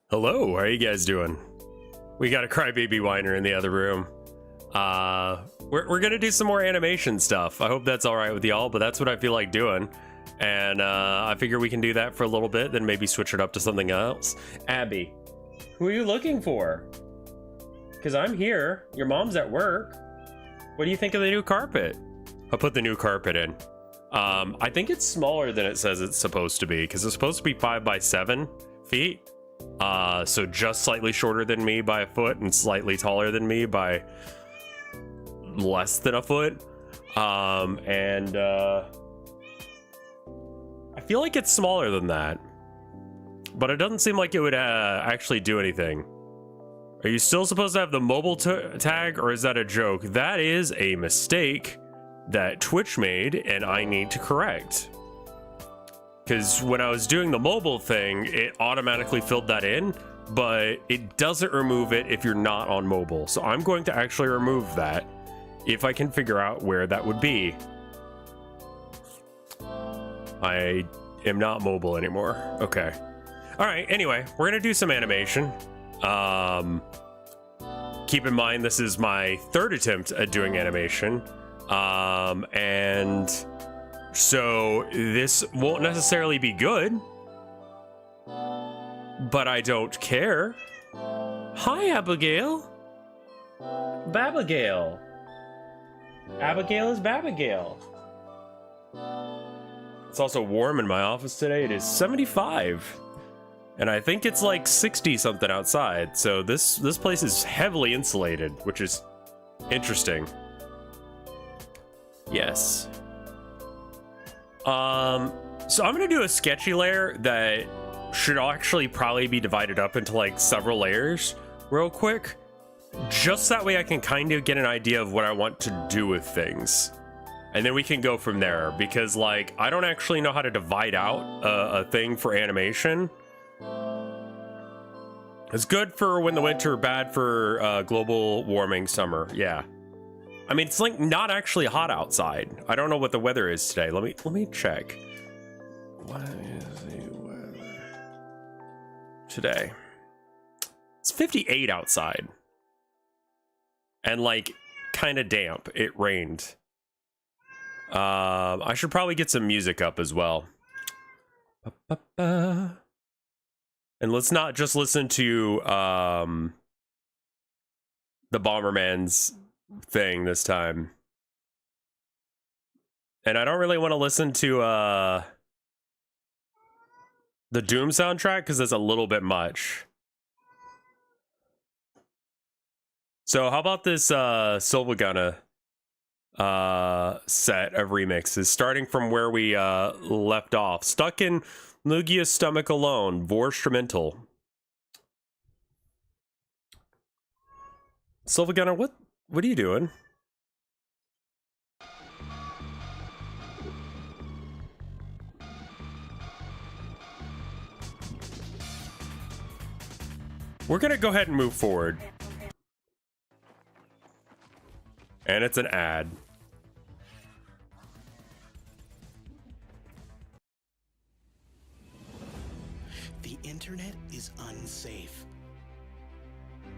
Hello, how are you guys doing? We got a crybaby whiner in the other room. We're gonna do some more animation stuff. I hope that's all right with y'all, but that's what I feel like doing. And I figure we can do that for a little bit, then maybe switch it up to something else. Abby, who are you looking for? Because I'm here. Your mom's at work. What do you think of the new carpet? I'll put the new carpet in. I think it's smaller than it says it's supposed to be, because it's supposed to be 5 by 7 feet. So just slightly shorter than me by a foot and slightly taller than me by less than a foot. I feel like it's smaller than that, but it doesn't seem like it would actually do anything. Are you still supposed to have the mobile tag, or is that a joke? That is a mistake that Twitch made and I need to correct. Because when I was doing the mobile thing, it automatically filled that in, but it doesn't remove it if you're not on mobile. So I'm going to actually remove that if I can figure out where that would be. I am not mobile anymore. Okay. All right. Anyway, we're going to do some animation. Keep in mind, this is my third attempt at doing animation. And so this won't necessarily be good, but I don't care. Hi, Abigail. Babigail. Abigail is Babigail. It's also warm in my office today. It is 75. And I think it's like 60 something outside. So this place is heavily insulated, which is interesting. Yes. So I'm gonna do a sketchy layer that should actually probably be divided up into like several layers real quick. Just that way I can kind of get an idea of what I want to do with things. And then we can go from there, because like, I don't actually know how to divide out a thing for animation. It's good for when the winter, bad for global warming summer. Yeah. I mean, it's like not actually hot outside. I don't know what the weather is today. Let me check. What is the weather today? It's 58 outside. And like kind of damp. It rained. I should probably get some music up as well. And let's not just listen to the Bomberman's thing this time. And I don't really want to listen to the Doom soundtrack because that's a little bit much. So how about this Silvagana set of remixes, starting from where we left off. Stuck in Lugia's stomach alone, Vorstrumental. Silvagana, what are you doing? We're gonna go ahead and move forward. And it's an ad. The internet is unsafe,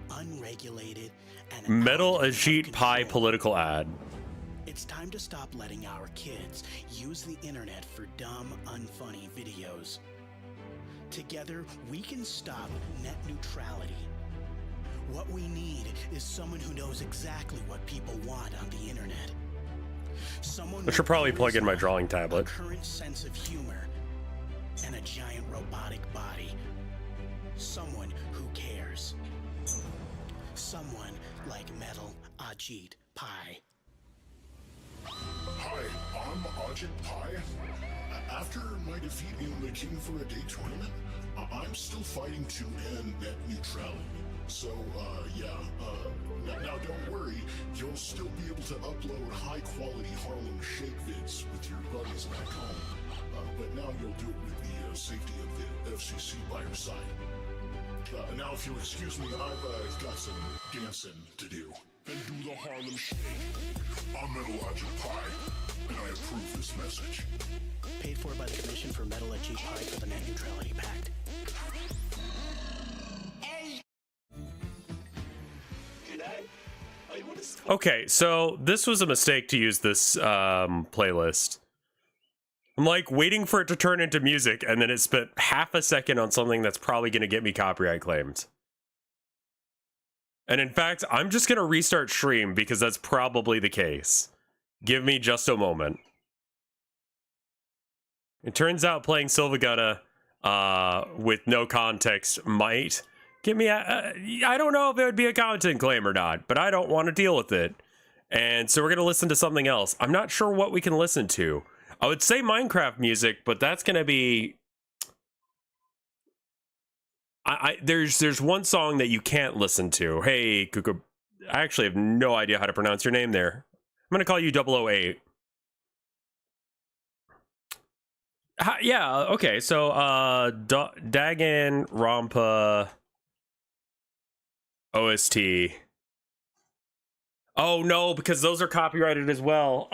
unregulated, and Metal Ajit Pi political ad. It's time to stop letting our kids use the internet for dumb, unfunny videos. Together, we can stop net neutrality. What we need is someone who knows exactly what people want on the internet. Someone I should probably plug in my drawing tablet. A current sense of humor and a giant robotic body. Someone who cares. Someone like Metal Ajit Pi. Hi, I'm Ajit Pi. After my defeat in the King for a Day tournament, I'm still fighting to end net neutrality. So, now don't worry, you'll still be able to upload high-quality Harlem Shake vids with your buddies back home. But now you'll do it with the safety of the FCC by your side. Now, if you'll excuse me, I've got some dancing to do. Then do the Harlem Shake. I'm Metal Ajit Pi, and I approve this message. Paid for by the Commission for Metal Ajit Pi for the Net Neutrality Pact. Okay, so this was a mistake to use this playlist. I'm like waiting for it to turn into music, and then it spent half a second on something that's probably going to get me copyright claimed. And in fact, I'm just going to restart stream because that's probably the case. Give me just a moment. It turns out playing Sylvaguna with no context might give me I don't know if it would be a content claim or not, but I don't want to deal with it. And so we're going to listen to something else. I'm not sure what we can listen to. I would say Minecraft music, but that's going to be... There's one song that you can't listen to. Hey, Kuku, I actually have no idea how to pronounce your name there. I'm going to call you 008. Yeah, okay, so Dagan Rampa OST. Oh no, because those are copyrighted as well.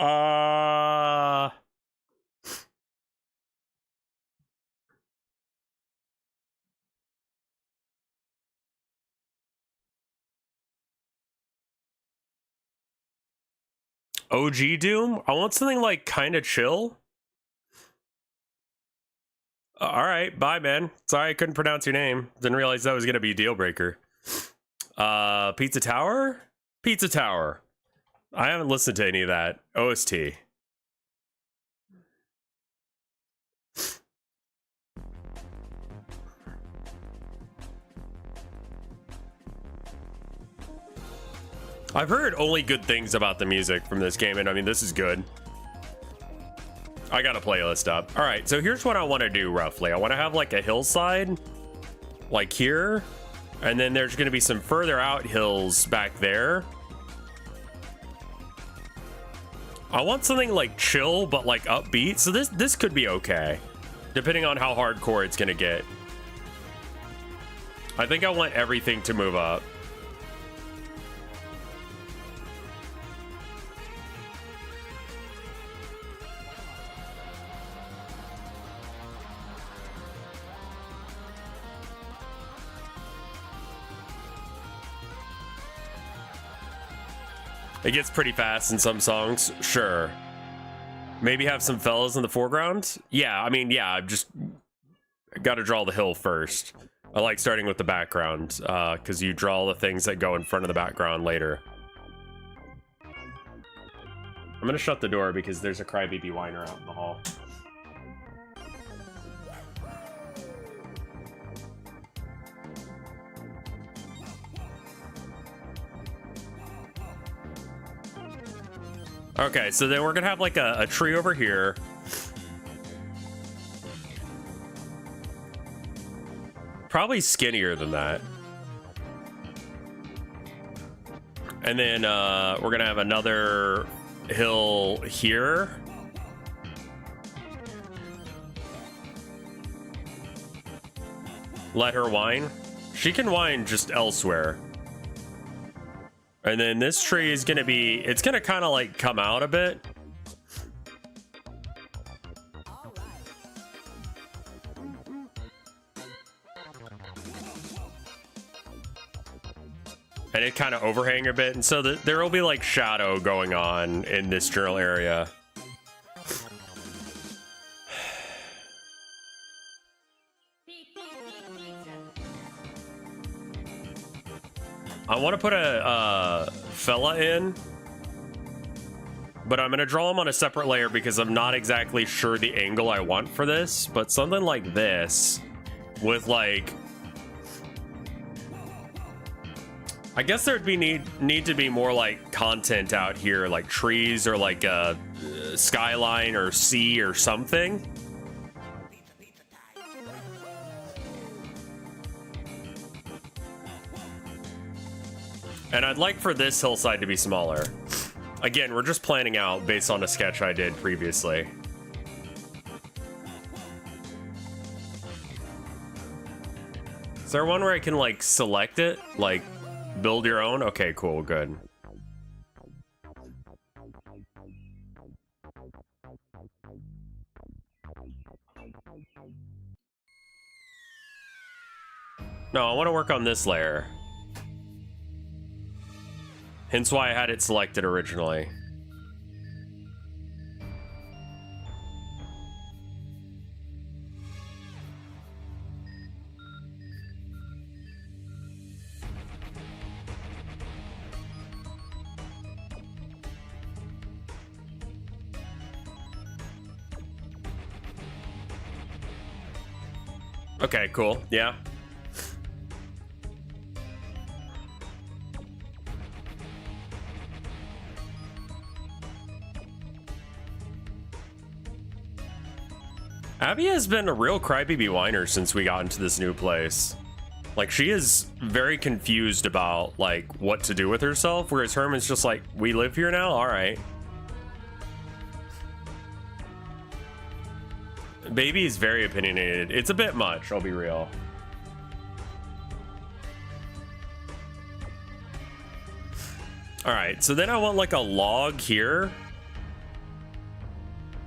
OG Doom? I want something like kind of chill. All right, bye, man. Sorry I couldn't pronounce your name. Didn't realize that was gonna be a deal breaker. Pizza Tower? Pizza Tower. I haven't listened to any of that. OST. I've heard only good things about the music from this game, and I mean, this is good. I got a playlist up. All right, so here's what I want to do roughly. I want to have like a hillside, like here, and then there's going to be some further out hills back there. I want something like chill, but like upbeat. So this could be okay, depending on how hardcore it's going to get. I think I want everything to move up. It gets pretty fast in some songs, sure. Maybe have some fellas in the foreground? Yeah, I mean, yeah, I've just got to draw the hill first. I like starting with the background, because you draw the things that go in front of the background later. I'm going to shut the door because there's a crybaby whiner out in the hall. Okay, so then we're gonna have like a tree over here. Probably skinnier than that. And then we're gonna have another hill here. Let her whine. She can whine just elsewhere. And then this tree is going to be, it's going to kind of like come out a bit. And it kind of overhang a bit. And so there will be like shadow going on in this general area. I want to put a fella in, but I'm going to draw him on a separate layer because I'm not exactly sure the angle I want for this, but something like this with like, I guess there'd be need to be more like content out here, like trees or like a skyline or sea or something. And I'd like for this hillside to be smaller. Again, we're just planning out based on a sketch I did previously. Is there one where I can like select it? Like build your own? Okay, cool, good. No, I want to work on this layer. Hence why I had it selected originally. Okay, cool. Yeah. Abby has been a real crybaby whiner since we got into this new place. Like, she is very confused about, like, what to do with herself, whereas Herman's just like, we live here now? All right. Baby is very opinionated. It's a bit much, I'll be real. All right, so then I want like a log here.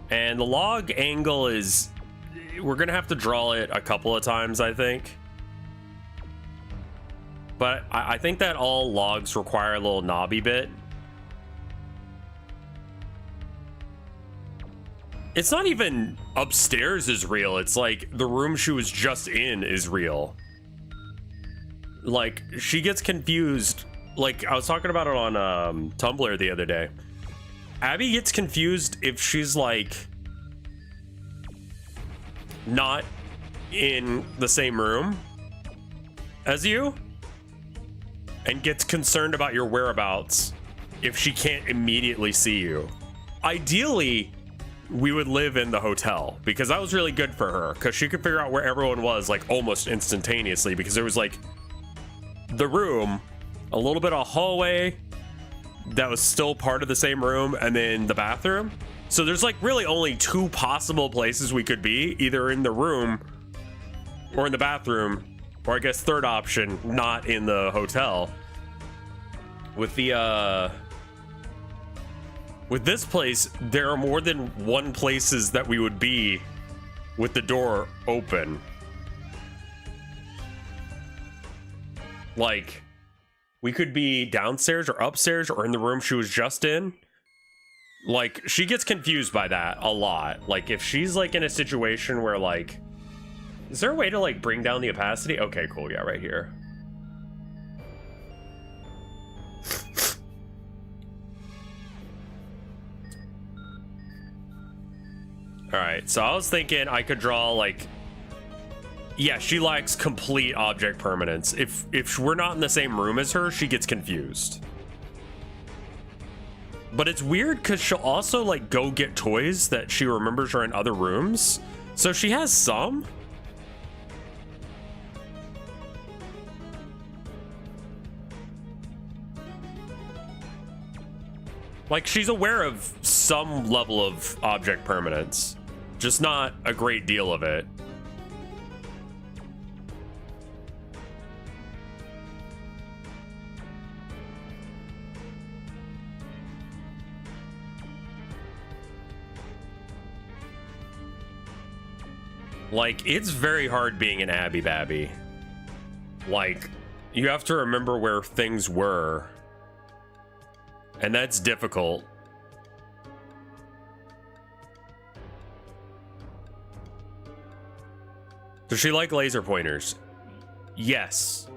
And the log angle is, we're gonna have to draw it a couple of times, I think. But I think that all logs require a little knobby bit. It's not even upstairs is real. It's like the room she was just in is real. Like, she gets confused. Like, I was talking about it on Tumblr the other day. Abby gets confused if she's like not in the same room as you, and gets concerned about your whereabouts if she can't immediately see you. Ideally, we would live in the hotel, because that was really good for her, because she could figure out where everyone was like almost instantaneously, because there was like the room, a little bit of hallway that was still part of the same room, and then the bathroom. So there's like really only two possible places we could be, either in the room or in the bathroom, or I guess third option, not in the hotel. With the with this place, there are more than one places that we would be with the door open. Like, we could be downstairs or upstairs or in the room she was just in. Like, she gets confused by that a lot. Like, if she's like in a situation where like, is there a way to like bring down the opacity? Okay, cool. Yeah, right here. All right, so I was thinking I could draw like, yeah, she lacks complete object permanence. If we're not in the same room as her, she gets confused. But it's weird because she'll also like go get toys that she remembers are in other rooms. So she has some. Like, she's aware of some level of object permanence, just not a great deal of it. Like, it's very hard being an Abby Babby. Like, you have to remember where things were. And that's difficult. Does she like laser pointers? Yes.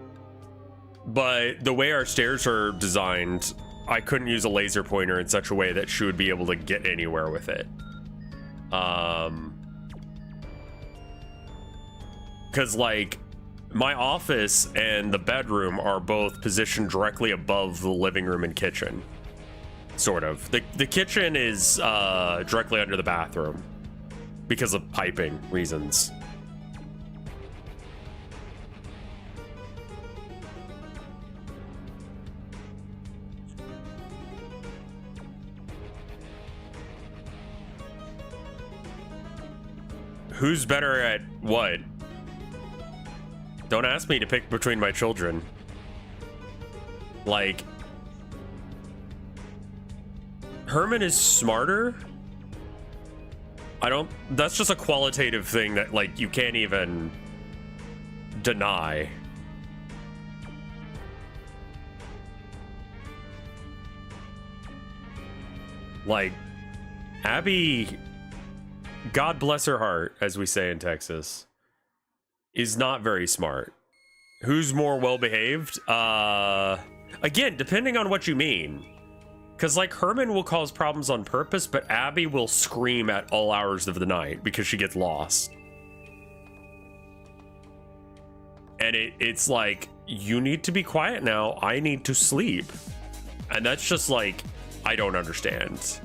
But the way our stairs are designed, I couldn't use a laser pointer in such a way that she would be able to get anywhere with it. Because, like, my office and the bedroom are both positioned directly above the living room and kitchen. Sort of. The kitchen is directly under the bathroom because of piping reasons. Who's better at what? Don't ask me to pick between my children. Like, Herman is smarter. That's just a qualitative thing that, like, you can't even deny. Like, Abby, God bless her heart, as we say in Texas, is not very smart. Who's more well-behaved? Again, depending on what you mean. Because, like, Herman will cause problems on purpose, but Abby will scream at all hours of the night because she gets lost. And it's like, you need to be quiet now. I need to sleep. And that's just like, I don't understand.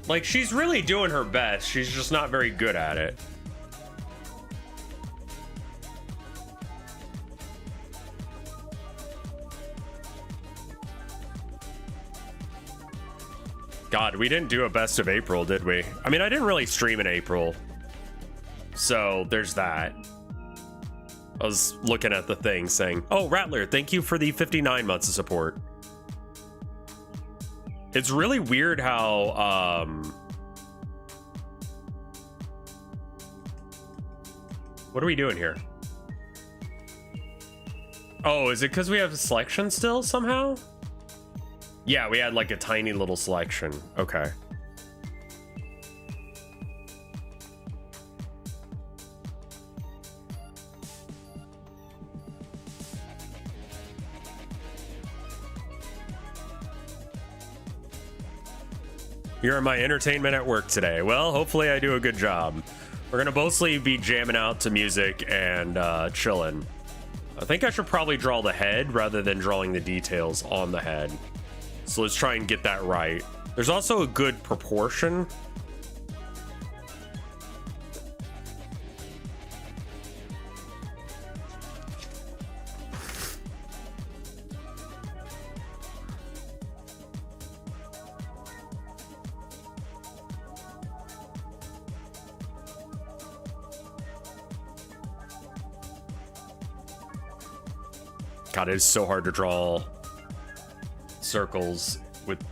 Like, she's really doing her best. She's just not very good at it. God, we didn't do a best of April, did we? I mean, I didn't really stream in April. So there's that. I was looking at the thing saying, oh, Rattler, thank you for the 59 months of support. It's really weird how, what are we doing here? Oh, is it because we have a selection still somehow? Yeah, we had like a tiny little selection. Okay. You're in my entertainment at work today. Well, hopefully I do a good job. We're gonna mostly be jamming out to music and chilling. I think I should probably draw the head rather than drawing the details on the head. So let's try and get that right. There's also a good proportion. God, it is so hard to draw circles with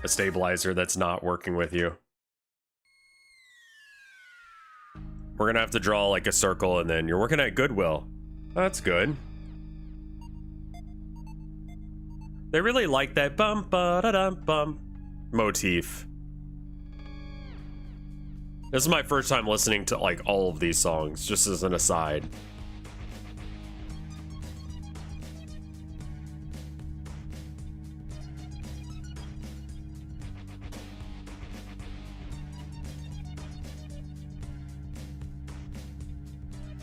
a stabilizer that's not working with you. We're gonna have to draw like a circle, and then you're working at Goodwill. That's good. They really like that bum ba da dum bum motif. This is my first time listening to like all of these songs, just as an aside.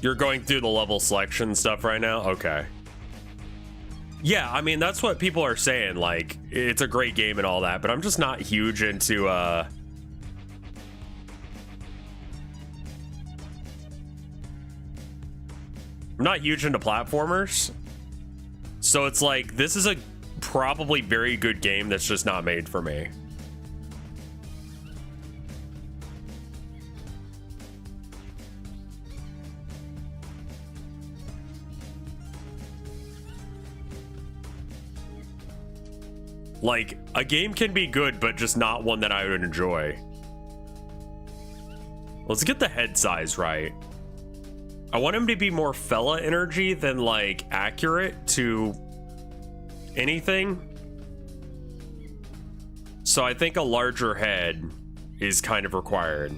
You're going through the level selection stuff right now? Okay. Yeah, I mean, that's what people are saying. Like, it's a great game and all that, but I'm just not huge into, I'm not huge into platformers. So it's like, this is a probably very good game that's just not made for me. Like, a game can be good, but just not one that I would enjoy. Let's get the head size right. I want him to be more fella energy than, like, accurate to anything. So I think a larger head is kind of required.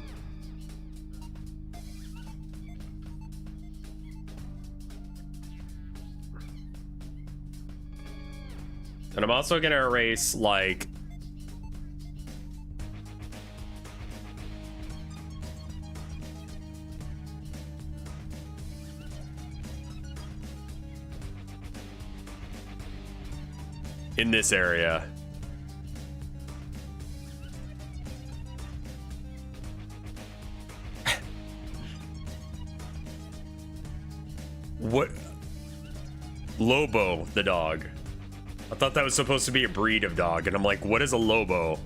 And I'm also gonna erase, like, in this area. What? Lobo, the dog. I thought that was supposed to be a breed of dog, and I'm like, what is a Lobo?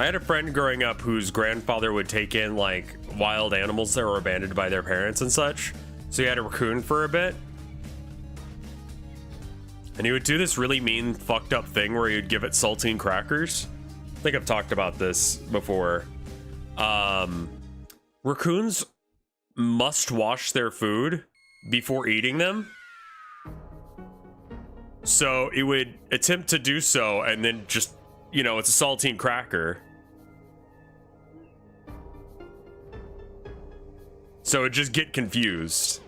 I had a friend growing up whose grandfather would take in like wild animals that were abandoned by their parents and such. So he had a raccoon for a bit. And he would do this really mean, fucked up thing where he would give it saltine crackers. I think I've talked about this before. Raccoons must wash their food before eating them. So it would attempt to do so and then just, you know, it's a saltine cracker. So it just get confused.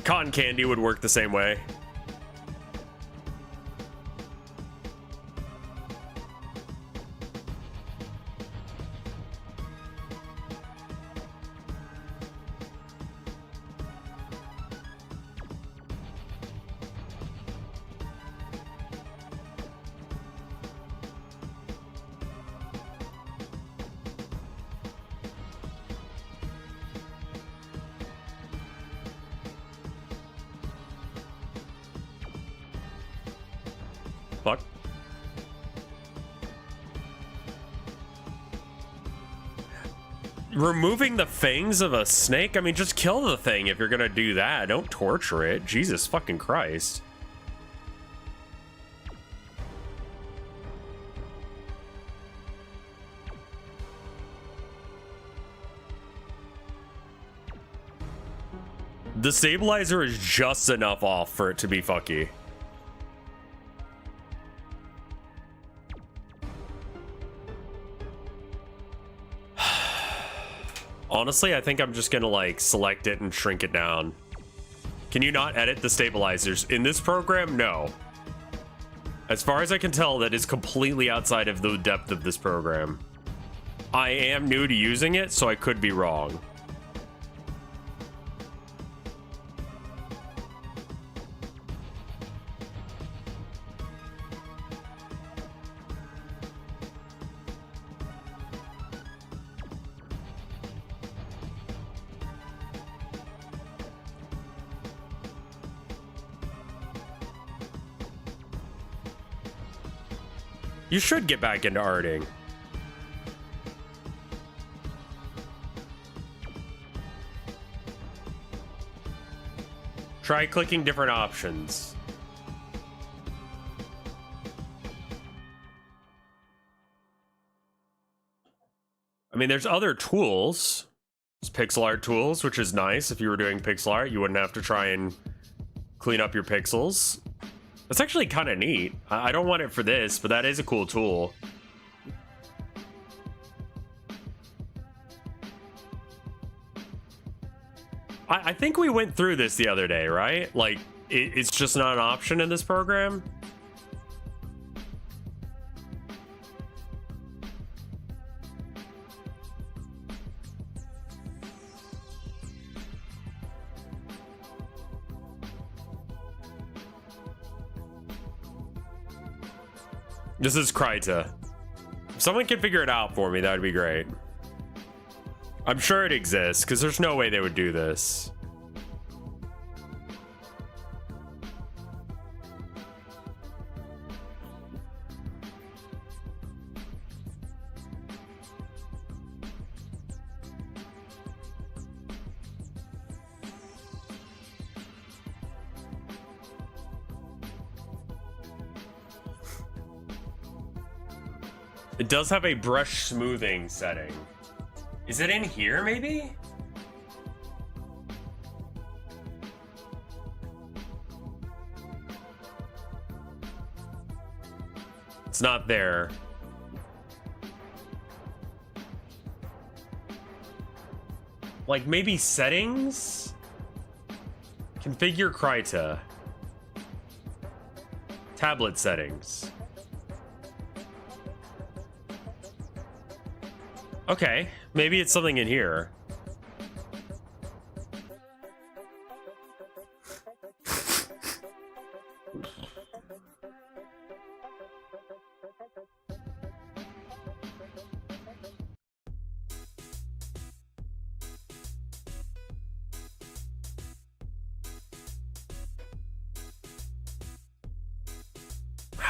Cotton candy would work the same way. Fuck. Removing the fangs of a snake? I mean, just kill the thing if you're gonna do that. Don't torture it. Jesus fucking Christ. The stabilizer is just enough off for it to be fucky. Honestly, I think I'm just gonna like select it and shrink it down. Can you not edit the stabilizers? In this program, no. As far as I can tell, that is completely outside of the depth of this program. I am new to using it, so I could be wrong. You should get back into arting. Try clicking different options. I mean, there's other tools. There's pixel art tools, which is nice. If you were doing pixel art, you wouldn't have to try and clean up your pixels. That's actually kind of neat. I don't want it for this, but that is a cool tool. I think we went through this the other day, right? Like, it's just not an option in this program. This is Kryta. If someone can figure it out for me, that would be great. I'm sure it exists, because there's no way they would do this. It does have a brush smoothing setting. Is it in here, maybe? It's not there. Like, maybe settings? Configure Kryta. Tablet settings. Okay, maybe it's something in here.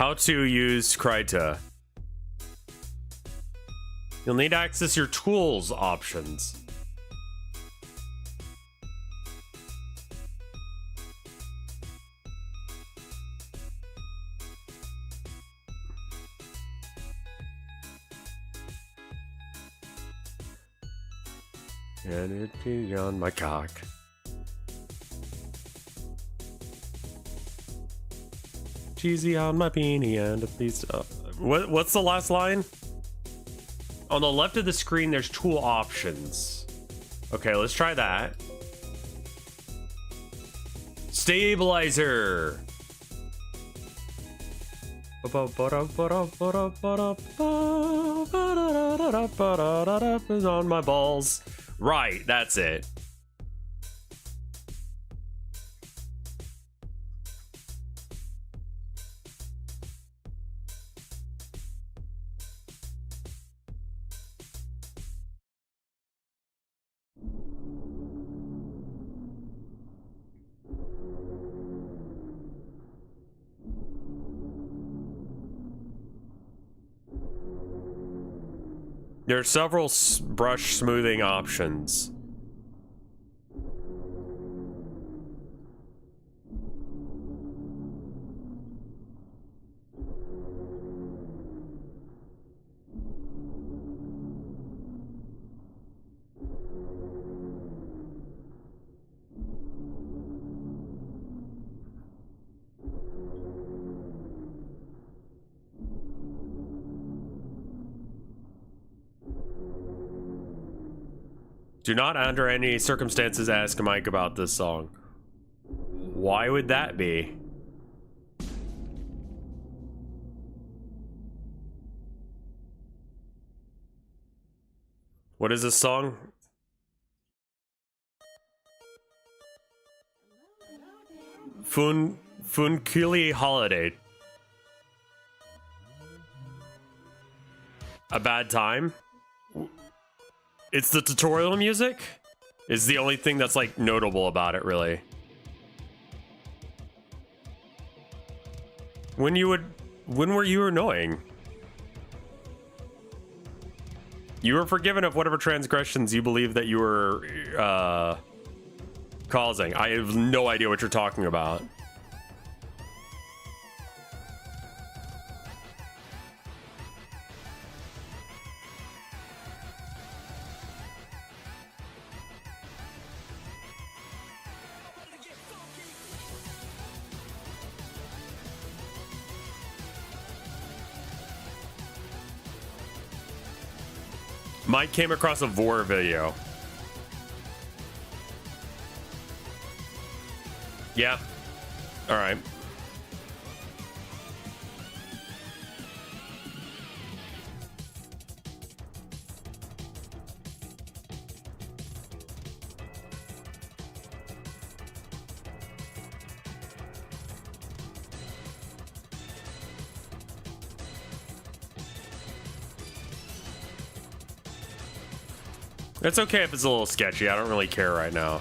How to use Kryta. You'll need to access your tools options. And it be on my cock. Cheesy on my beanie and a piece of... What's the last line? On the left of the screen, there's tool options. Okay, let's try that. Stabilizer. Is on my balls. Right, that's it. There are several brush smoothing options. Do not under any circumstances ask Mike about this song. Why would that be? What is this song? Funculi Holiday. A bad time? It's the tutorial music? Is the only thing that's like notable about it, really. When were you annoying? You were forgiven of whatever transgressions you believe that you were causing. I have no idea what you're talking about. Mike came across a Vor video. Yeah. All right. It's okay if it's a little sketchy. I don't really care right now.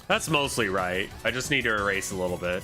That's mostly right. I just need to erase a little bit.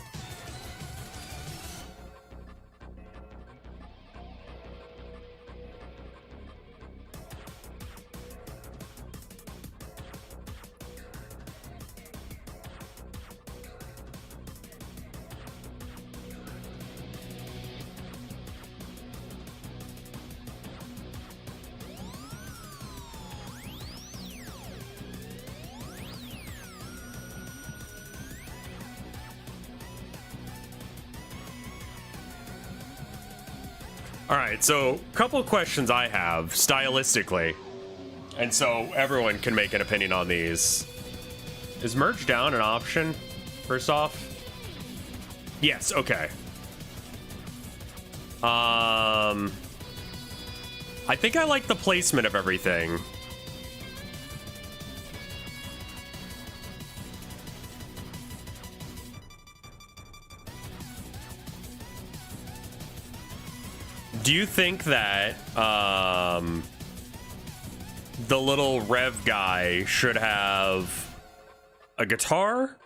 All right, so a couple of questions I have stylistically, and so everyone can make an opinion on these. Is merge down an option, first off? Yes, okay. I think I like the placement of everything. Do you think that the little Rev guy should have A guitar?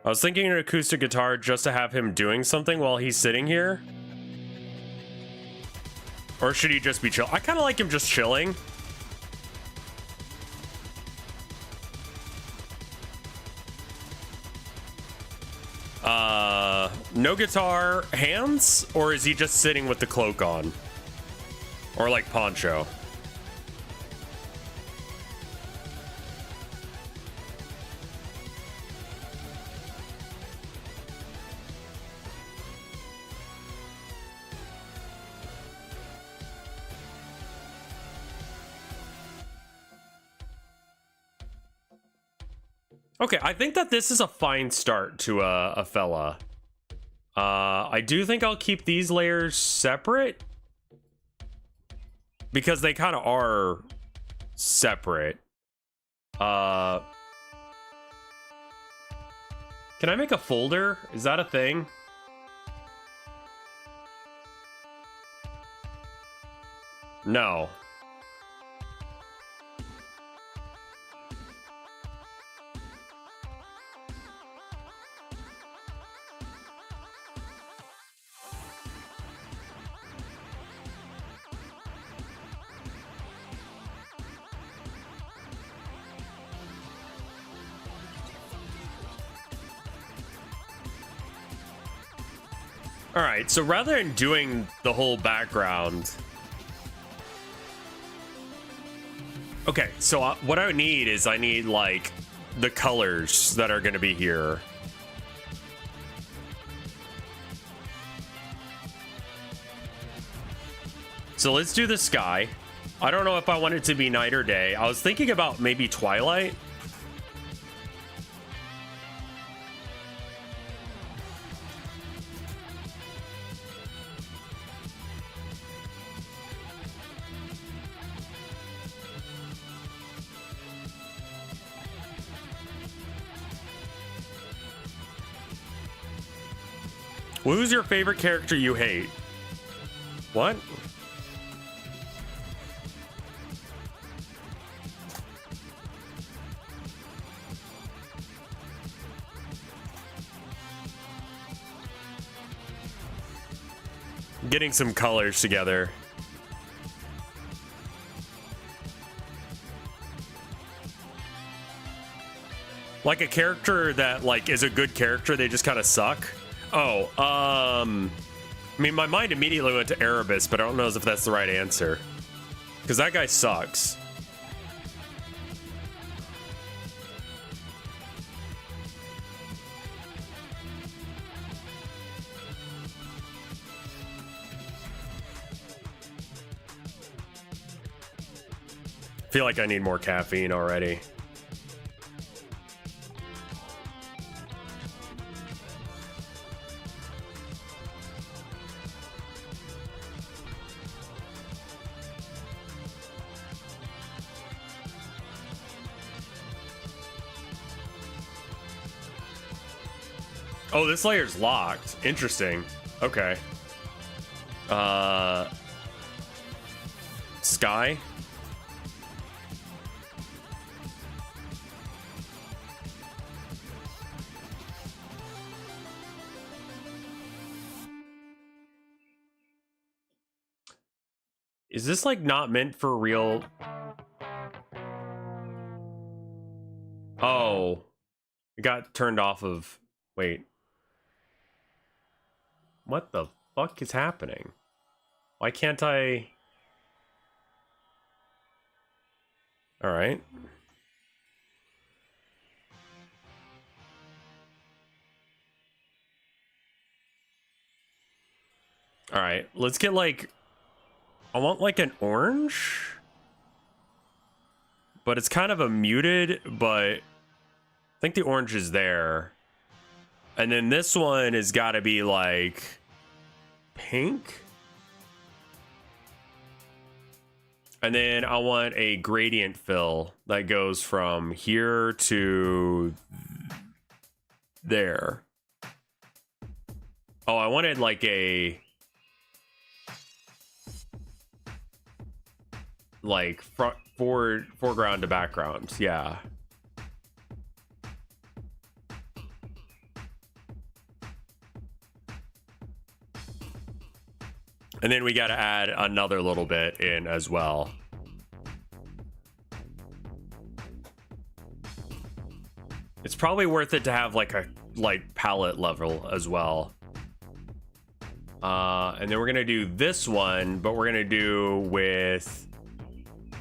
I was thinking an acoustic guitar just to have him doing something while he's sitting here. Or should he just be chill? I kind of like him just chilling. No guitar, hands? Or is he just sitting with the cloak on? Or like poncho? Okay, I think that this is a fine start to a fella. I do think I'll keep these layers separate because they kind of are separate. Can I make a folder? Is that a thing? No. All right, so rather than doing the whole background. Okay, so what I need is I need like the colors that are going to be here. So let's do the sky. I don't know if I want it to be night or day. I was thinking about maybe twilight. Well, who's your favorite character you hate? What? Getting some colors together. Like a character that like is a good character, they just kind of suck. Oh, I mean, my mind immediately went to Erebus, but I don't know if that's the right answer. Because that guy sucks. I feel like I need more caffeine already. Oh, this layer's locked. Interesting. Okay. Sky. Is this like not meant for real? Oh, it got turned off of. Wait. What the fuck is happening? Why can't I? All right. All right, let's get like, I want like an orange, but it's kind of a muted, but I think the orange is there. And then this one has got to be like pink. And then I want a gradient fill that goes from here to there. Oh, I wanted like a foreground to background. Yeah. And then we got to add another little bit in as well. It's probably worth it to have like a palette level as well. And then we're gonna do this one, but we're gonna do with,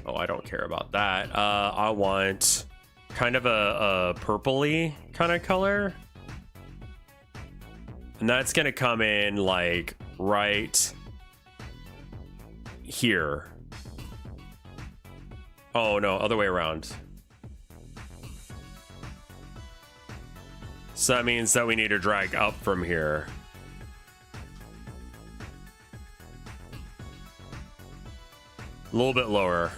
oh, I don't care about that. I want kind of a purpley kind of color. And that's gonna come in like right here. Oh no, other way around. So that means that we need to drag up from here. A little bit lower.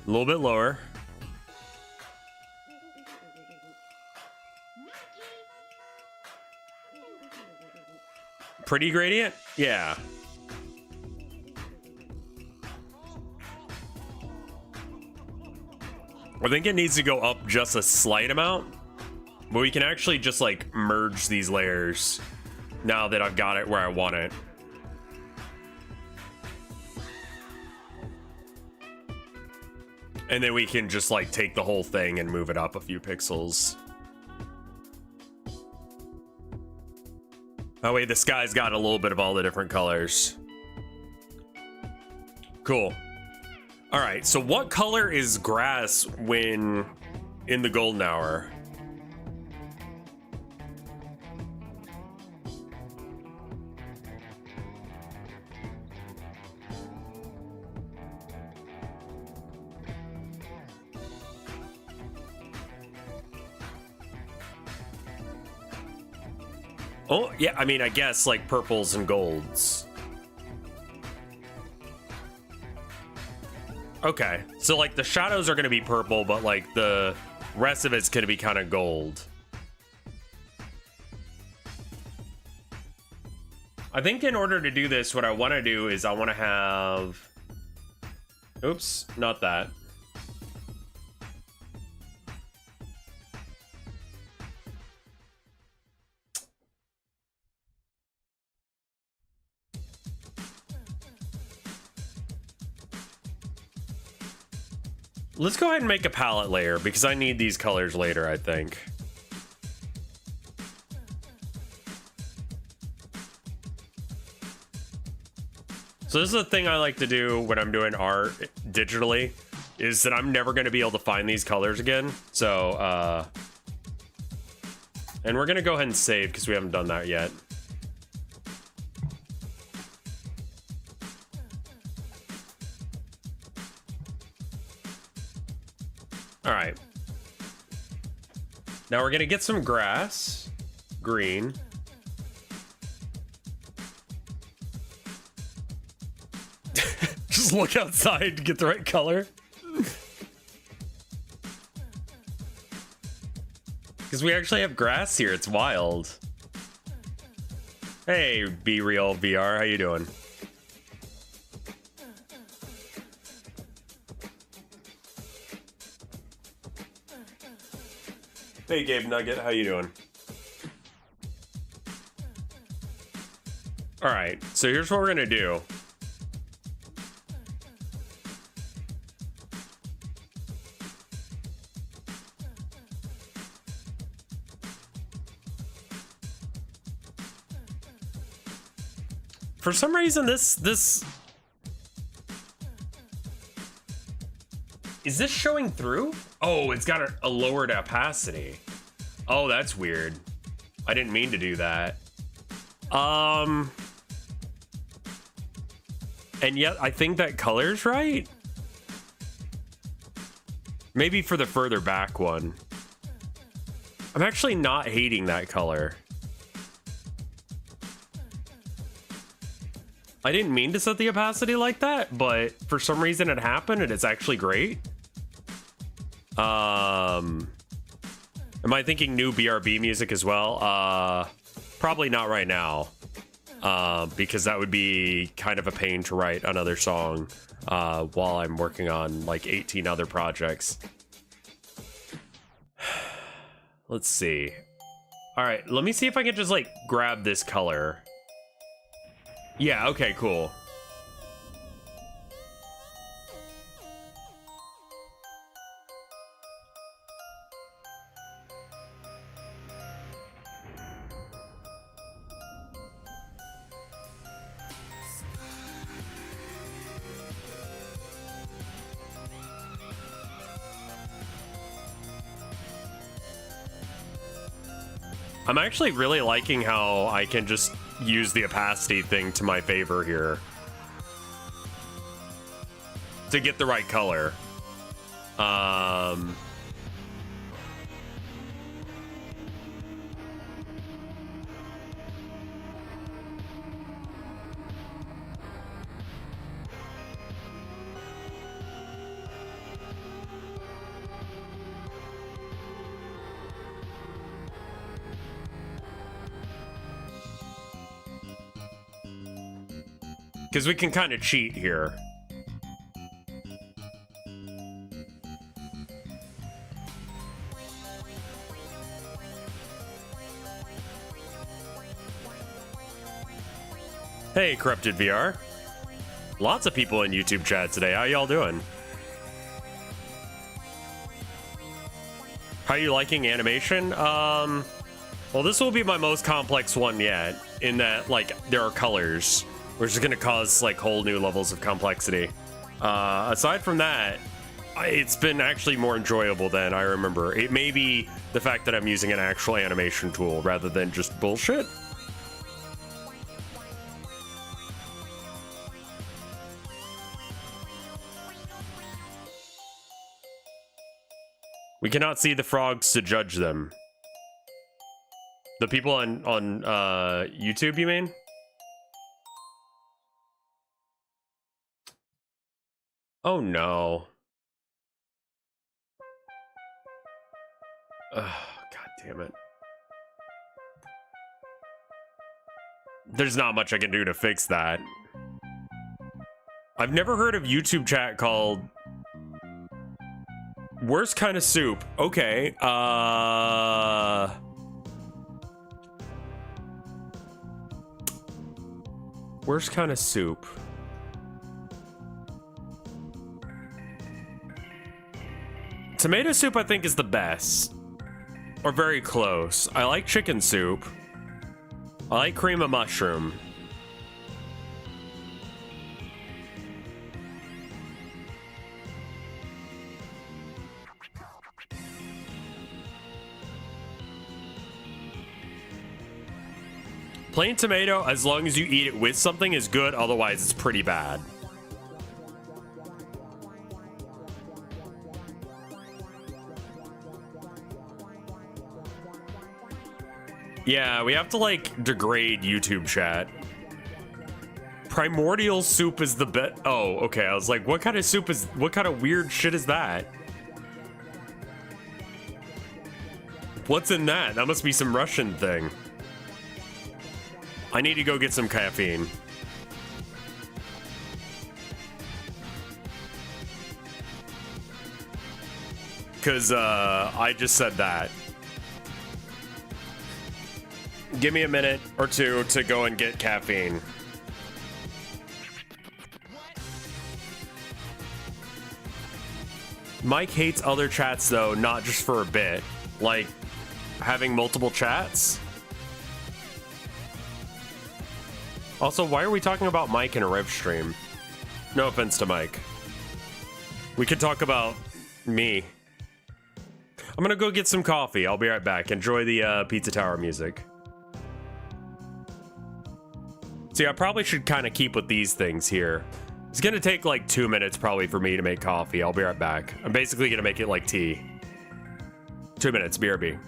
A little bit lower. Pretty gradient? Yeah. I think it needs to go up just a slight amount, but we can actually just like merge these layers now that I've got it where I want it. And then we can just like take the whole thing and move it up a few pixels. That way the sky's got a little bit of all the different colors. Cool. All right, so what color is grass when in the golden hour? Oh, yeah, I mean, I guess like purples and golds. Okay, so like the shadows are going to be purple, but like the rest of it's going to be kind of gold. I think in order to do this, what I want to do is I want to have... Oops, not that. Let's go ahead and make a palette layer because I need these colors later, I think. So this is the thing I like to do when I'm doing art digitally, is that I'm never going to be able to find these colors again. So, and we're going to go ahead and save because we haven't done that yet. All right. Now we're gonna get some grass, green. Just look outside to get the right color. Because we actually have grass here, it's wild. Hey, Be Real VR, how you doing? Hey Gabe Nugget, how you doing? All right, so here's what we're gonna do. For some reason, this is this showing through? Oh, it's got a lowered opacity. Oh, that's weird. I didn't mean to do that. And yet I think that color's right. Maybe for the further back one. I'm actually not hating that color. I didn't mean to set the opacity like that, but for some reason it happened and it's actually great. Am I thinking new BRB music as well? Probably not right now. Because that would be kind of a pain to write another song while I'm working on like 18 other projects. Let's see. All right, let me see if I can just like grab this color. Yeah, okay, cool. I'm actually really liking how I can just use the opacity thing to my favor here to get the right color. Because we can kind of cheat here. Hey, Corrupted VR. Lots of people in YouTube chat today. How y'all doing? How you liking animation? Well, this will be my most complex one yet, in that, like, there are colors, which is going to cause, like, whole new levels of complexity. Aside from that, it's been actually more enjoyable than I remember. It may be the fact that I'm using an actual animation tool rather than just bullshit. We cannot see the frogs to judge them. The people on YouTube, you mean? Oh no. Ugh, God damn it. There's not much I can do to fix that. I've never heard of YouTube chat called worst kind of soup. Okay. Worst kind of soup. Tomato soup, I think, is the best. Or very close. I like chicken soup. I like cream of mushroom. Plain tomato, as long as you eat it with something, is good. Otherwise, it's pretty bad. Yeah, we have to, like, degrade YouTube chat. Primordial soup is the best. Oh, okay. I was like, what kind of soup is... What kind of weird shit is that? What's in that? That must be some Russian thing. I need to go get some caffeine. Because, I just said that. Give me a minute or two to go and get caffeine. Mike hates other chats, though, not just for a bit. Like, having multiple chats. Also, why are we talking about Mike in a Rev stream? No offense to Mike. We could talk about me. I'm gonna go get some coffee. I'll be right back. Enjoy the Pizza Tower music. See, I probably should kind of keep with these things here. It's gonna take like 2 minutes probably for me to make coffee. I'll be right back. I'm basically gonna make it like tea. 2 minutes, BRB.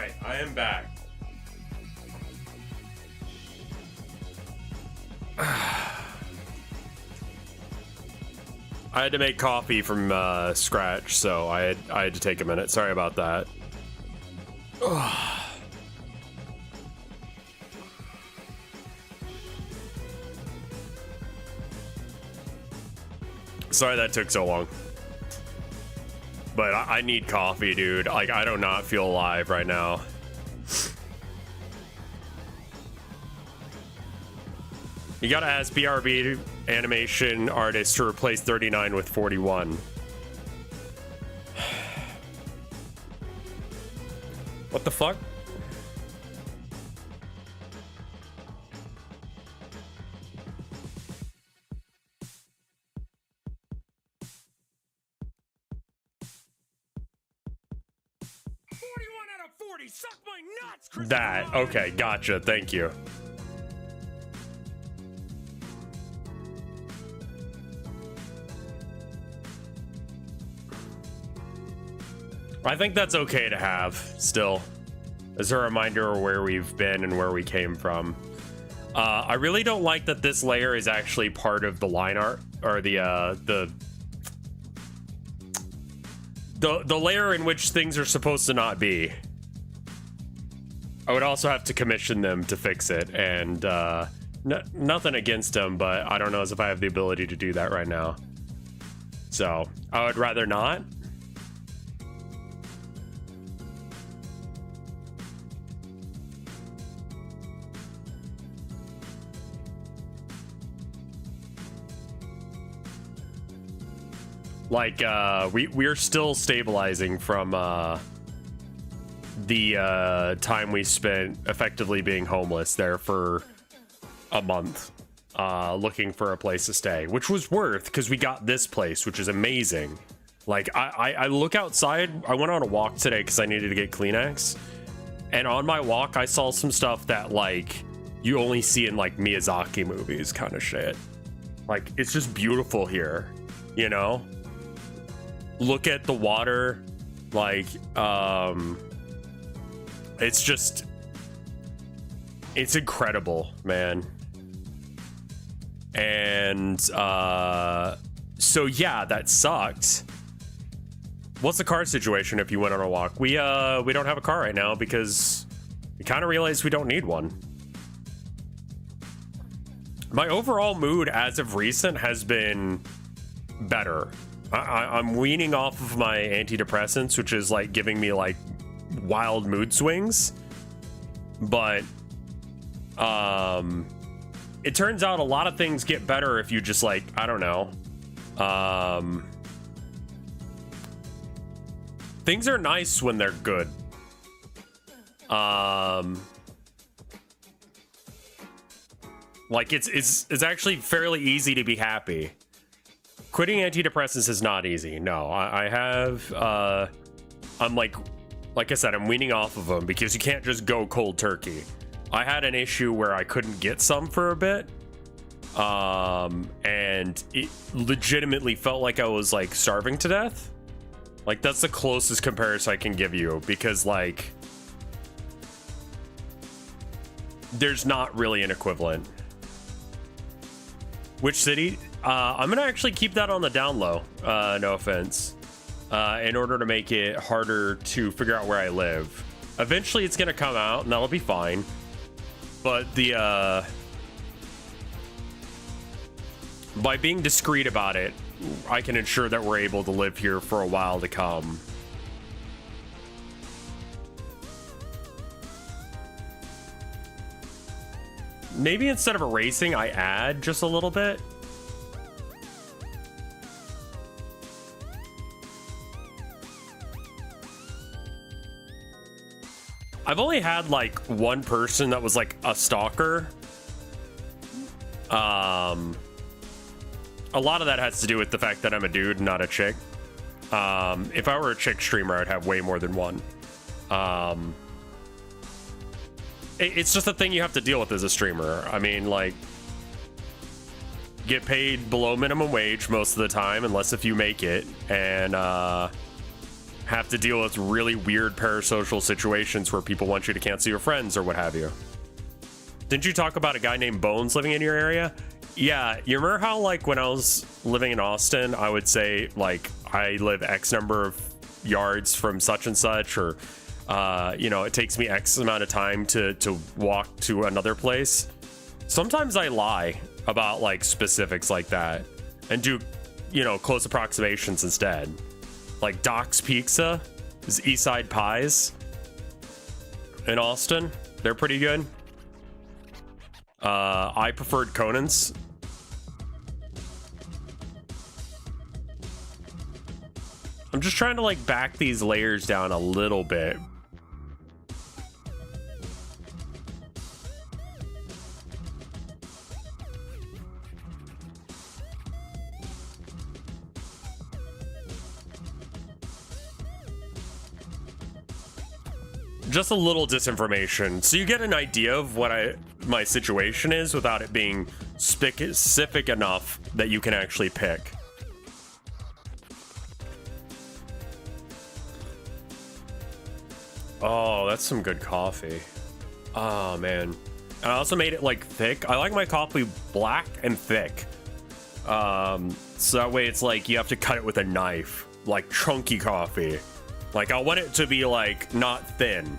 right, I am back. I had to make coffee from scratch, so I had to take a minute. Sorry about that. Sorry that took so long. But I need coffee, dude. Like, I do not feel alive right now. You gotta ask BRB animation artist to replace 39 with 41. What the fuck? Suck my nuts, Chris. That, okay, gotcha, thank you. I think that's okay to have, still, as a reminder of where we've been and where we came from. I really don't like that this layer is actually part of the line art, or the layer in which things are supposed to not be. I would also have to commission them to fix it, and nothing against them, but I don't know as if I have the ability to do that right now. So I would rather not. Like, we're still stabilizing from the time we spent effectively being homeless there for a month, looking for a place to stay, which was worth, because we got this place, which is amazing. Like, I look outside. I went on a walk today because I needed to get Kleenex, and on my walk I saw some stuff that, like, you only see in, like, Miyazaki movies kind of shit. Like, it's just beautiful here, you know? Look at the water, like, it's just, it's incredible, man. And so yeah, that sucked. What's the car situation if you went on a walk? We don't have a car right now because we kind of realized we don't need one. My overall mood as of recent has been better. I'm weaning off of my antidepressants, which is like giving me like wild mood swings, but it turns out a lot of things get better if you just, like, I don't know, things are nice when they're good. Like, it's actually fairly easy to be happy. Quitting antidepressants is not easy. No, I have, I'm like I said, I'm weaning off of them because you can't just go cold turkey. I had an issue where I couldn't get some for a bit. And it legitimately felt like I was, like, starving to death. Like, that's the closest comparison I can give you, because, like, there's not really an equivalent. Which city? I'm gonna actually keep that on the down low, no offense, in order to make it harder to figure out where I live. Eventually it's gonna come out and that'll be fine, but the by being discreet about it, I can ensure that we're able to live here for a while to come. Maybe instead of erasing, I add just a little bit. I've only had, like, one person that was, like, a stalker. A lot of that has to do with the fact that I'm a dude, not a chick. If I were a chick streamer, I'd have way more than one. It's just a thing you have to deal with as a streamer. I mean, like, get paid below minimum wage most of the time, unless if you make it, and have to deal with really weird parasocial situations where people want you to cancel your friends or what have you. Didn't you talk about a guy named Bones living in your area? Yeah, you remember how like when I was living in Austin, I would say like I live X number of yards from such and such, or you know, it takes me X amount of time to walk to another place. Sometimes I lie about like specifics like that and do, you know, close approximations instead. Like Doc's Pizza is Eastside Pies in Austin. They're pretty good. I preferred Conan's. I'm just trying to like back these layers down a little bit. Just a little disinformation, so you get an idea of what my situation is without it being specific enough that you can actually pick. Oh, that's some good coffee. Oh man. And I also made it like thick. I like my coffee black and thick. So that way it's like you have to cut it with a knife, like chunky coffee. Like I want it to be like not thin.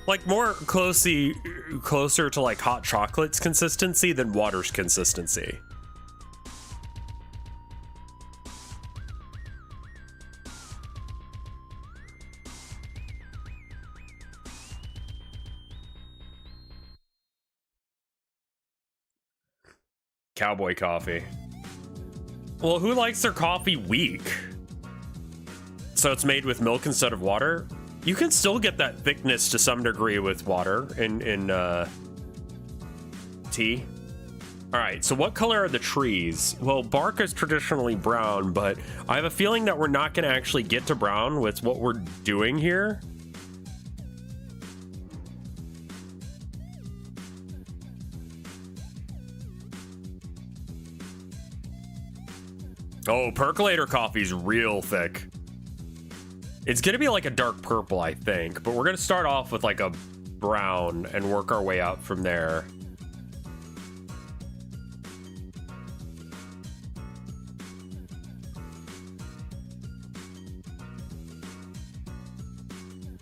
Like more closer to like hot chocolate's consistency than water's consistency. Cowboy coffee. Well, who likes their coffee weak? So it's made with milk instead of water? You can still get that thickness to some degree with water in tea. All right, so what color are the trees? Well, bark is traditionally brown, but I have a feeling that we're not going to actually get to brown with what we're doing here. Oh, percolator coffee's real thick. It's gonna be like a dark purple, I think, but we're gonna start off with like a brown and work our way out from there.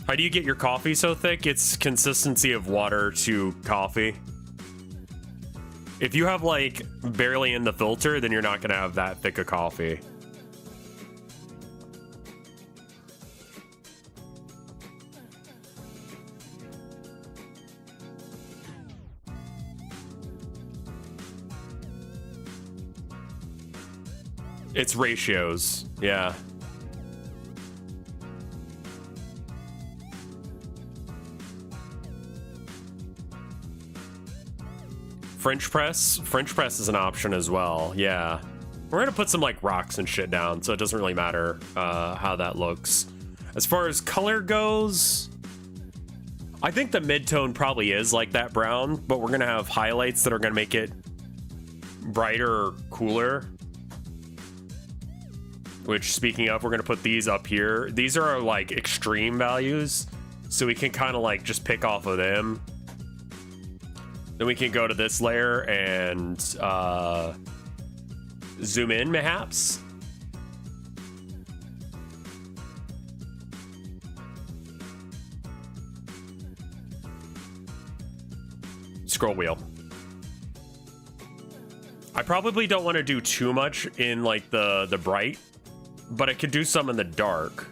How do you get your coffee so thick? It's consistency of water to coffee. If you have like barely in the filter, then you're not gonna have that thick of coffee. It's ratios, yeah. French press is an option as well, yeah. We're gonna put some like rocks and shit down, so it doesn't really matter how that looks. As far as color goes, I think the mid-tone probably is like that brown, but we're gonna have highlights that are gonna make it brighter or cooler. Which, speaking of, we're gonna put these up here. These are like extreme values, so we can kind of like just pick off of them. Then we can go to this layer and zoom in, perhaps. Scroll wheel. I probably don't want to do too much in like the bright, but I could do some in the dark.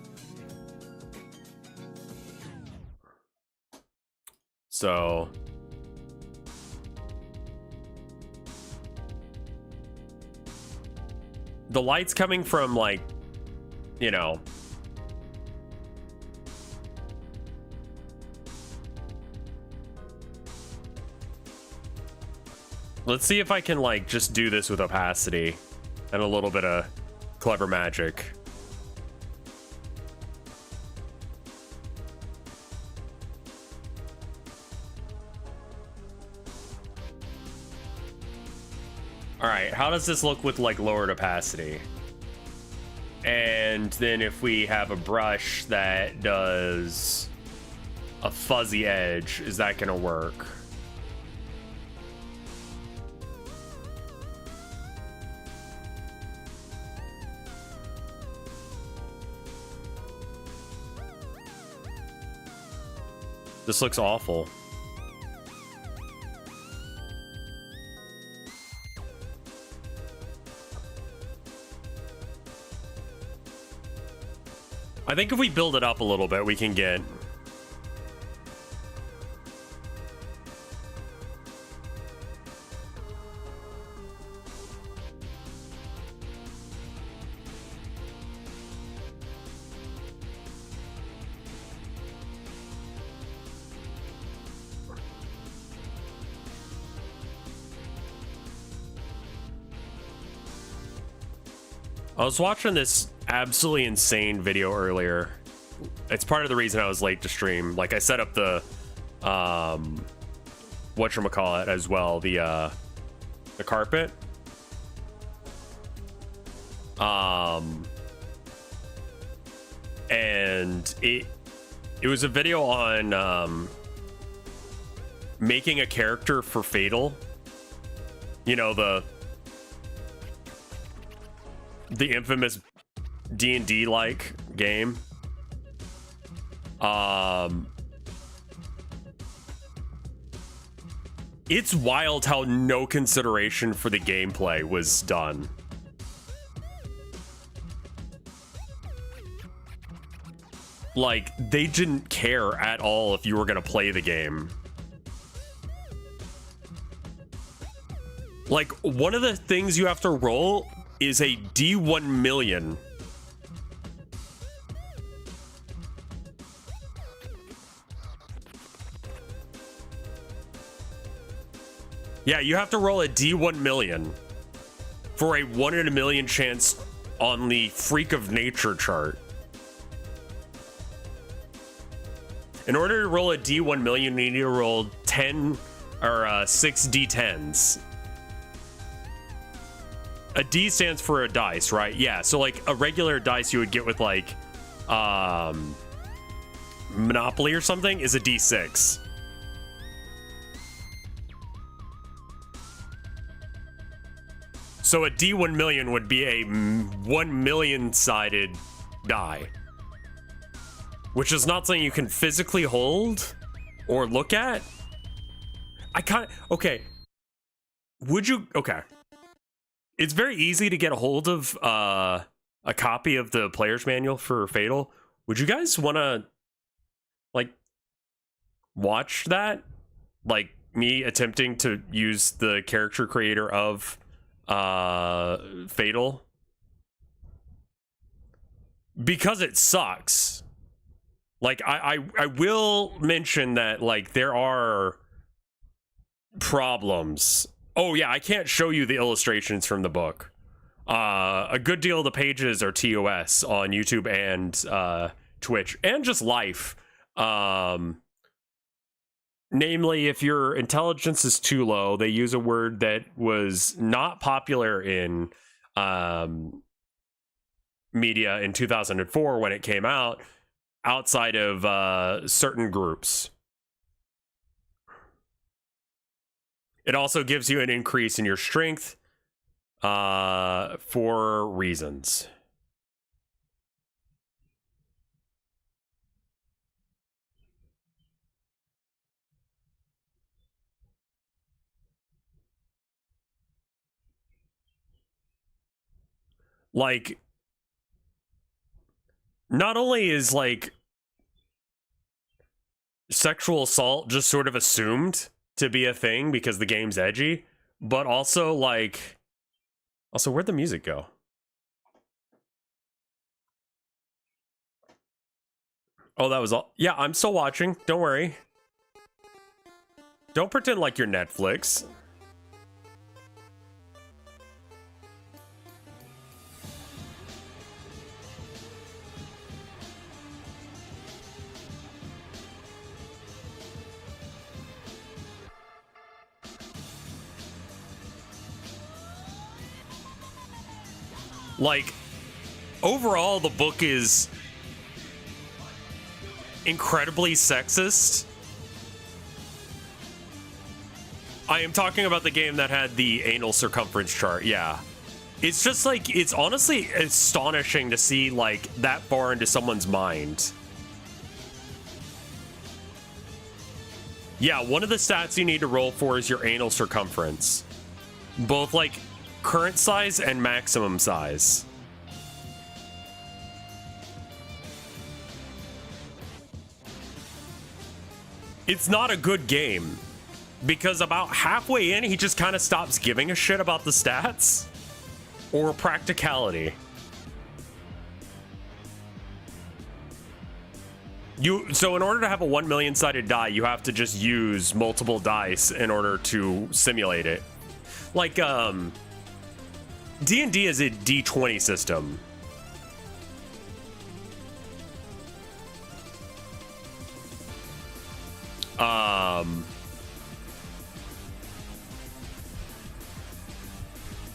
So the light's coming from like, you know, let's see if I can like just do this with opacity and a little bit of clever magic. All right, how does this look with like lowered opacity? And then if we have a brush that does a fuzzy edge, is that gonna work? This looks awful. I think if we build it up a little bit, we can get... I was watching this absolutely insane video earlier. It's part of the reason I was late to stream. Like, I set up the whatchamacallit as well, the carpet. And it was a video on making a character for F.A.T.A.L. You know, the infamous D&D like game. It's wild how no consideration for the gameplay was done. Like, they didn't care at all if you were gonna play the game. Like, one of the things you have to roll is a D1 million. Yeah, you have to roll a D1 million for a 1 in a million chance on the freak of nature chart. In order to roll a D1 million, you need to roll 10 or 6 D10s. A D stands for a dice, right? Yeah, so like a regular dice you would get with like Monopoly or something is a D6. So a D1 million would be a 1 million sided die, which is not something you can physically hold or look at. Okay. Would you, okay. It's very easy to get a hold of a copy of the player's manual for F.A.T.A.L. Would you guys want to, like, watch that? Like, me attempting to use the character creator of F.A.T.A.L. Because it sucks. Like, I will mention that, like, there are problems. Oh yeah, I can't show you the illustrations from the book. A good deal of the pages are TOS on YouTube and Twitch, and just life. Namely, if your intelligence is too low, they use a word that was not popular in media in 2004 when it came out, outside of certain groups. It also gives you an increase in your strength for reasons. Like, not only is like sexual assault just sort of assumed to be a thing because the game's edgy, but also like, also where'd the music go? Oh, that was all. Yeah, I'm still watching. Don't worry. Don't pretend like you're Netflix. Like, overall, the book is incredibly sexist. I am talking about the game that had the anal circumference chart, yeah. It's just like, it's honestly astonishing to see like that far into someone's mind. Yeah, one of the stats you need to roll for is your anal circumference. Both like current size and maximum size. It's not a good game because about halfway in, he just kind of stops giving a shit about the stats or practicality. So in order to have a 1 million sided die, you have to just use multiple dice in order to simulate it. Like, D&D is a D20 system.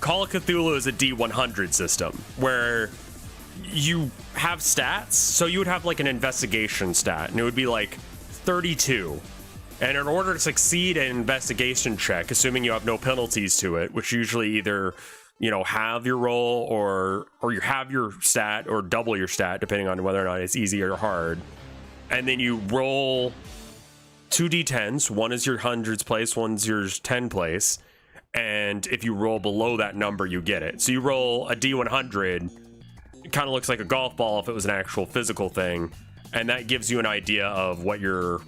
Call of Cthulhu is a D100 system where you have stats. So you would have like an investigation stat and it would be like 32. And in order to succeed an investigation check, assuming you have no penalties to it, which usually either, you know, have your roll or you have your stat or double your stat, depending on whether or not it's easy or hard. And then you roll 2d10s. One is your hundreds place, one's your 10 place. And if you roll below that number, you get it. So you roll a D100. It kind of looks like a golf ball if it was an actual physical thing. And that gives you an idea of what your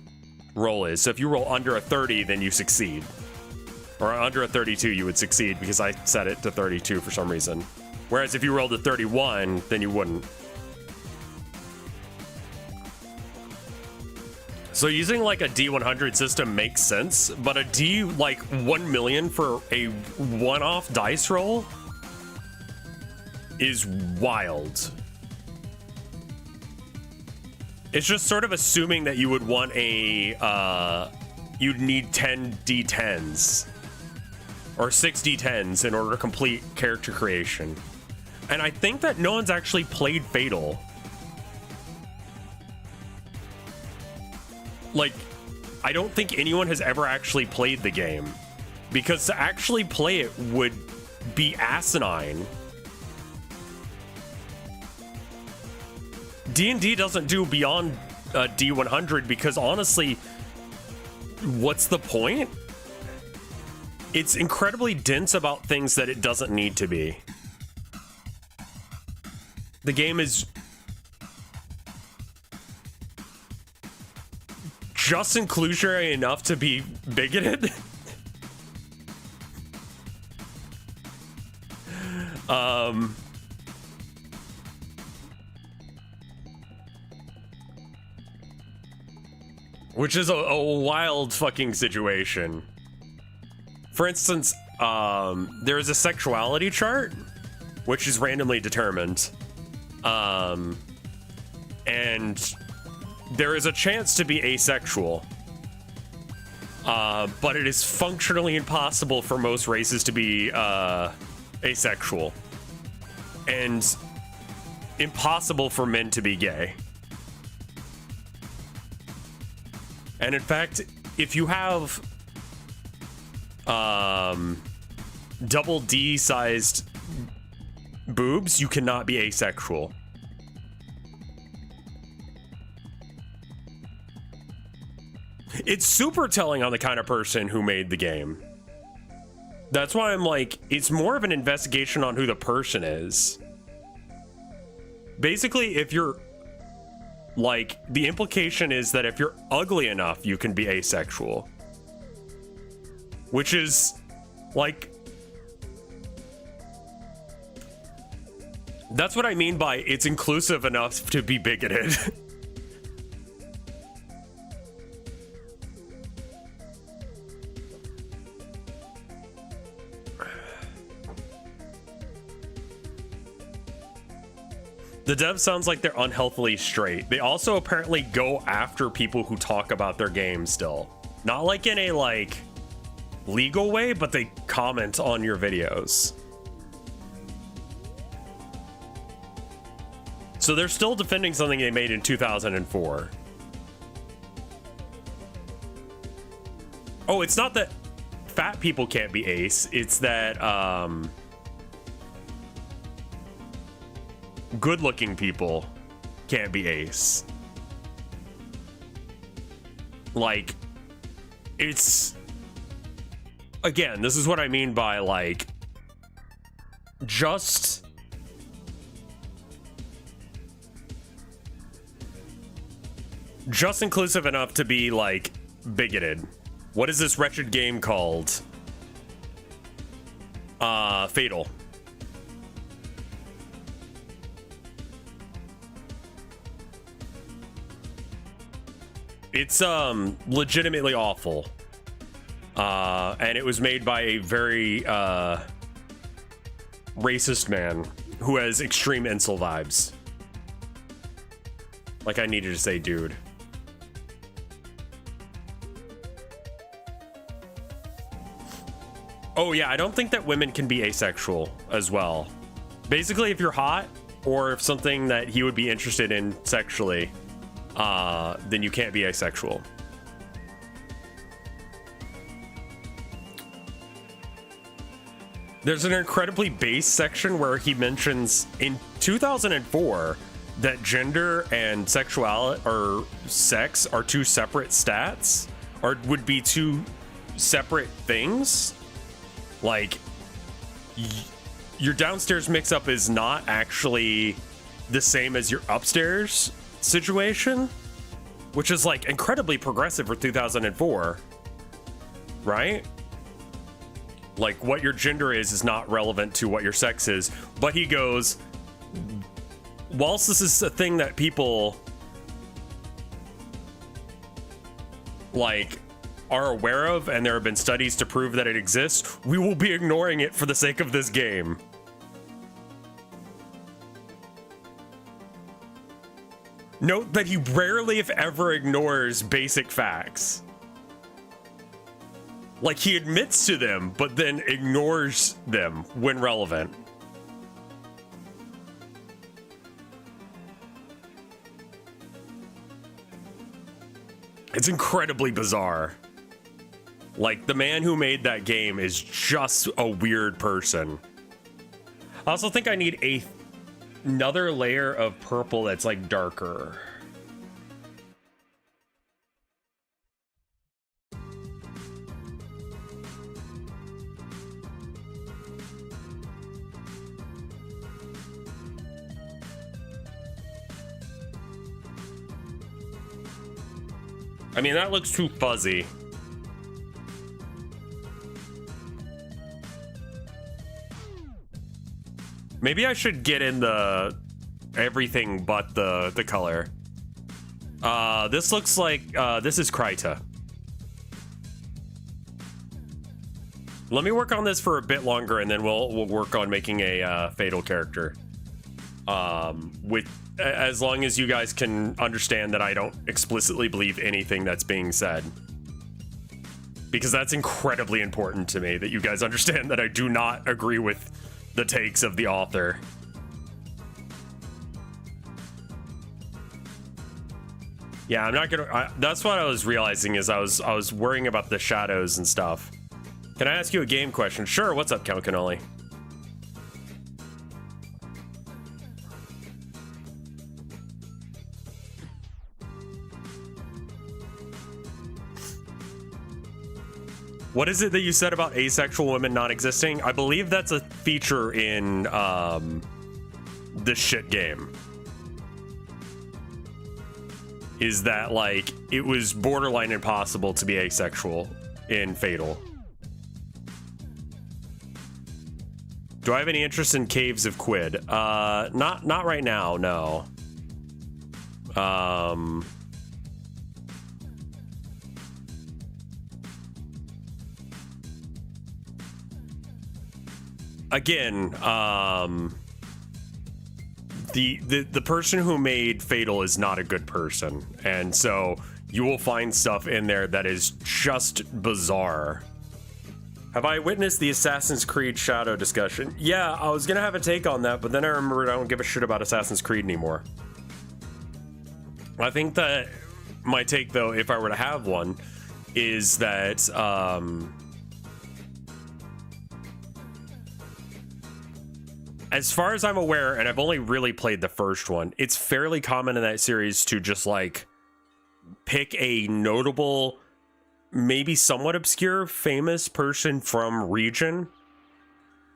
roll is. So if you roll under a 30, then you succeed. Or under a 32, you would succeed because I set it to 32 for some reason. Whereas if you rolled a 31, then you wouldn't. So using like a D100 system makes sense, but a D like 1 million for a one-off dice roll is wild. It's just sort of assuming that you would want a, you'd need 10 D10s or 6 D10s in order to complete character creation. And I think that no one's actually played F.A.T.A.L. Like, I don't think anyone has ever actually played the game, because to actually play it would be asinine. D&D doesn't do beyond D100 because honestly, what's the point? It's incredibly dense about things that it doesn't need to be. The game is just inclusionary enough to be bigoted. Which is a wild fucking situation. For instance, there is a sexuality chart, which is randomly determined. And there is a chance to be asexual, but it is functionally impossible for most races to be asexual, and impossible for men to be gay. And in fact, if you have double D sized boobs, you cannot be asexual. It's super telling on the kind of person who made the game. That's why I'm like, it's more of an investigation on who the person is. Basically, if you're like, the implication is that if you're ugly enough, you can be asexual. Which is like, that's what I mean by it's inclusive enough to be bigoted. The dev sounds like they're unhealthily straight. They also apparently go after people who talk about their game still. Not like in a like legal way, but they comment on your videos. So they're still defending something they made in 2004. Oh, it's not that fat people can't be ace. It's that good-looking people can't be ace. Like, it's... Again, this is what I mean by, like, just inclusive enough to be, like, bigoted. What is this wretched game called? F.A.T.A.L. It's legitimately awful. And it was made by a very racist man who has extreme incel vibes. Like I needed to say dude. Oh yeah, I don't think that women can be asexual as well. Basically, if you're hot or if something that he would be interested in sexually, then you can't be asexual. There's an incredibly base section where he mentions in 2004 that gender and sexuality or sex are two separate stats, or would be two separate things. Like, your downstairs mix-up is not actually the same as your upstairs situation, which is like incredibly progressive for 2004, right? Like, what your gender is not relevant to what your sex is. But he goes, whilst this is a thing that people like are aware of, and there have been studies to prove that it exists, we will be ignoring it for the sake of this game. Note that he rarely, if ever, ignores basic facts. Like, he admits to them, but then ignores them when relevant. It's incredibly bizarre. Like, the man who made that game is just a weird person. I also think I need another layer of purple that's, like, darker. I mean, that looks too fuzzy. Maybe I should get in the everything but the color. This looks like this is Kryta. Let me work on this for a bit longer, and then we'll work on making a F.A.T.A.L character. With as long as you guys can understand that I don't explicitly believe anything that's being said, because that's incredibly important to me that you guys understand that I do not agree with the takes of the author. Yeah, I'm not gonna. That's what I was realizing is I was worrying about the shadows and stuff. Can I ask you a game question? Sure. What's up, Count Cannoli? What is it that you said about asexual women not existing? I believe that's a feature in this shit game. Is that, like, it was borderline impossible to be asexual in F.A.T.A.L. Do I have any interest in Caves of Quid? Not right now, no. Again, the person who made F.A.T.A.L is not a good person, and so you will find stuff in there that is just bizarre. Have I witnessed the Assassin's Creed Shadow discussion? Yeah, I was gonna have a take on that, but then I remembered I don't give a shit about Assassin's Creed anymore. I think that my take, though, if I were to have one, is that as far as I'm aware, and I've only really played the first one, it's fairly common in that series to just like pick a notable, maybe somewhat obscure, famous person from region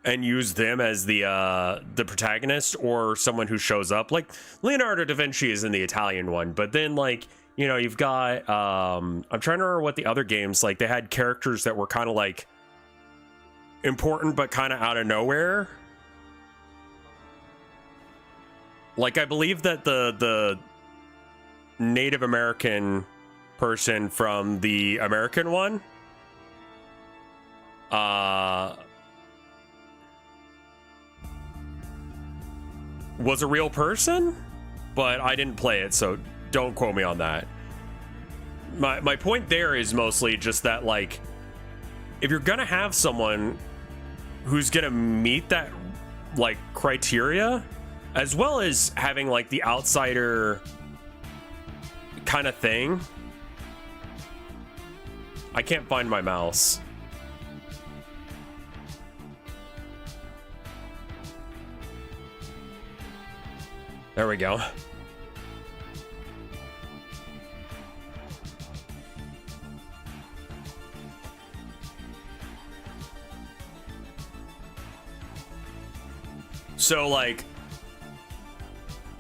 and use them as the protagonist, or someone who shows up. Like Leonardo da Vinci is in the Italian one, but then like, you know, you've got I'm trying to remember what the other games, like they had characters that were kind of like important but kind of out of nowhere. Like I believe that the Native American person from the American one was a real person, but I didn't play it, so don't quote me on that. My point there is mostly just that, like, if you're gonna have someone who's gonna meet that like criteria, as well as having like the outsider kind of thing. I can't find my mouse. There we go. So, like,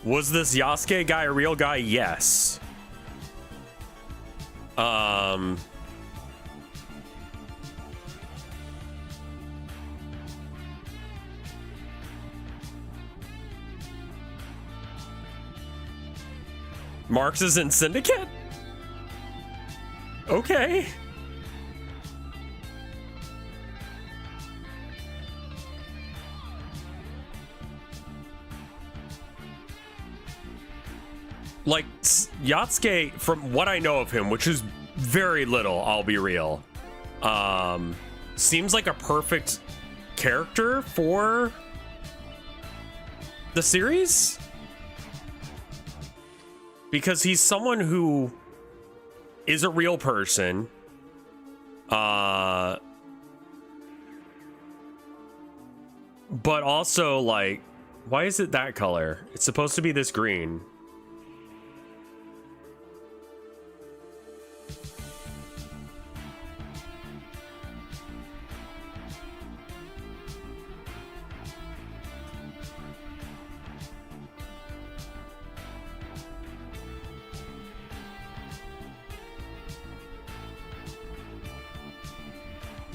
was this Yasuke guy a real guy? Yes. Marx is in Syndicate? Okay. Like, Yatsuke, from what I know of him, which is very little, I'll be real, seems like a perfect character for the series. Because he's someone who is a real person, but also, like, why is it that color? It's supposed to be this green.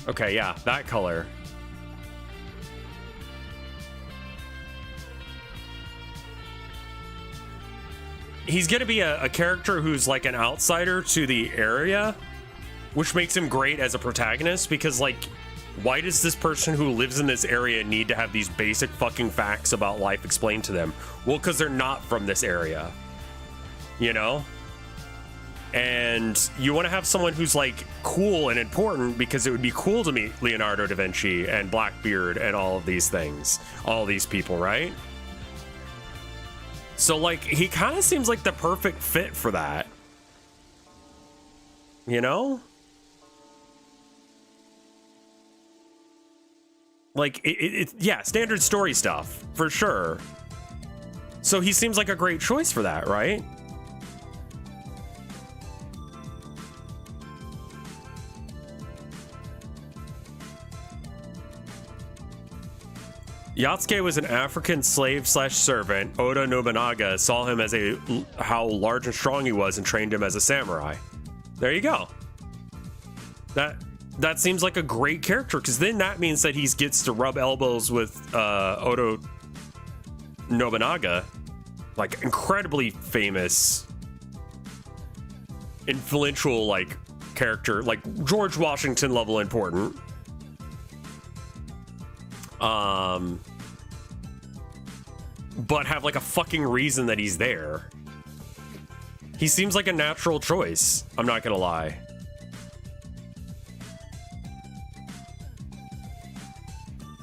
Okay, yeah, that color. He's gonna be a character who's like an outsider to the area, which makes him great as a protagonist, because, like, why does this person who lives in this area need to have these basic fucking facts about life explained to them? Well, because they're not from this area, you know? And you want to have someone who's like cool and important, because it would be cool to meet Leonardo da Vinci and Blackbeard and all of these things, all these people, right? So, like, he kind of seems like the perfect fit for that, you know? Like, yeah, standard story stuff for sure. So he seems like a great choice for that, right? Yatsuke was an African slave/servant. Oda Nobunaga saw him as how large and strong he was and trained him as a samurai. There you go. That seems like a great character, because then that means that he gets to rub elbows with Oda Nobunaga, like incredibly famous, influential, like, character, like George Washington level important. But have like a fucking reason that he's there. He seems like a natural choice, I'm not gonna lie.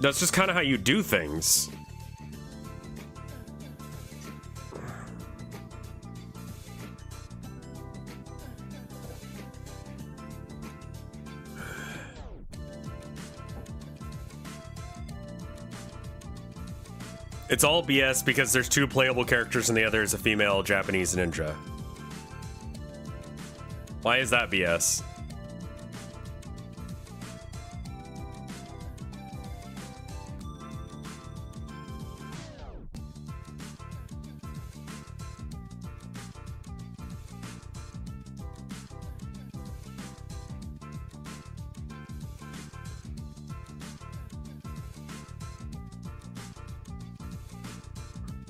That's just kind of how you do things. It's all BS because there's 2 playable characters and the other is a female Japanese ninja. Why is that BS?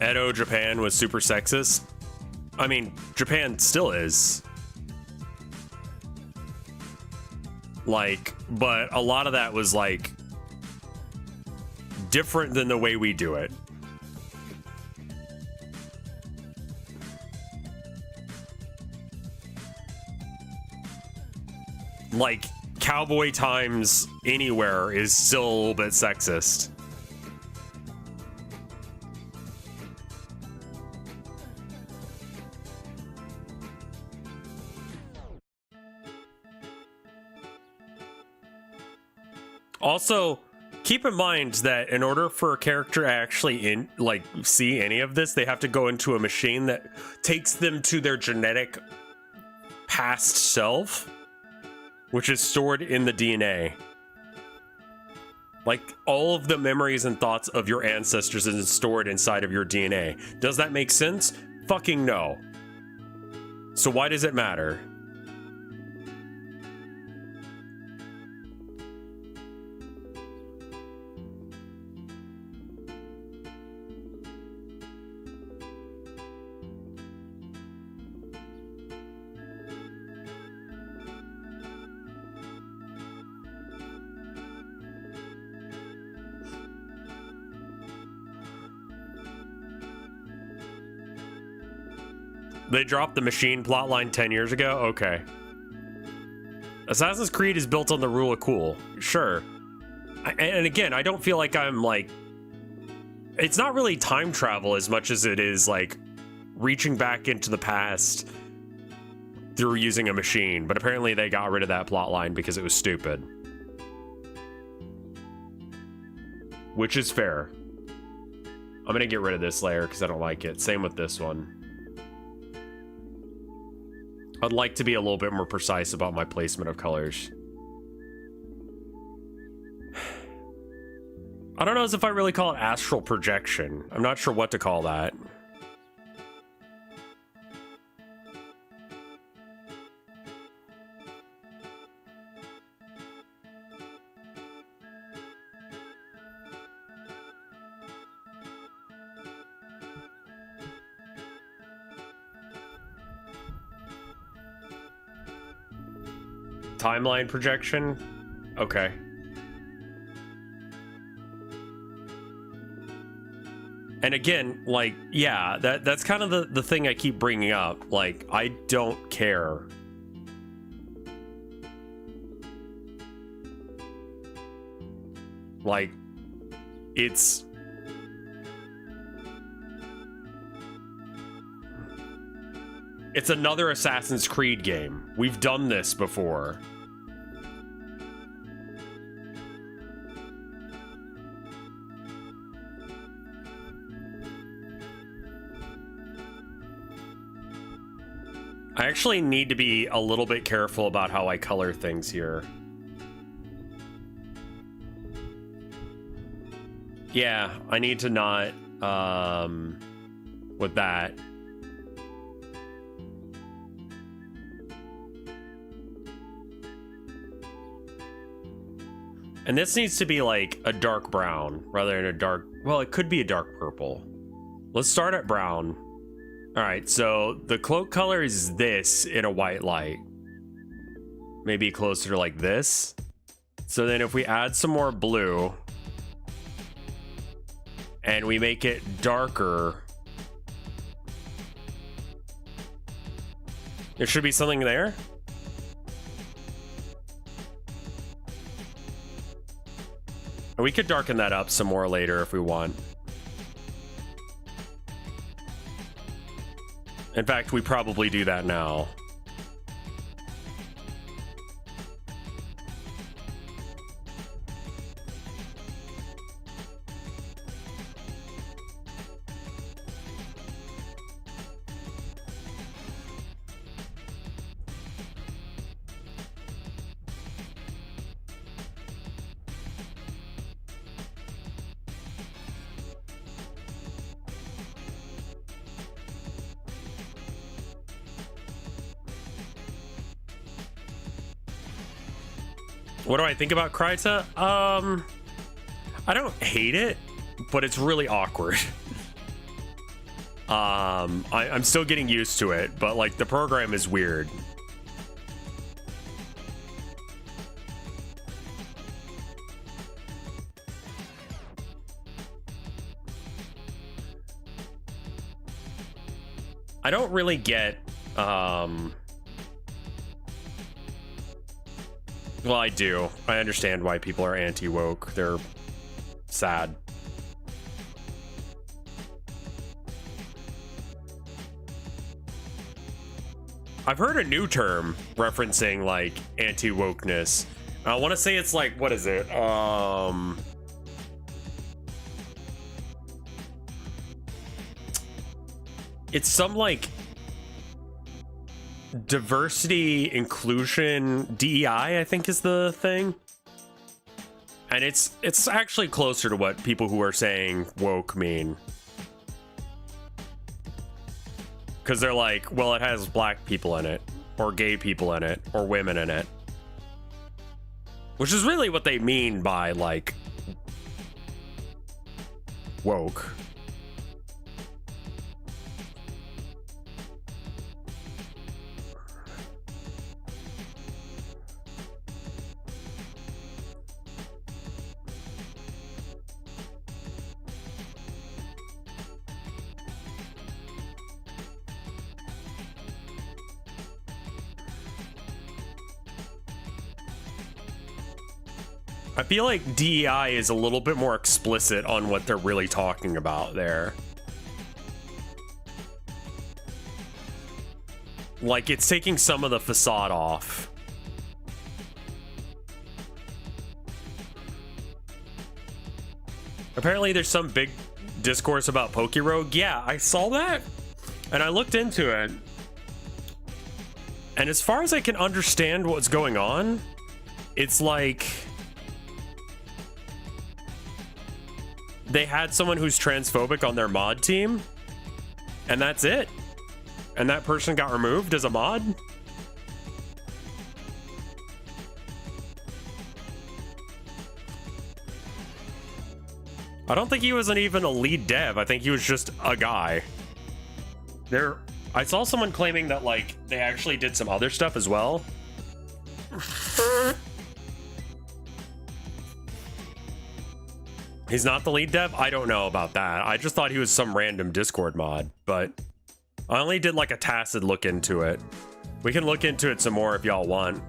Edo Japan was super sexist. I mean, Japan still is. Like, but a lot of that was like different than the way we do it. Like, Cowboy Times anywhere is still a little bit sexist. Also, keep in mind that in order for a character to actually see any of this, they have to go into a machine that takes them to their genetic past self, which is stored in the DNA. Like, all of the memories and thoughts of your ancestors is stored inside of your DNA. Does that make sense? Fucking no. So why does it matter? They dropped the machine plotline 10 years ago? Okay. Assassin's Creed is built on the rule of cool. Sure. And again, I don't feel like I'm like... It's not really time travel as much as it is like reaching back into the past through using a machine. But apparently they got rid of that plotline because it was stupid. Which is fair. I'm gonna get rid of this layer because I don't like it. Same with this one. I'd like to be a little bit more precise about my placement of colors. I don't know if I really call it astral projection. I'm not sure what to call that. Timeline projection? Okay. And again, like, yeah, that's kind of the thing I keep bringing up. Like, I don't care. Like, it's... It's another Assassin's Creed game. We've done this before. I actually need to be a little bit careful about how I color things here. Yeah, I need to not, with that. And this needs to be like a dark brown rather than a dark, well, it could be a dark purple. Let's start at brown. All right, so the cloak color is this in a white light. Maybe closer to like this. So then if we add some more blue and we make it darker, there should be something there. We could darken that up some more later if we want. In fact, we probably do that now. What do I think about Kryta? I don't hate it, but it's really awkward. I'm still getting used to it, but like the program is weird. I don't really get, well, I do. I understand why people are anti-woke. They're sad. I've heard a new term referencing like anti-wokeness. I want to say it's like, what is it? It's some like diversity, inclusion, DEI, I think is the thing. And it's actually closer to what people who are saying woke mean. Because they're like, well, it has black people in it, or gay people in it, or women in it. Which is really what they mean by, like, woke. I feel like DEI is a little bit more explicit on what they're really talking about there. Like, it's taking some of the facade off. Apparently there's some big discourse about Pokerogue. Yeah, I saw that, and I looked into it. And as far as I can understand what's going on, it's like they had someone who's transphobic on their mod team, and that's it. And that person got removed as a mod. I don't think he wasn't even a lead dev. I think he was just a guy. I saw someone claiming that like they actually did some other stuff as well. He's not the lead dev? I don't know about that. I just thought he was some random Discord mod, but I only did like a tacit look into it. We can look into it some more if y'all want.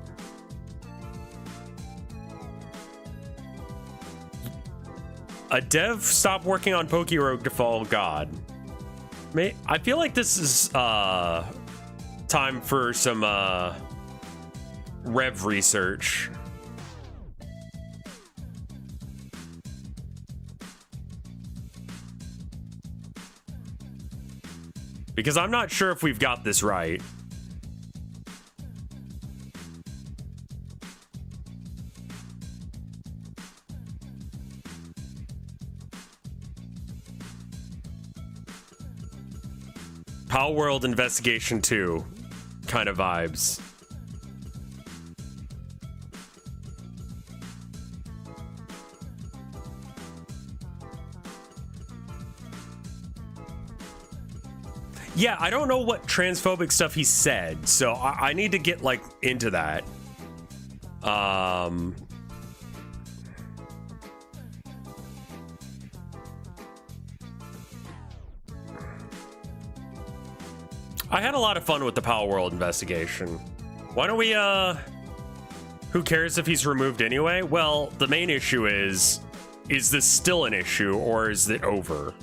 A dev stopped working on Pokerogue to fall God. I feel like this is time for some rev research. Because I'm not sure if we've got this right. Pal World Investigation 2 kind of vibes. Yeah, I don't know what transphobic stuff he said, so I need to get like into that. I had a lot of fun with the Pal World investigation. Why don't we, who cares if he's removed anyway? Well, the main issue is is this still an issue or is it over?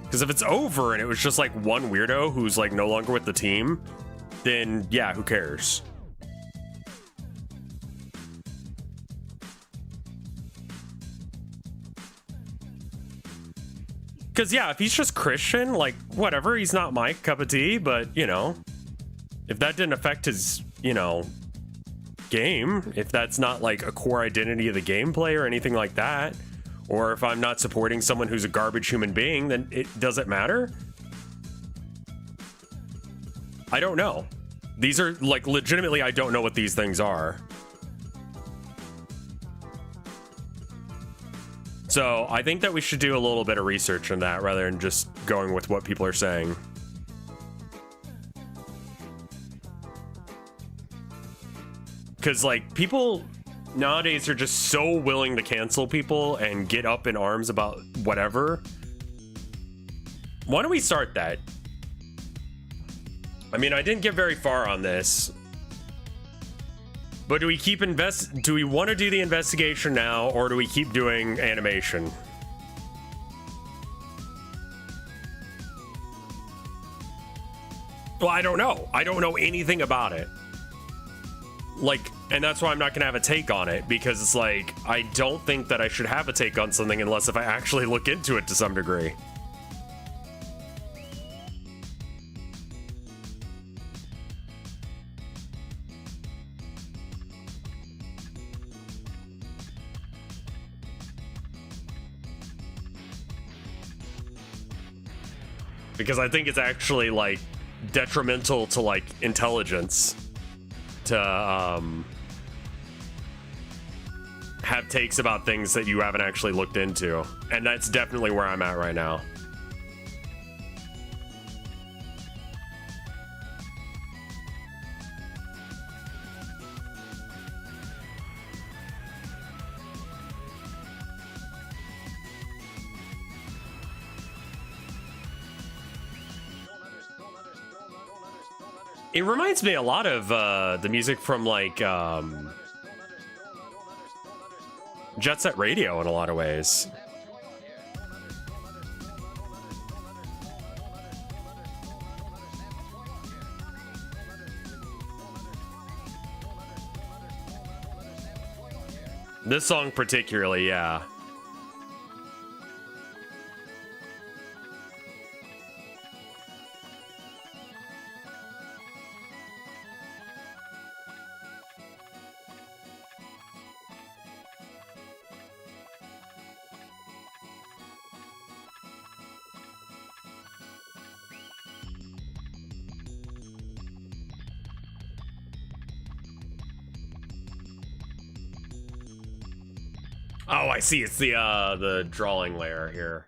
Because if it's over and it was just like one weirdo who's like no longer with the team, then yeah, who cares? Because yeah, if he's just Christian, like whatever, he's not my cup of tea, but you know, if that didn't affect his, you know, game, if that's not like a core identity of the gameplay or anything like that, or if I'm not supporting someone who's a garbage human being, then it doesn't matter. I don't know. These are like legitimately, I don't know what these things are. So I think that we should do a little bit of research on that rather than just going with what people are saying. Because like people nowadays are just so willing to cancel people and get up in arms about whatever. Why don't we start that? I mean, I didn't get very far on this. But do we keep do we want to do the investigation now, or do we keep doing animation? Well, I don't know. I don't know anything about it. Like, and that's why I'm not gonna have a take on it, because it's like, I don't think that I should have a take on something unless if I actually look into it to some degree. Because I think it's actually like detrimental to like intelligence to have takes about things that you haven't actually looked into, and that's definitely where I'm at right now. It reminds me a lot of the music from like Jet Set Radio in a lot of ways. This song particularly, yeah. Oh, I see. It's the drawing layer here.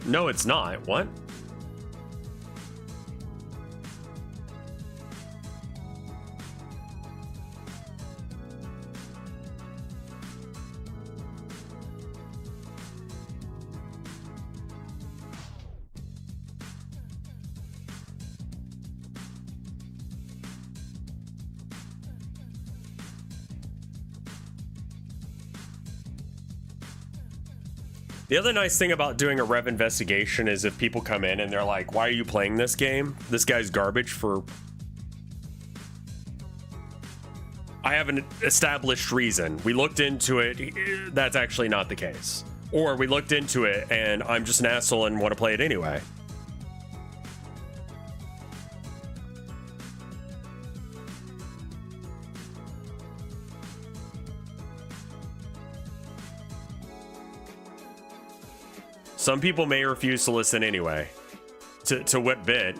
No, it's not. What? The other nice thing about doing a rev investigation is if people come in and they're like, why are you playing this game? This guy's garbage for... I have an established reason. We looked into it. That's actually not the case. Or we looked into it and I'm just an asshole and want to play it anyway. Some people may refuse to listen anyway. To what bit?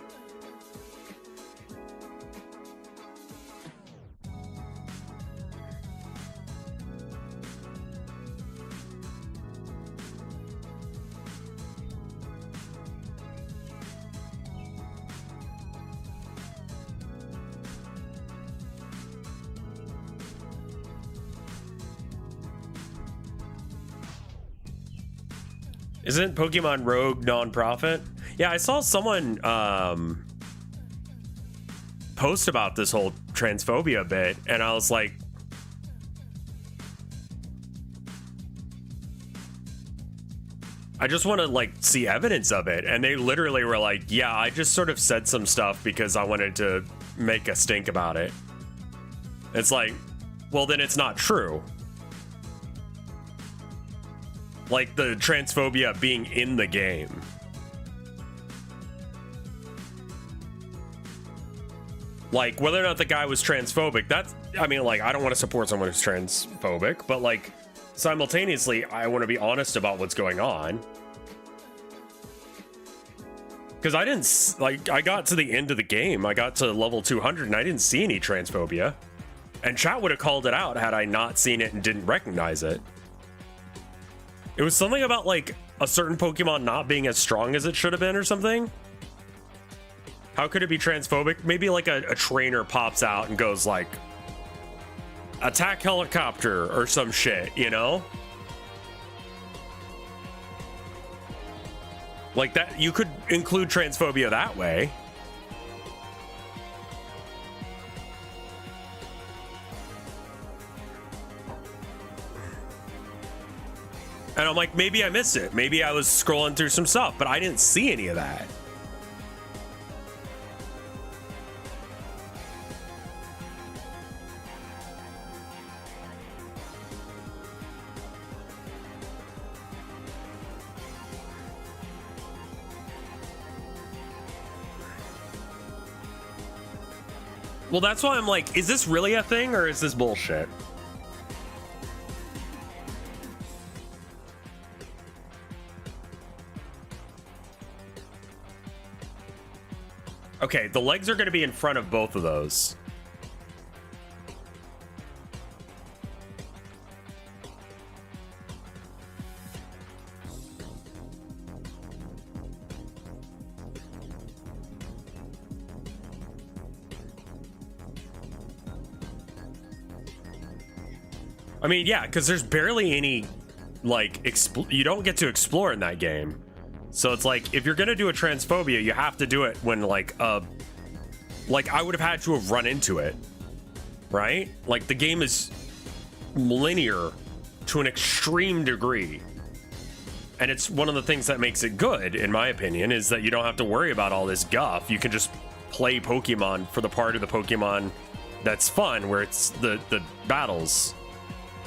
Isn't Pokemon Rogue non-profit? Yeah, I saw someone post about this whole transphobia bit, and I was like, I just want to like see evidence of it. And they literally were like, yeah, I just sort of said some stuff because I wanted to make a stink about it. It's like, well, then it's not true. Like the transphobia being in the game. Like whether or not the guy was transphobic, that's, I mean, like, I don't want to support someone who's transphobic, but like simultaneously, I want to be honest about what's going on. Because I didn't, like, I got to the end of the game, I got to level 200 and I didn't see any transphobia. And chat would have called it out had I not seen it and didn't recognize it. It was something about like a certain Pokemon not being as strong as it should have been or something. How could it be transphobic? Maybe like a trainer pops out and goes like, attack helicopter or some shit, you know? Like that, you could include transphobia that way. And I'm like, maybe I missed it. Maybe I was scrolling through some stuff, but I didn't see any of that. Well, that's why I'm like, is this really a thing or is this bullshit? Okay, the legs are going to be in front of both of those. I mean, yeah, because there's barely any, like, you don't get to explore in that game. So it's like, if you're gonna do a transphobia, you have to do it when, like, I would have had to have run into it, right? Like, the game is linear to an extreme degree. And it's one of the things that makes it good, in my opinion, is that you don't have to worry about all this guff. You can just play Pokemon for the part of the Pokemon that's fun, where it's the battles.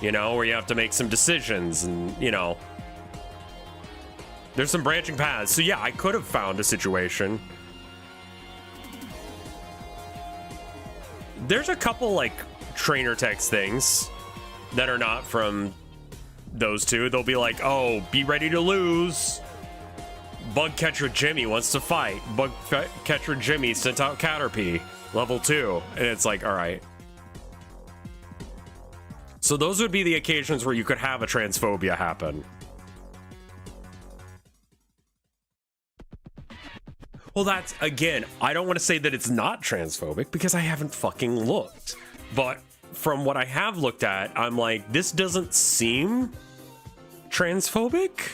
You know, where you have to make some decisions and, you know, there's some branching paths. So yeah, I could have found a situation. There's a couple like trainer text things that are not from those two. They'll be like, oh, be ready to lose. Bug catcher Jimmy wants to fight. Bug catcher Jimmy sent out Caterpie, level 2. And it's like, all right. So those would be the occasions where you could have a transphobia happen. Well, that's, again, I don't want to say that it's not transphobic because I haven't fucking looked. But from what I have looked at, I'm like, this doesn't seem transphobic.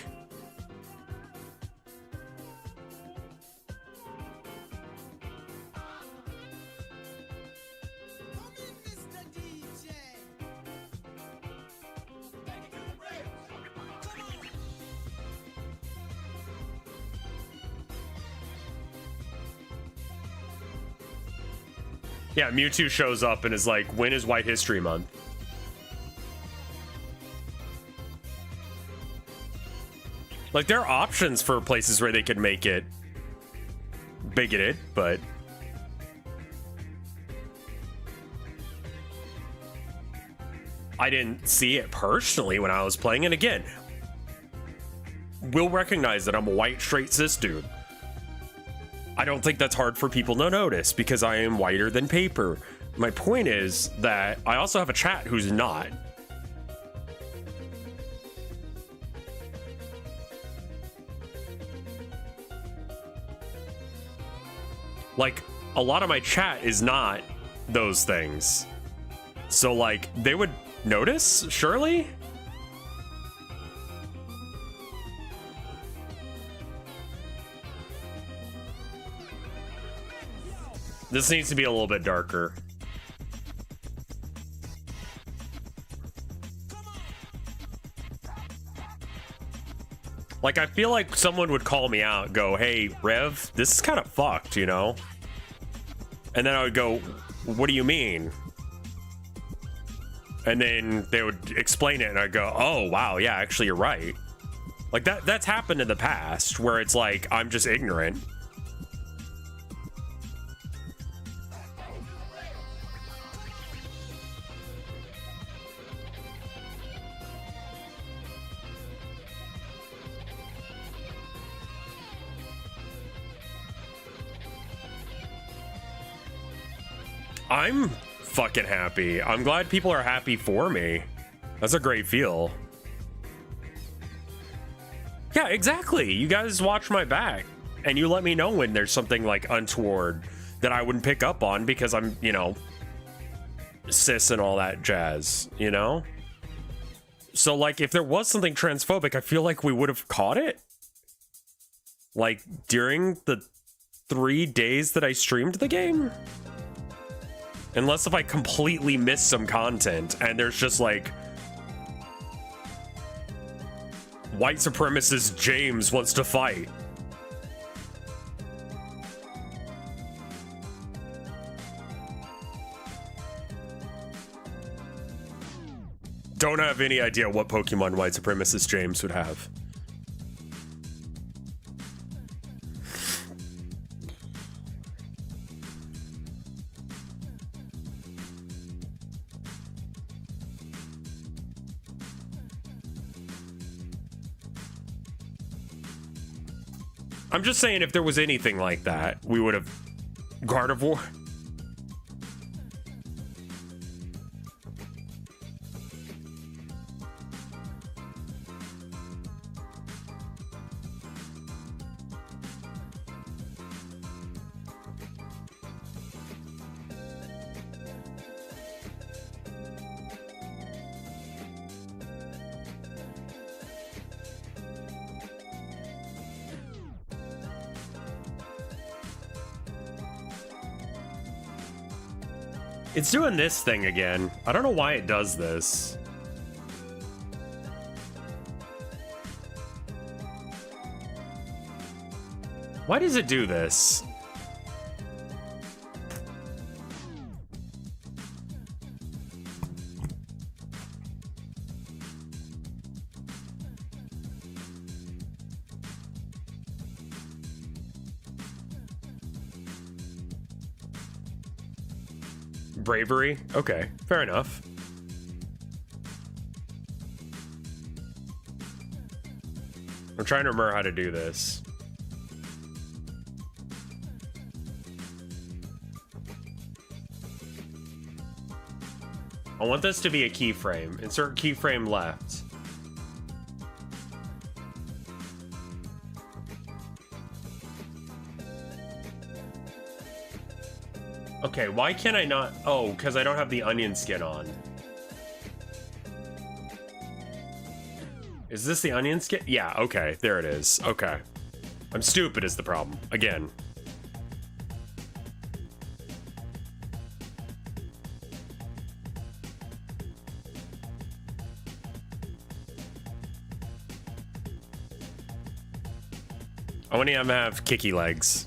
Yeah, Mewtwo shows up and is like, when is White History Month? Like, there are options for places where they could make it bigoted, but I didn't see it personally when I was playing. And again, we'll recognize that I'm a white straight cis dude. I don't think that's hard for people to notice because I am whiter than paper. My point is that I also have a chat who's not. Like, a lot of my chat is not those things. So, like, they would notice, surely? This needs to be a little bit darker. Like, I feel like someone would call me out, go, hey, Rev, this is kind of fucked, you know? And then I would go, what do you mean? And then they would explain it, and I'd go, oh, wow, yeah, actually, you're right. Like, that's happened in the past, where it's like, I'm just ignorant. I'm fucking happy. I'm glad people are happy for me. That's a great feel. Yeah, exactly. You guys watch my back and you let me know when there's something like untoward that I wouldn't pick up on because I'm, you know, cis and all that jazz, you know? So like if there was something transphobic, I feel like we would have caught it. Like during the 3 days that I streamed the game. Unless if I completely miss some content and there's just like white supremacist James wants to fight. Don't have any idea what Pokemon white supremacist James would have. I'm just saying if there was anything like that, we would have Gardevoir. It's doing this thing again. I don't know why it does this. Why does it do this? Bravery? Okay, fair enough. I'm trying to remember how to do this. I want this to be a keyframe. Insert keyframe left. Okay, why can't I not? Oh, because I don't have the onion skin on. Is this the onion skin? Yeah, okay, there it is. Okay. I'm stupid is the problem. Again. I want him to have kicky legs.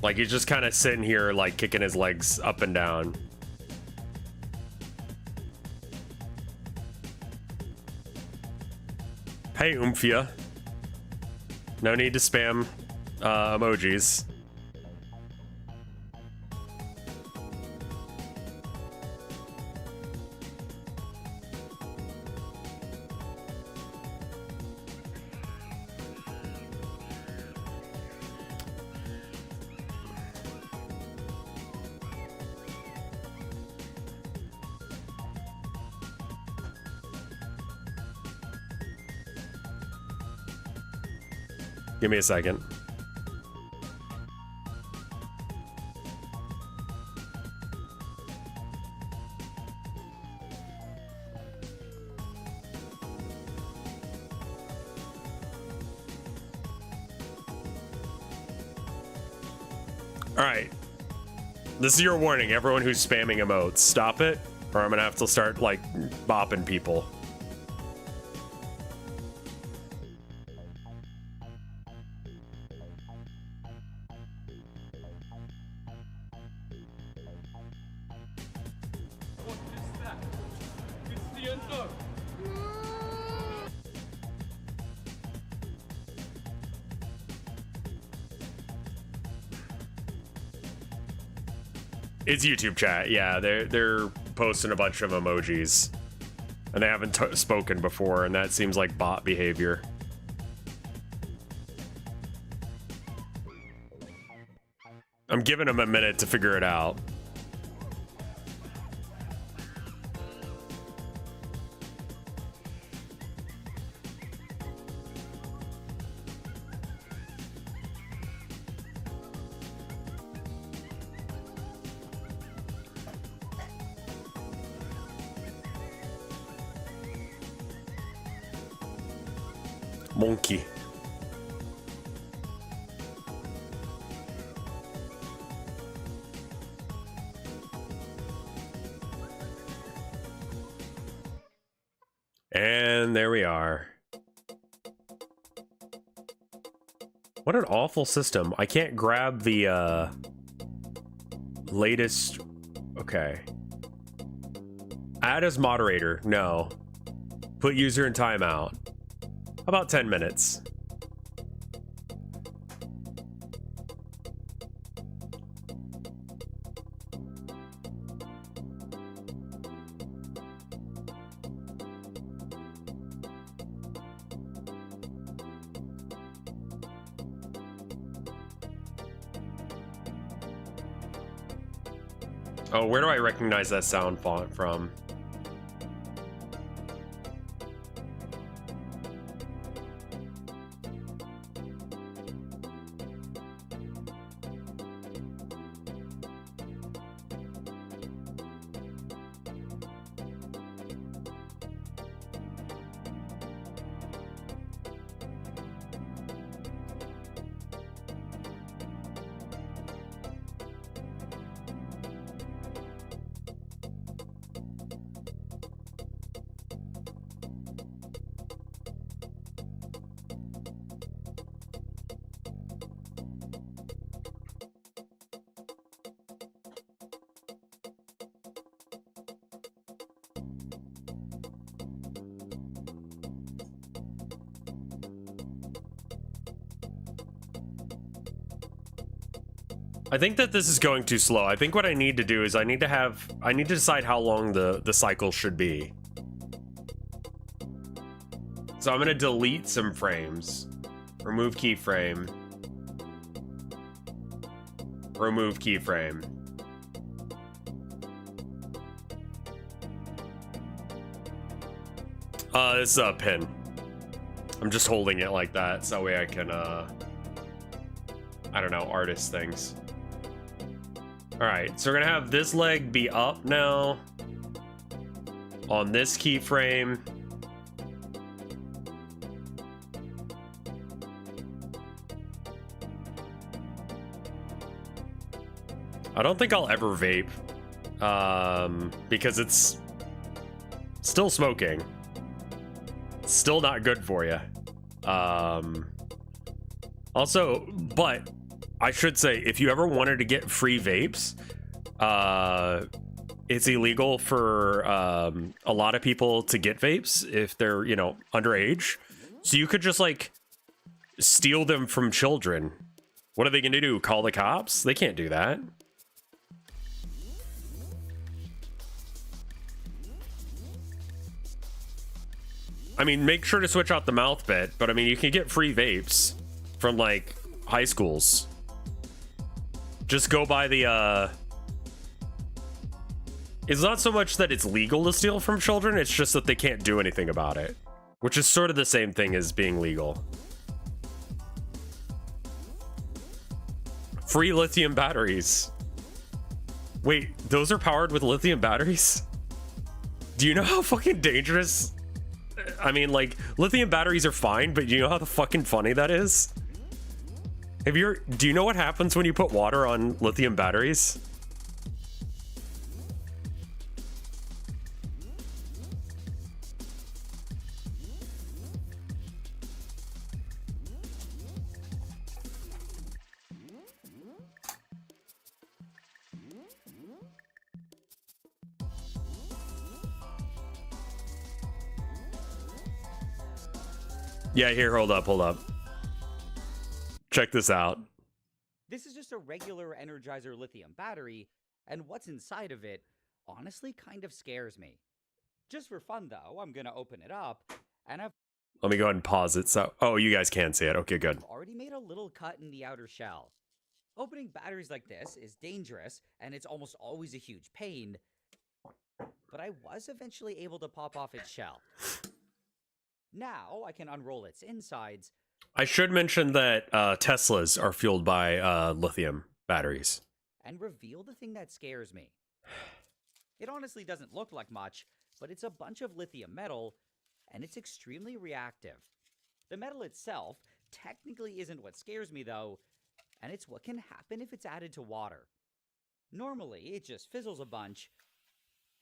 Like he's just kind of sitting here like kicking his legs up and down. Hey Oomph-ya. No need to spam emojis. Give me a second. All right. This is your warning, everyone who's spamming emotes. Stop it, or I'm gonna have to start like bopping people. It's YouTube chat. Yeah, they're posting a bunch of emojis, and they haven't spoken before, and that seems like bot behavior. I'm giving them a minute to figure it out. Monkey. And there we are. What an awful system. I can't grab the latest. Okay. Add as moderator. No. Put user in timeout. About 10 minutes. Oh, where do I recognize that sound font from? I think that this is going too slow. I think what I need to do is I need to decide how long the cycle should be. So I'm gonna delete some frames. Remove keyframe. Remove keyframe. This is a pin. I'm just holding it like that so that way I can I don't know, artist things. All right, so we're gonna have this leg be up now on this keyframe. I don't think I'll ever vape because it's still smoking. It's still not good for you. Also, but I should say, if you ever wanted to get free vapes, it's illegal for a lot of people to get vapes if they're, you know, underage. So you could just like steal them from children. What are they gonna do? Call the cops? They can't do that. I mean, make sure to switch out the mouth bit, but I mean, you can get free vapes from like high schools. Just go by the it's not so much that it's legal to steal from children, it's just that they can't do anything about it, which is sort of the same thing as being legal. Free lithium batteries. Wait, those are powered with lithium batteries? Do you know how fucking dangerous? I mean, like, lithium batteries are fine, but do you know how the fucking funny that is? Do you know what happens when you put water on lithium batteries? Yeah, here, hold up. Check this out. This is just a regular Energizer lithium battery, and what's inside of it honestly kind of scares me. Just for fun, though, I'm gonna open it up, and I've Let me go ahead and pause it. So, oh, you guys can't see it. Okay, good. already made a little cut in the outer shell. Opening batteries like this is dangerous, and it's almost always a huge pain, but I was eventually able to pop off its shell. Now I can unroll its insides. I should mention that Teslas are fueled by lithium batteries. And reveal the thing that scares me. It honestly doesn't look like much, but it's a bunch of lithium metal, and it's extremely reactive. The metal itself technically isn't what scares me, though, and it's what can happen if it's added to water. Normally, it just fizzles a bunch,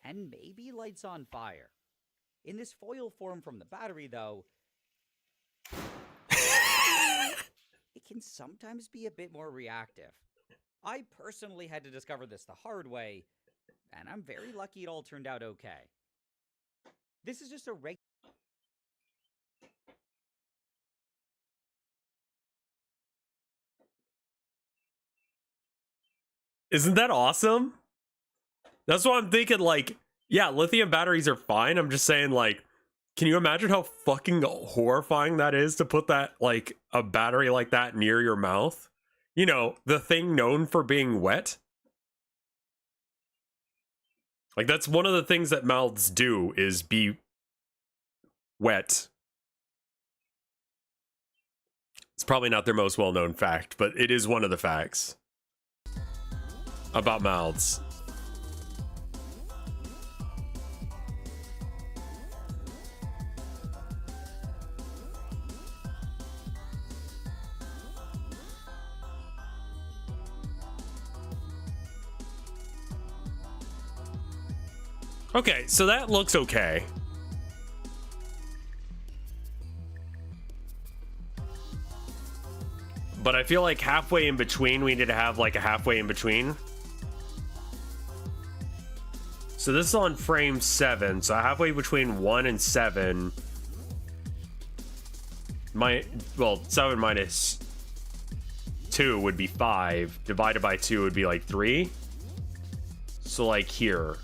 and maybe lights on fire. In this foil form from the battery, though, it can sometimes be a bit more reactive. I personally had to discover this the hard way, and I'm very lucky it all turned out okay. This is just a regular... Isn't that awesome? That's what I'm thinking, like, yeah, lithium batteries are fine. I'm just saying, like, can you imagine how fucking horrifying that is to put that, like, a battery like that near your mouth? You know, the thing known for being wet. Like, that's one of the things that mouths do, is be wet. It's probably not their most well-known fact, but it is one of the facts about mouths. Okay, so that looks okay. But I feel like halfway in between, we need to have like a halfway in between. So this is on frame 7, so halfway between 1 and 7. Well, 7 minus 2 would be 5. Divided by 2 would be like 3. So like here.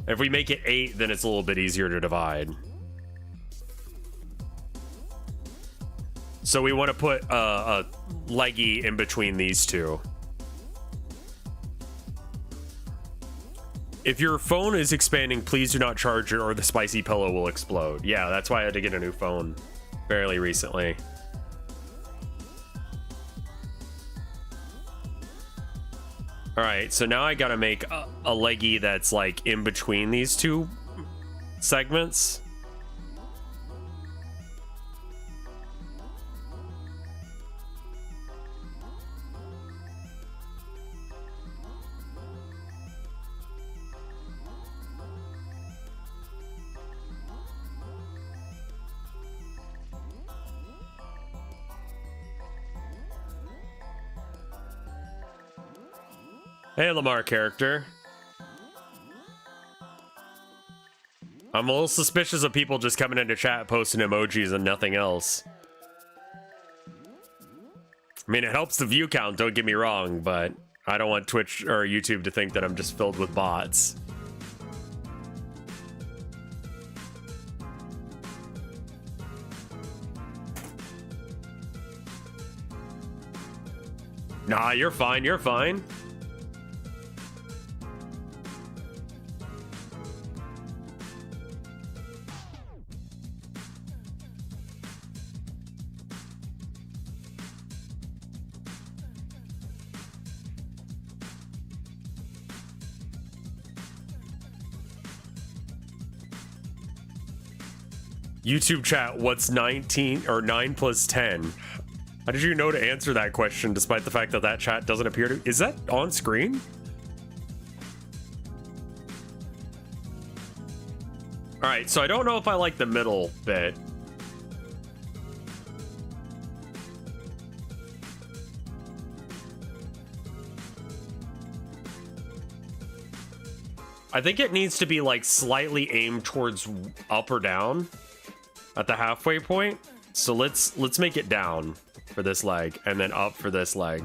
If we make it 8, then it's a little bit easier to divide. So we want to put a leggy in between these two. If your phone is expanding, please do not charge it or the spicy pillow will explode. Yeah, that's why I had to get a new phone fairly recently. All right, so now I gotta make a leggy that's like in between these two segments. Hey, Lamar character. I'm a little suspicious of people just coming into chat posting emojis and nothing else. I mean, it helps the view count, don't get me wrong, but I don't want Twitch or YouTube to think that I'm just filled with bots. Nah, you're fine, you're fine. YouTube chat, what's 19 or 9 plus 10? How did you know to answer that question despite the fact that that chat doesn't appear to... Is that on screen? Alright, so I don't know if I like the middle bit. I think it needs to be like slightly aimed towards up or down at the halfway point. So let's make it down. for this leg, and then up for this leg.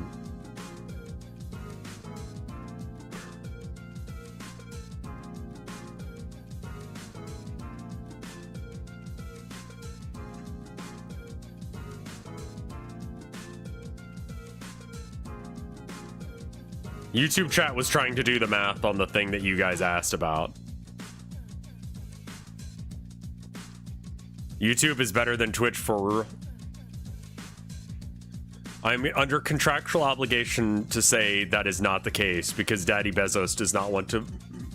YouTube chat was trying to do the math on the thing that you guys asked about. YouTube is better than Twitch for... I'm under contractual obligation to say that is not the case because Daddy Bezos does not want to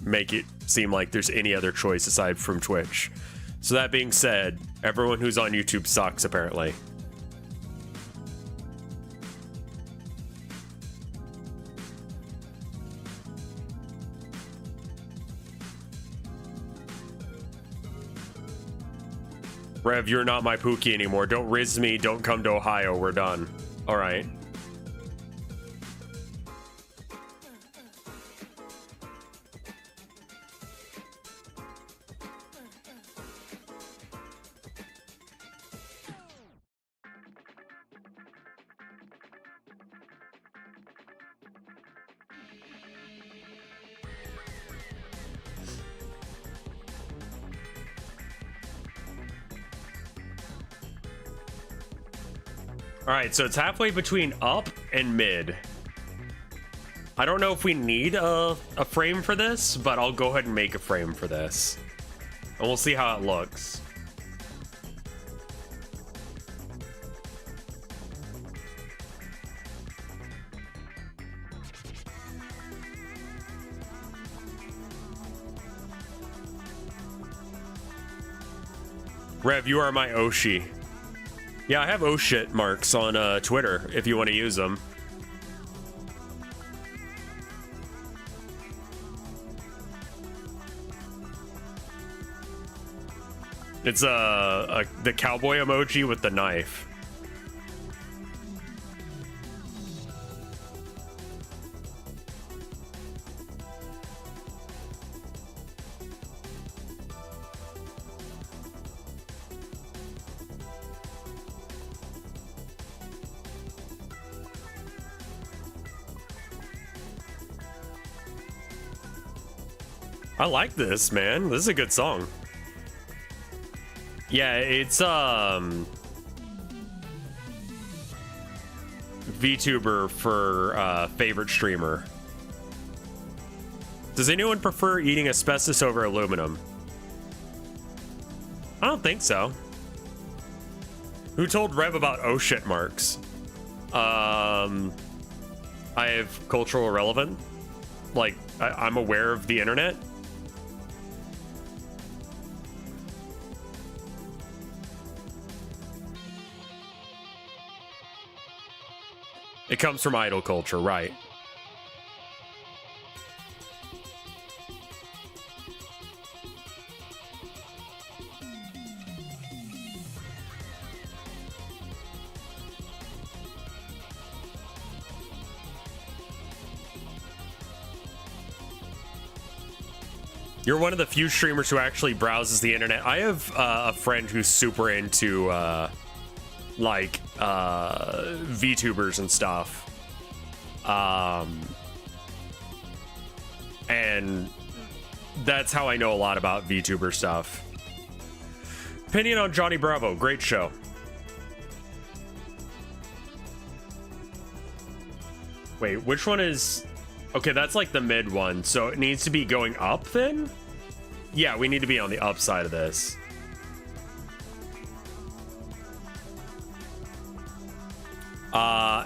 make it seem like there's any other choice aside from Twitch. So that being said, everyone who's on YouTube sucks apparently. Rev, you're not my Pookie anymore. Don't riz me. Don't come to Ohio. We're done. All right. All right, so it's halfway between up and mid. I don't know if we need a frame for this, but I'll go ahead and make a frame for this. And we'll see how it looks. Rev, you are my Oshi. Yeah, I have oh shit marks on Twitter if you want to use them. It's the cowboy emoji with the knife. I like this, man. This is a good song. Yeah, it's VTuber for favorite streamer. Does anyone prefer eating asbestos over aluminum? I don't think so. Who told Rev about oh shit marks? I have cultural irrelevant. Like, I'm aware of the internet. It comes from idol culture, right? You're one of the few streamers who actually browses the internet. I have a friend who's super into like VTubers and stuff, and that's how I know a lot about VTuber stuff. Opinion on Johnny Bravo, great show. Wait, which one is... Okay, that's like the mid one, so it needs to be going up then? Yeah, we need to be on the up side of this.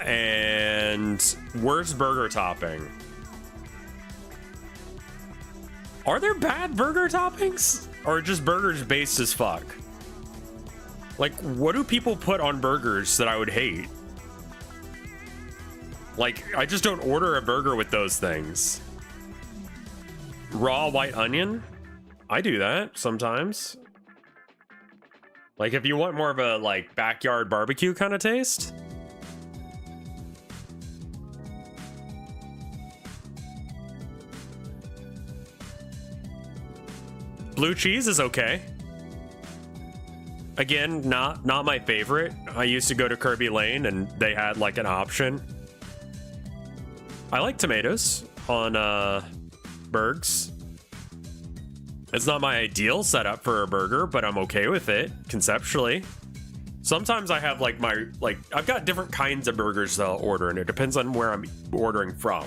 And worst burger topping. Are there bad burger toppings? Or just burgers based as fuck? Like, what do people put on burgers that I would hate? Like, I just don't order a burger with those things. Raw white onion? I do that sometimes. Like, if you want more of a, like, backyard barbecue kind of taste. Blue cheese is okay. Again, not my favorite. I used to go to Kirby Lane and they had like an option. I like tomatoes on burgers. It's not my ideal setup for a burger, but I'm okay with it conceptually. Sometimes I have like I've got different kinds of burgers that I'll order, and it depends on where I'm ordering from.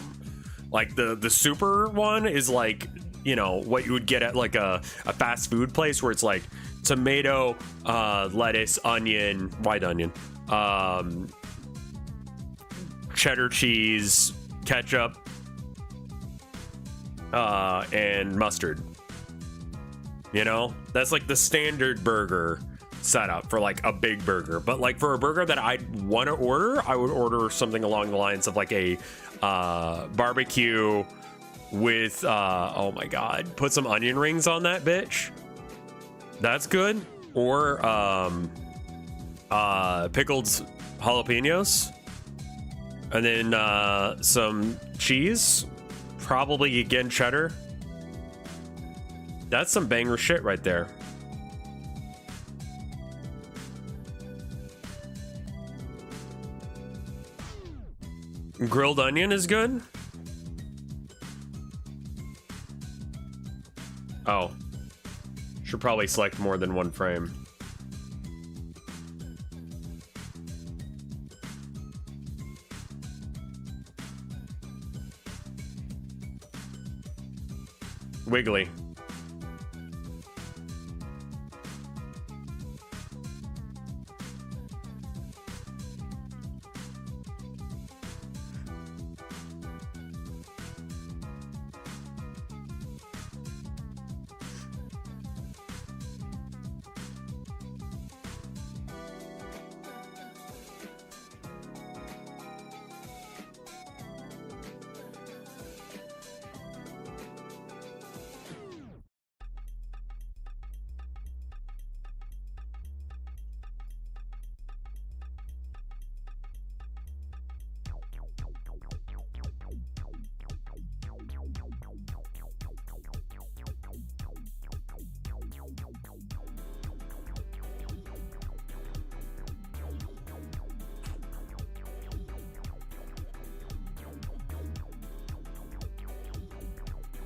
Like the super one is like, you know, what you would get at like a fast food place where it's like tomato, lettuce, onion, white onion, cheddar cheese, ketchup, and mustard. You know, that's like the standard burger setup for like a big burger. But like for a burger that I'd want to order, I would order something along the lines of like a barbecue with oh my god, put some onion rings on that bitch. That's good. Or pickled jalapenos, and then some cheese, probably again cheddar. That's some banger shit right there. Grilled onion is good. Oh, should probably select more than one frame. Wiggly.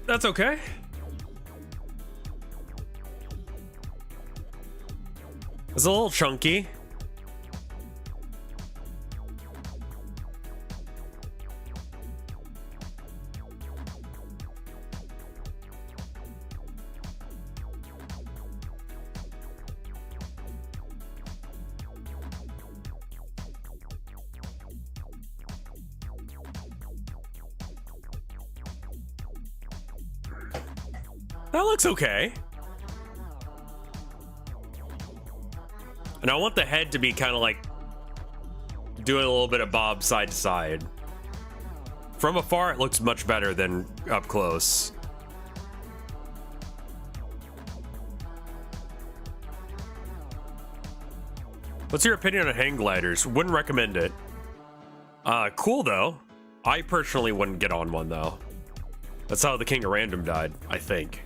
That's okay. It's a little chunky. That looks okay. And I want the head to be kind of like doing a little bit of bob side to side. From afar, it looks much better than up close. What's your opinion on hang gliders? Wouldn't recommend it. Cool though. I personally wouldn't get on one though. That's how the King of Random died, I think.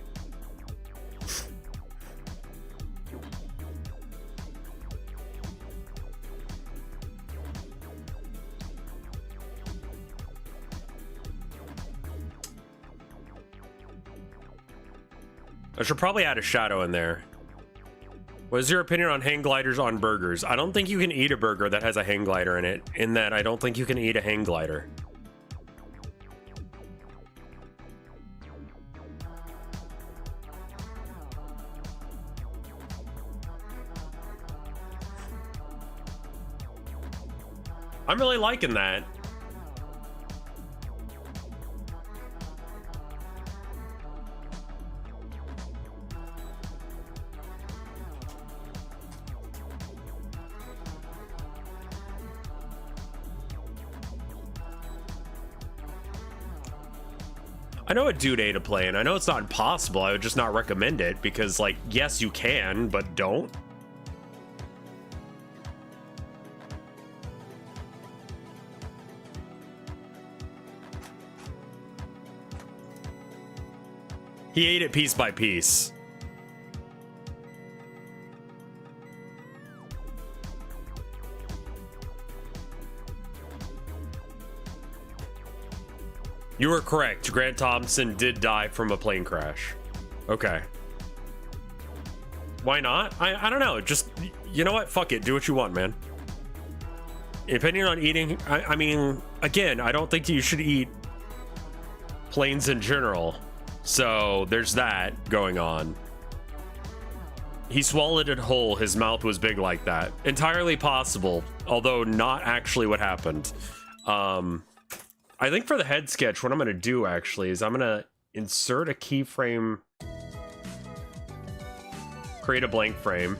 I should probably add a shadow in there. What is your opinion on hang gliders on burgers? I don't think you can eat a burger that has a hang glider in it. In that, I don't think you can eat a hang glider. I'm really liking that. I know a due day to play, and I know it's not impossible. I would just not recommend it because, like, yes, you can, but don't. He ate it piece by piece. You were correct. Grant Thompson did die from a plane crash. Okay. Why not? I don't know. Just, you know what? Fuck it. Do what you want, man. Opinion on eating. I mean, again, I don't think you should eat planes in general. So there's that going on. He swallowed it whole. His mouth was big like that. Entirely possible, although not actually what happened. I think for the head sketch, what I'm going to do actually is I'm going to insert a keyframe, create a blank frame.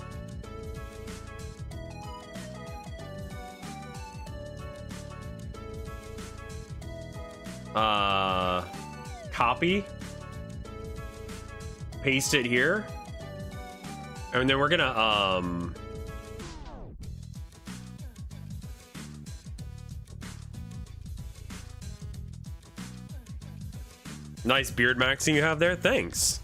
Copy, paste it here, and then we're gonna nice beard maxing you have there, thanks.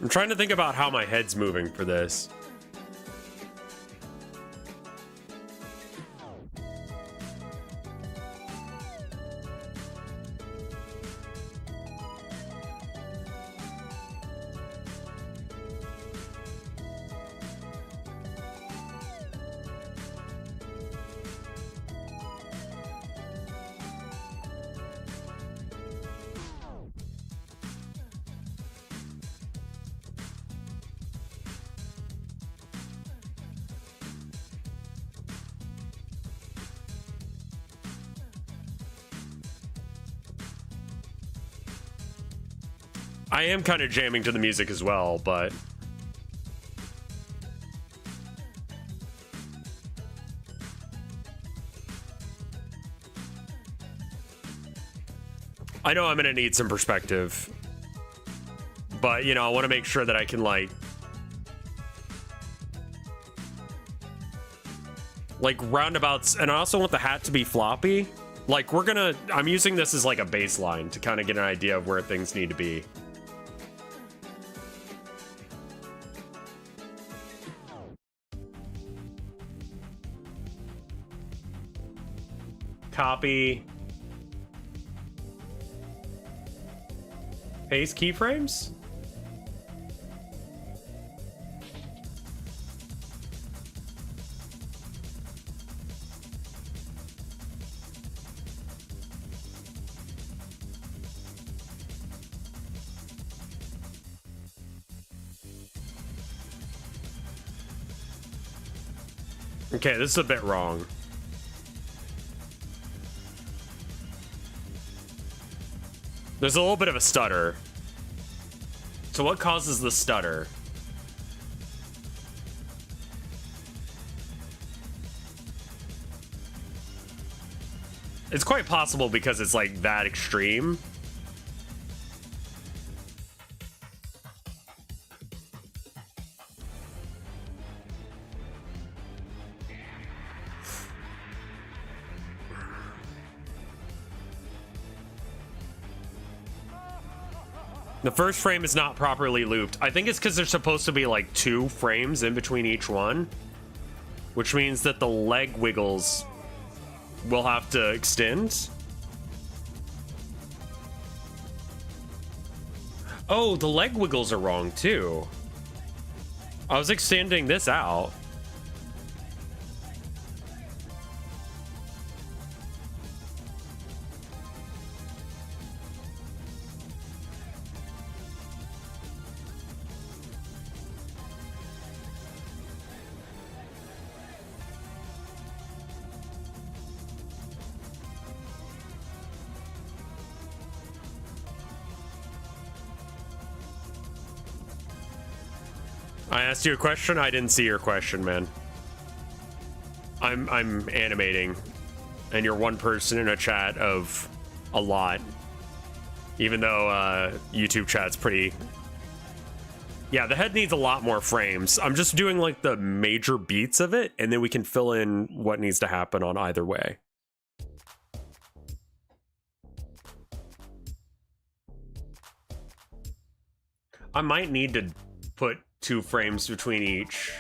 I'm trying to think about how my head's moving for this. I am kind of jamming to the music as well, but I know I'm gonna need some perspective, but you know, I want to make sure that I can like roundabouts, and I also want the hat to be floppy. Like I'm using this as like a baseline to kind of get an idea of where things need to be. Copy. Paste keyframes? Okay, this is a bit wrong. There's a little bit of a stutter. So what causes the stutter? It's quite possible because it's like that extreme. The first frame is not properly looped. I think it's because there's supposed to be like 2 frames in between each one, which means that the leg wiggles will have to extend. Oh, the leg wiggles are wrong too. I was extending this out. I asked you a question. I didn't see your question, man. I'm animating, and you're one person in a chat of a lot. Even though YouTube chat's pretty... Yeah, the head needs a lot more frames. I'm just doing like the major beats of it, and then we can fill in what needs to happen on either way. I might need to put 2 frames between each.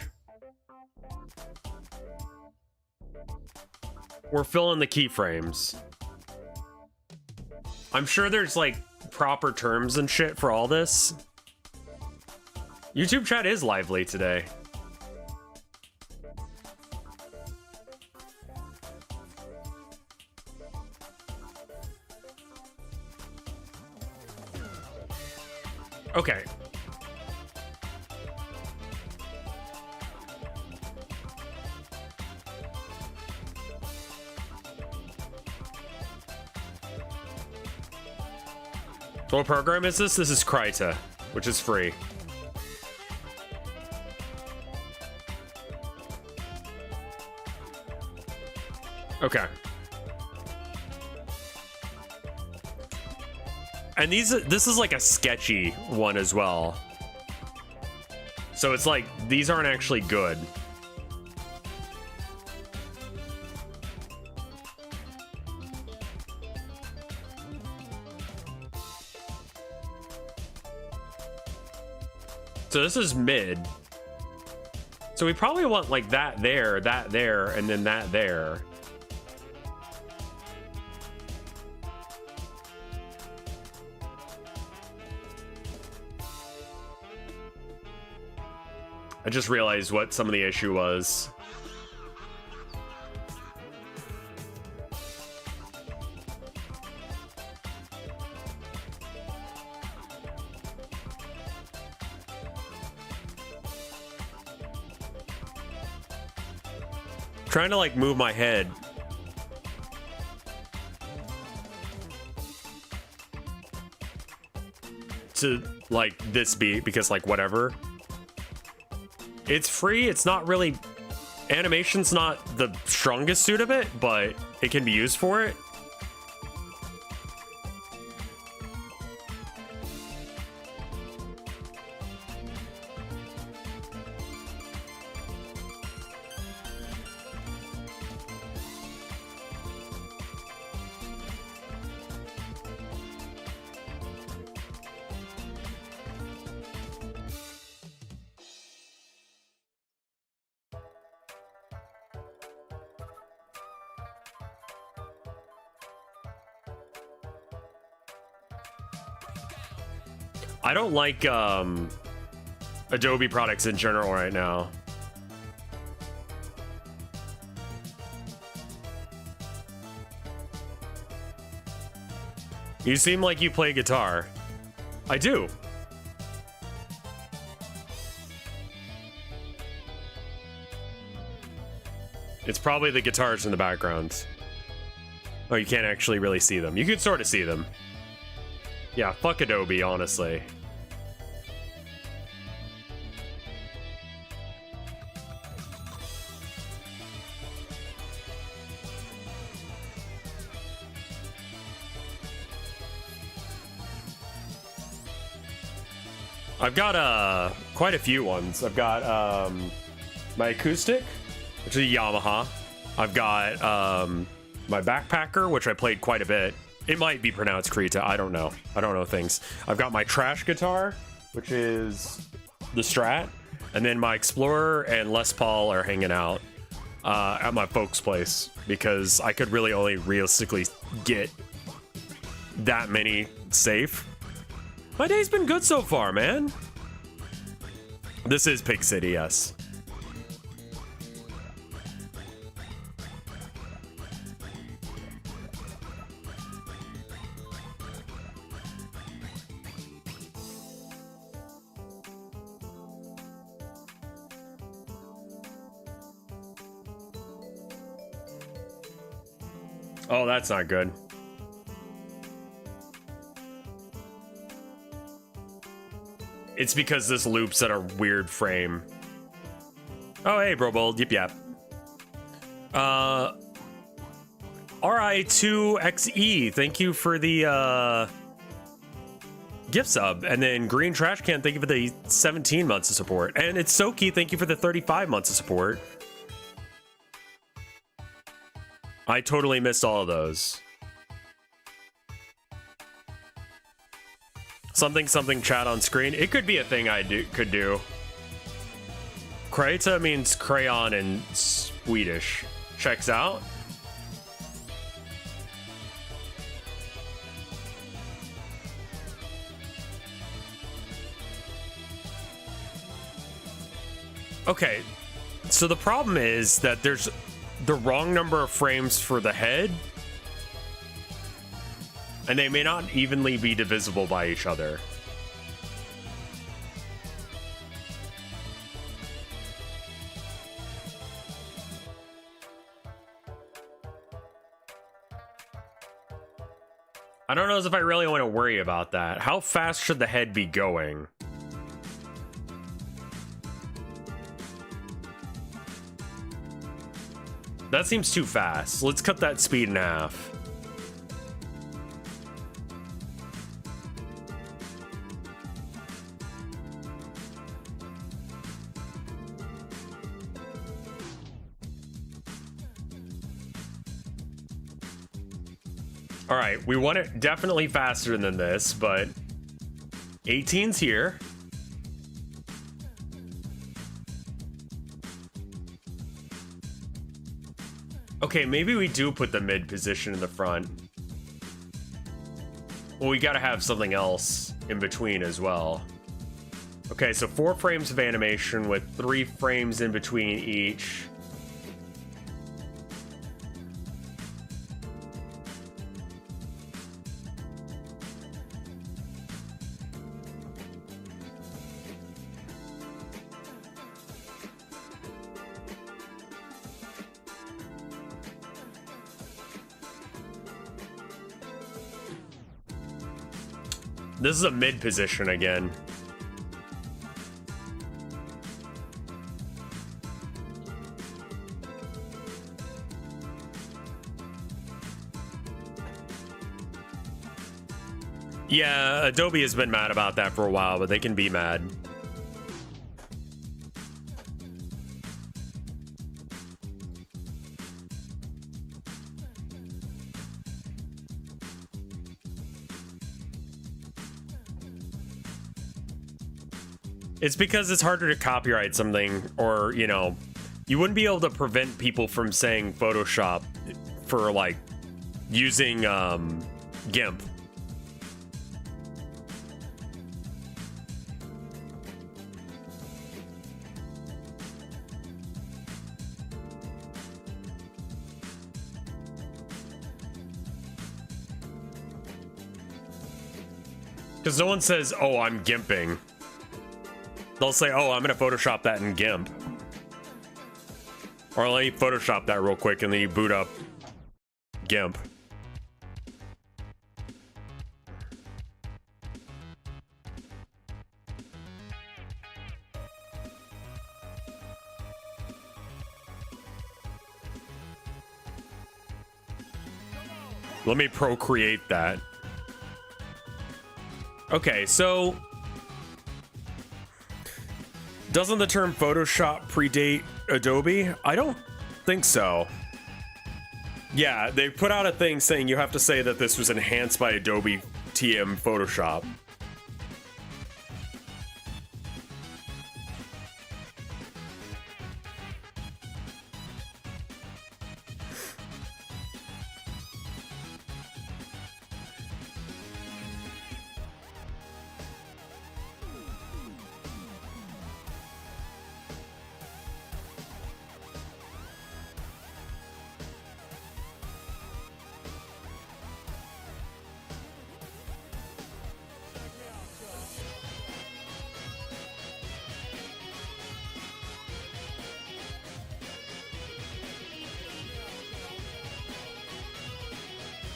We're filling the keyframes. I'm sure there's like proper terms and shit for all this. YouTube chat is lively today. Okay. What program is this? This is Kryta, which is free. Okay. And this is like a sketchy one as well. So it's like, these aren't actually good. So this is mid. So we probably want like that there, and then that there. I just realized what some of the issue was. Trying to like move my head. To like this beat because like whatever. It's free. It's not really, animation's not the strongest suit of it, but it can be used for it. I don't like Adobe products in general right now. You seem like you play guitar. I do. It's probably the guitars in the background. Oh, you can't actually really see them. You can sort of see them. Yeah, fuck Adobe, honestly. I've got quite a few ones. I've got my acoustic, which is a Yamaha. I've got my backpacker, which I played quite a bit. It might be pronounced Krita. I don't know. I don't know things. I've got my trash guitar, which is the Strat. And then my Explorer and Les Paul are hanging out at my folks' place because I could really only realistically get that many safe. My day's been good so far, man. This is Pig City, yes. Oh, that's not good. It's because this loops at a weird frame. Oh, hey, Brobold. Yip yap. RI2XE, thank you for the gift sub. And then Green Trash Can, thank you for the 17 months of support. And it's Soki, thank you for the 35 months of support. I totally missed all of those. Something chat on screen. It could be a thing I could do. Kreta means crayon in Swedish. Checks out. Okay, so the problem is that there's the wrong number of frames for the head, and they may not evenly be divisible by each other. I don't know if I really want to worry about that. How fast should the head be going? That seems too fast. Let's cut that speed in half. All right, we want it definitely faster than this, but 18's here. Okay, maybe we do put the mid position in the front. Well, we gotta have something else in between as well. Okay, so 4 frames of animation with 3 frames in between each. This is a mid position again. Yeah, Adobe has been mad about that for a while, but they can be mad. It's because it's harder to copyright something, or, you know, you wouldn't be able to prevent people from saying Photoshop for, like, using GIMP. Because no one says, oh, I'm gimping. They'll say, oh, I'm going to Photoshop that in GIMP. Or let me Photoshop that real quick, and then you boot up GIMP. Let me procreate that. Okay, so doesn't the term Photoshop predate Adobe? I don't think so. Yeah, they put out a thing saying you have to say that this was enhanced by Adobe TM Photoshop.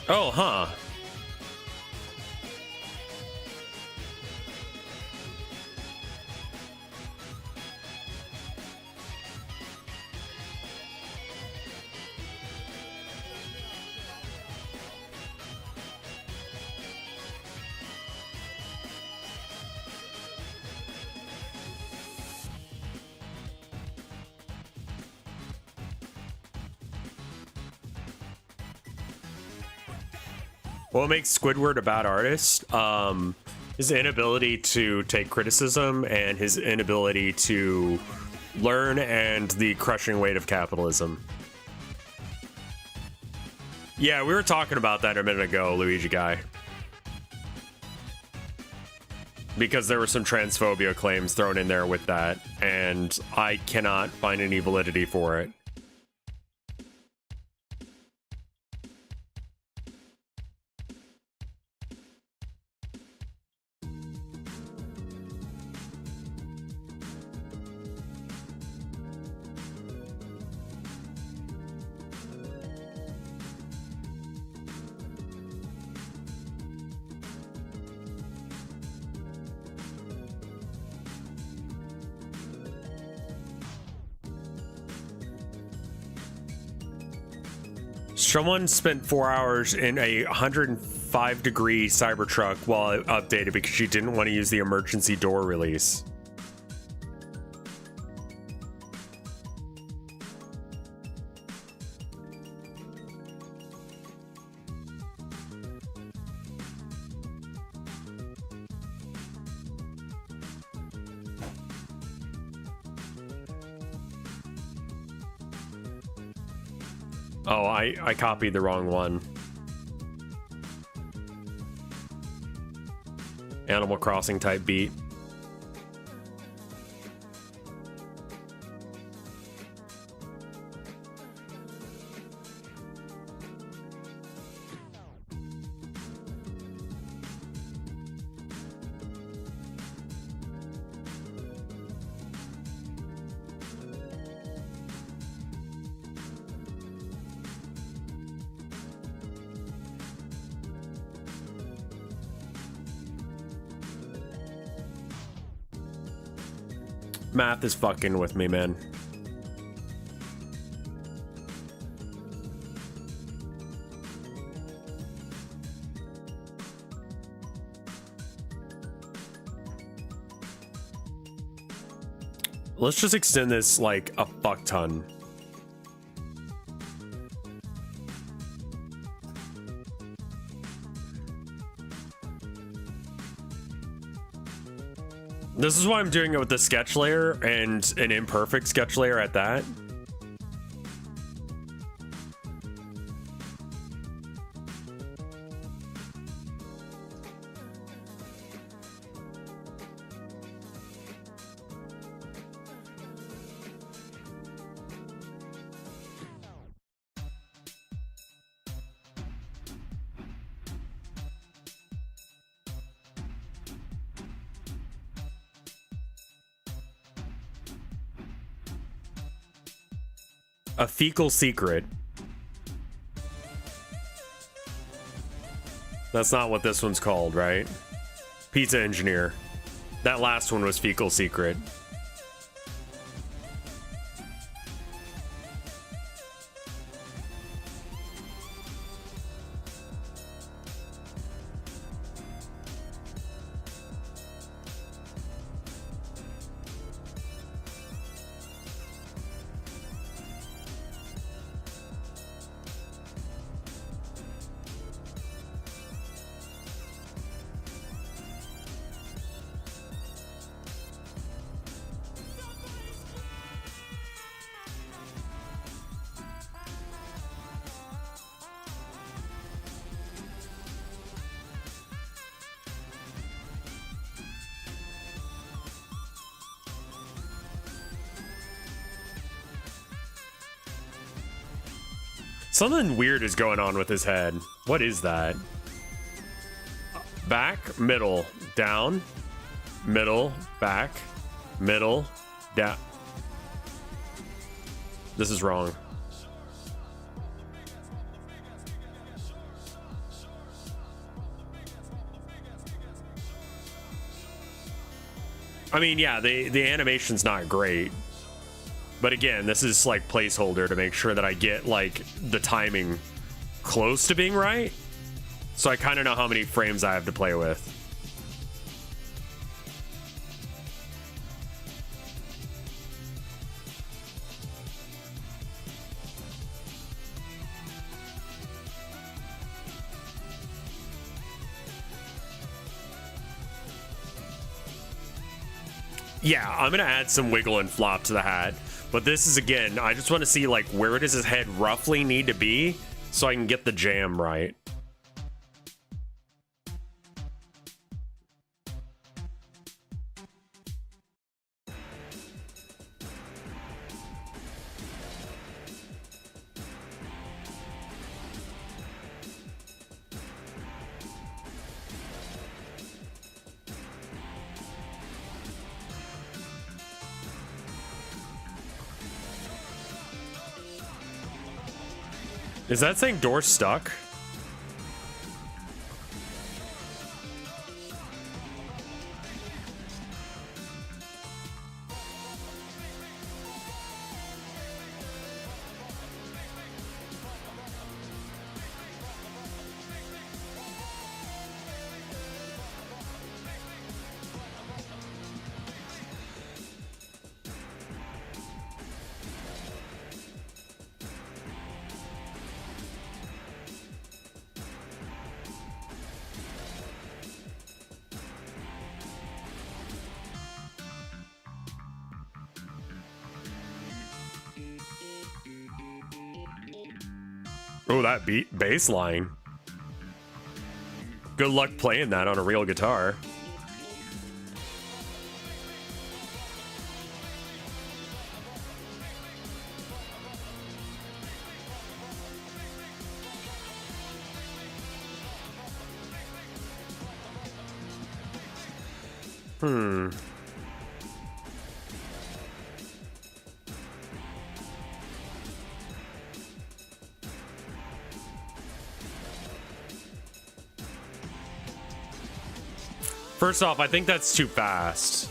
Oh, huh. What makes Squidward a bad artist? His inability to take criticism and his inability to learn and the crushing weight of capitalism. Yeah, we were talking about that a minute ago, Luigi guy. Because there were some transphobia claims thrown in there with that, and I cannot find any validity for it. Someone spent 4 hours in a 105-degree Cybertruck while it updated because she didn't want to use the emergency door release. Oh, I copied the wrong one. Animal Crossing type beat. Math is fucking with me, man. Let's just extend this like a fuck ton. This is why I'm doing it with the sketch layer and an imperfect sketch layer at that. A fecal secret. That's not what this one's called, right? Pizza engineer. That last one was fecal secret. Something weird is going on with his head. What is that? Back, middle, down, middle, back, middle, down. This is wrong. I mean, yeah, the animation's not great. But again, this is like placeholder to make sure that I get like the timing close to being right. So I kind of know how many frames I have to play with. Yeah, I'm gonna add some wiggle and flop to the hat. But this is, again, I just want to see, like, where does his head roughly need to be so I can get the jam right. Is that saying door stuck? Oh, that beat bass line. Good luck playing that on a real guitar. First off, I think that's too fast.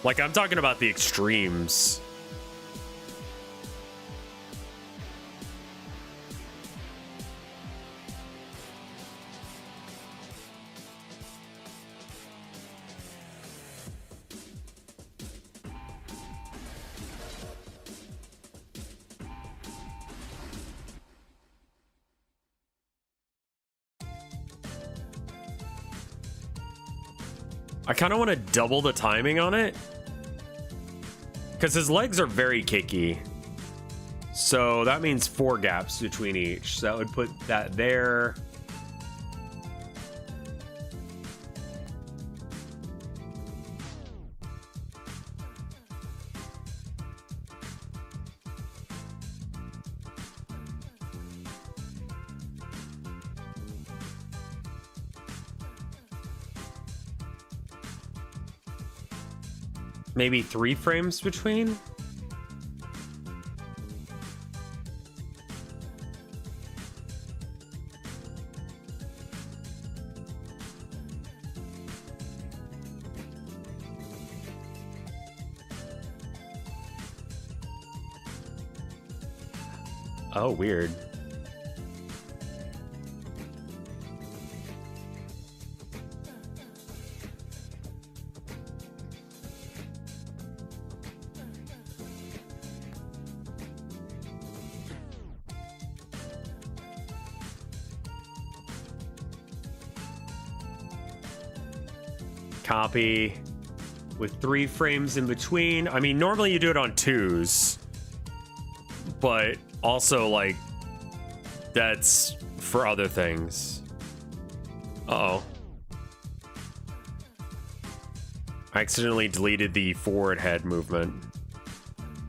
Like, I'm talking about the extremes. I kind of want to double the timing on it, because his legs are very kicky. So that means 4 gaps between each. So that would put that there. Maybe 3 frames between? Oh, weird. Copy with 3 frames in between. I mean, normally you do it on 2s, but also, like, that's for other things. Uh-oh. I accidentally deleted the forward head movement.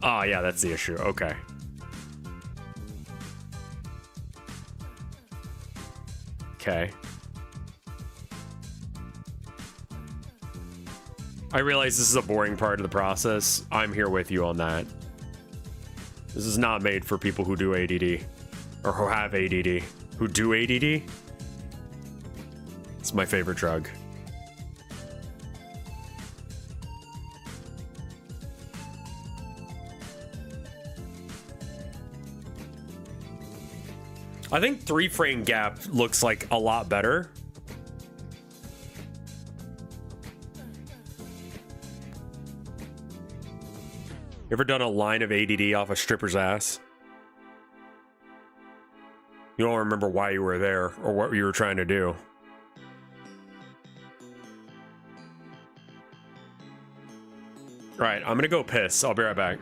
Oh, yeah, that's the issue. Okay. Okay. I realize this is a boring part of the process. I'm here with you on that. This is not made for people who do ADD. Or who have ADD. Who do ADD? It's my favorite drug. I think 3 frame gap looks like a lot better. You ever done a line of ADD off a stripper's ass? You don't remember why you were there or what you were trying to do. All right, I'm gonna go piss. I'll be right back.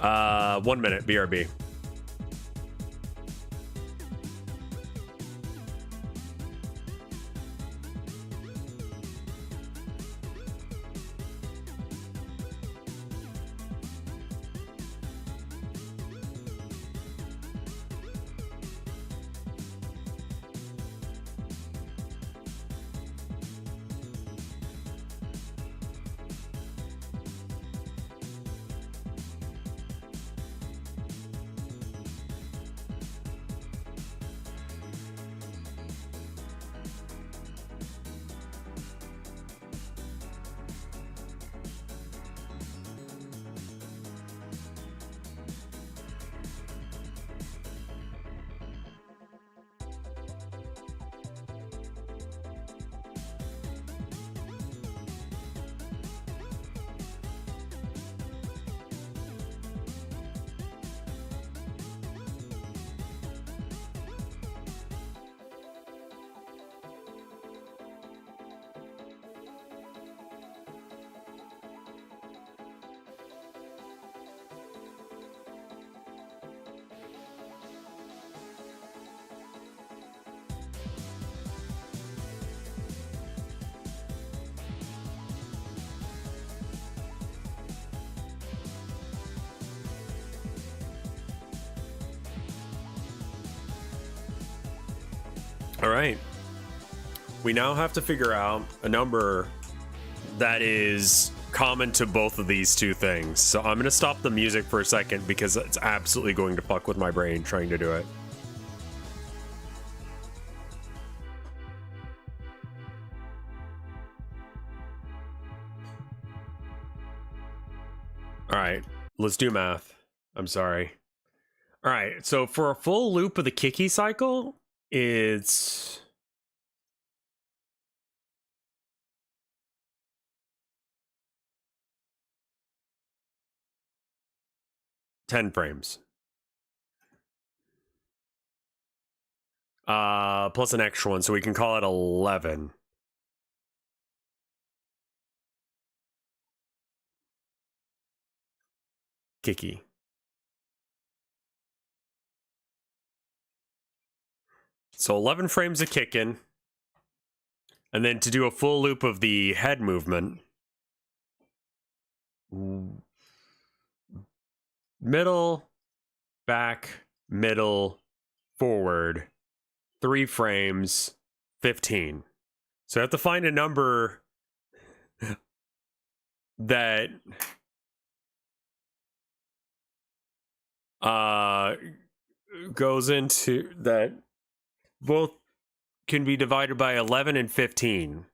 Uh, 1 minute, BRB. All right. We now have to figure out a number that is common to both of these two things. So I'm going to stop the music for a second because it's absolutely going to fuck with my brain trying to do it. All right, let's do math. I'm sorry. All right, so for a full loop of the Kiki cycle, it's... ten frames. Plus an extra one, so we can call it 11. Kiki. So 11 frames of kicking. And then to do a full loop of the head movement. Middle, back, middle, forward. 3 frames, 15. So I have to find a number that goes into that both can be divided by 11 and 15.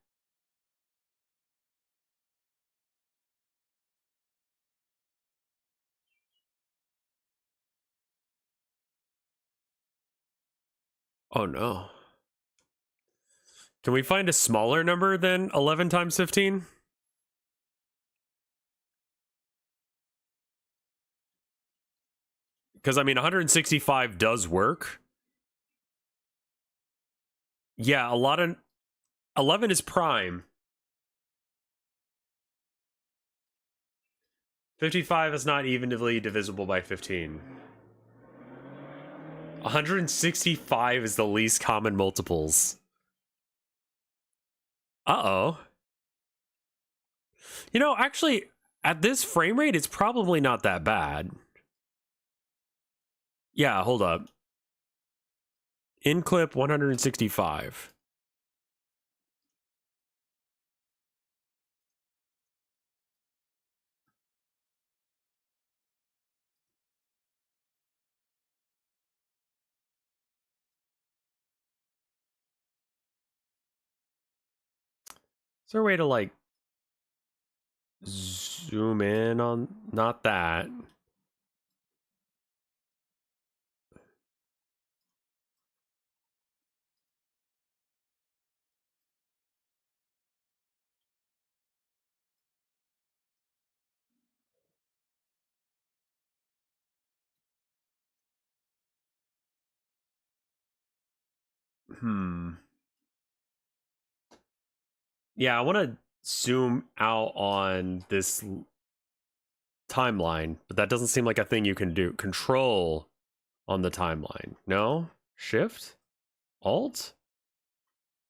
Oh no. Can we find a smaller number than 11 times 15? Because, I mean, 165 does work. Yeah, 11 is prime. 55 is not evenly divisible by 15. 165 is the least common multiples. Uh-oh. You know, actually, at this frame rate, it's probably not that bad. Yeah, hold up. In clip 165. Is there a way to, like, zoom in on... Not that. Yeah, I want to zoom out on this timeline, but that doesn't seem like a thing you can do. Control on the timeline. No? Shift? Alt?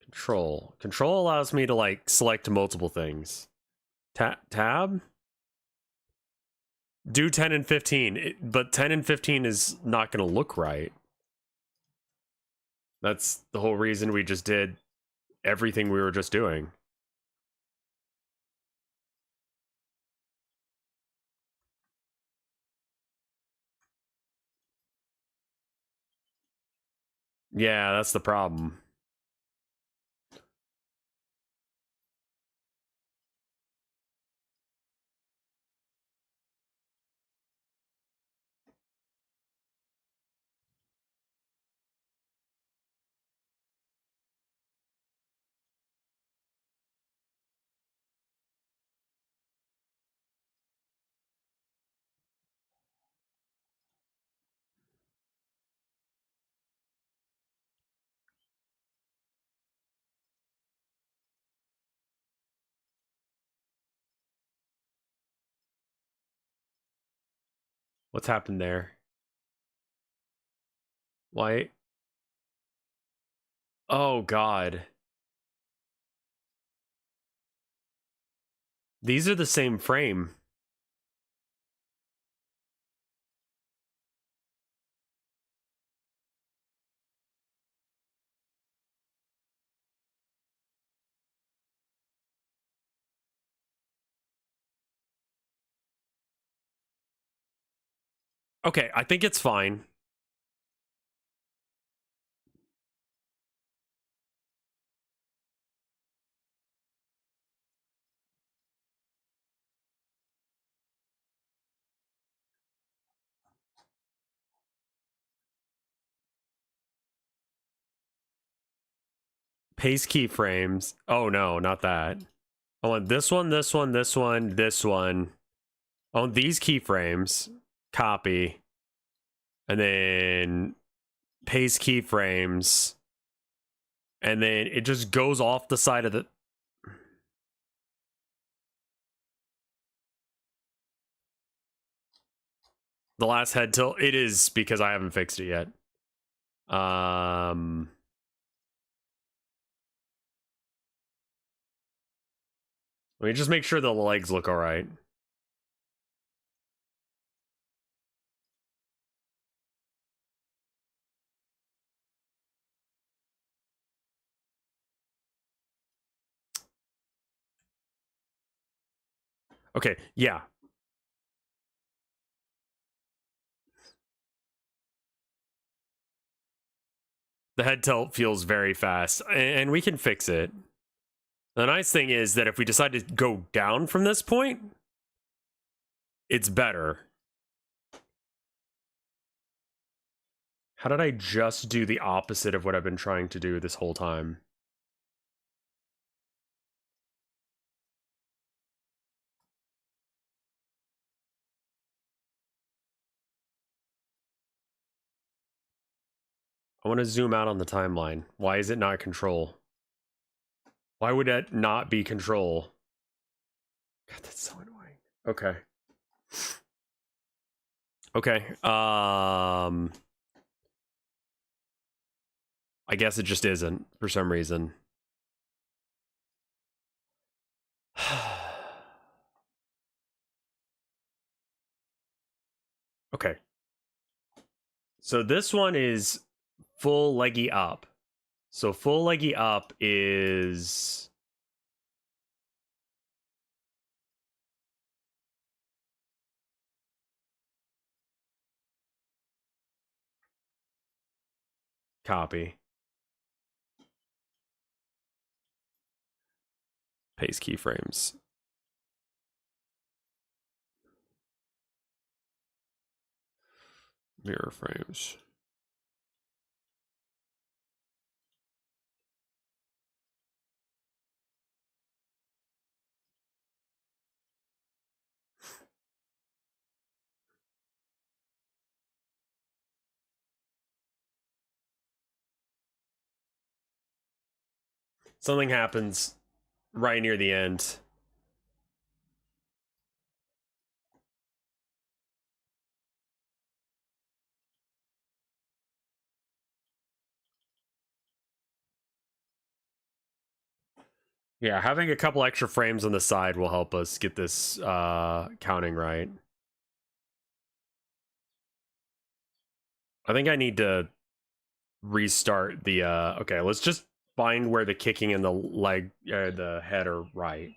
Control. Control allows me to like select multiple things. Tab? Do 10 and 15, but 10 and 15 is not going to look right. That's the whole reason we just did everything we were just doing. Yeah, that's the problem. What's happened there? Why? Oh, God. These are the same frame. Okay, I think it's fine. Paste keyframes. Oh, no, not that. I want this one, this one, this one, this one. I want these keyframes. Copy. And then paste keyframes. And then it just goes off the side of the... The last head tilt. It is because I haven't fixed it yet. Let me just make sure the legs look all right. Okay, yeah. The head tilt feels very fast, and we can fix it. The nice thing is that if we decide to go down from this point, it's better. How did I just do the opposite of what I've been trying to do this whole time? I want to zoom out on the timeline. Why is it not control? Why would that not be control? God, that's so annoying. Okay. Okay. I guess it just isn't for some reason. Okay. So this one is full leggy up. So full leggy up is... Copy. Paste keyframes. Mirror frames. Something happens right near the end. Yeah, having a couple extra frames on the side will help us get this counting right. I think I need to restart the okay, let's just find where the kicking and the leg the head are right.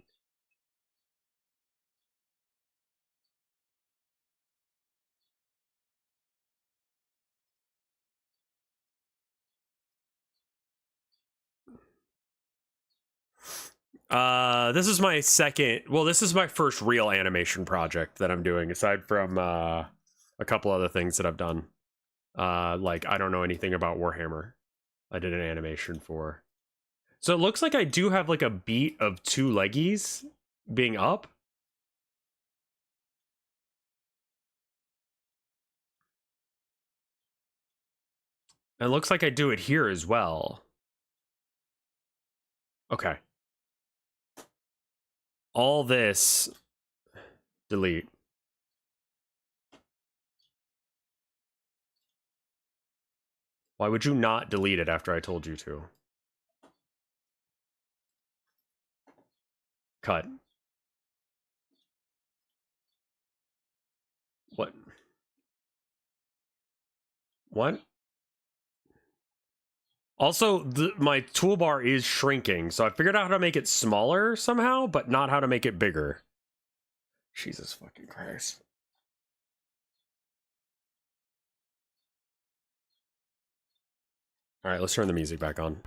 This is my this is my first real animation project that I'm doing, aside from a couple other things that I've done. Like, I don't know anything about Warhammer. I did an animation for. So it looks like I do have like a beat of 2 leggies being up. And it looks like I do it here as well. Okay. All this, delete. Why would you not delete it after I told you to? Cut. What? What? Also, my toolbar is shrinking, so I figured out how to make it smaller somehow, but not how to make it bigger. Jesus fucking Christ. All right, let's turn the music back on.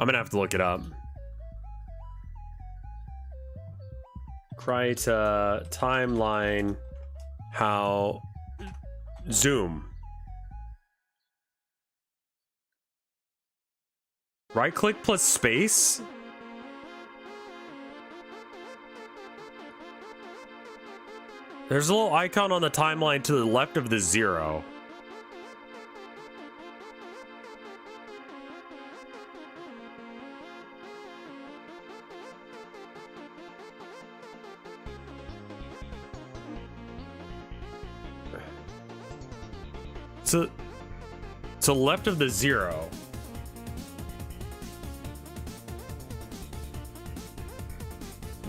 I'm gonna have to look it up. Right, timeline, how, zoom. Right click plus space? There's a little icon on the timeline to the left of the 0. To left of the 0.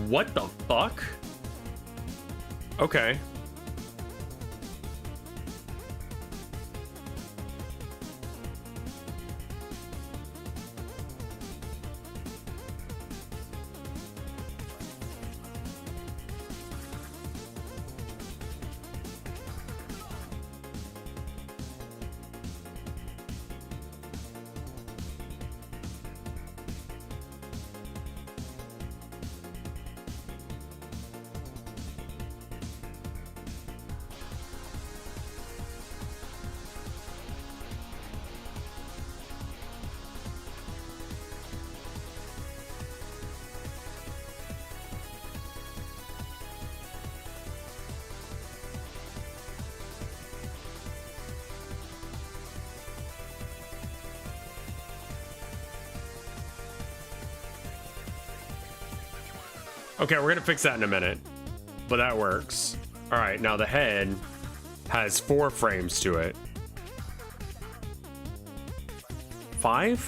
What the fuck? Okay. Okay, we're gonna fix that in a minute, but that works. All right, now the head has 4 frames to it. 5?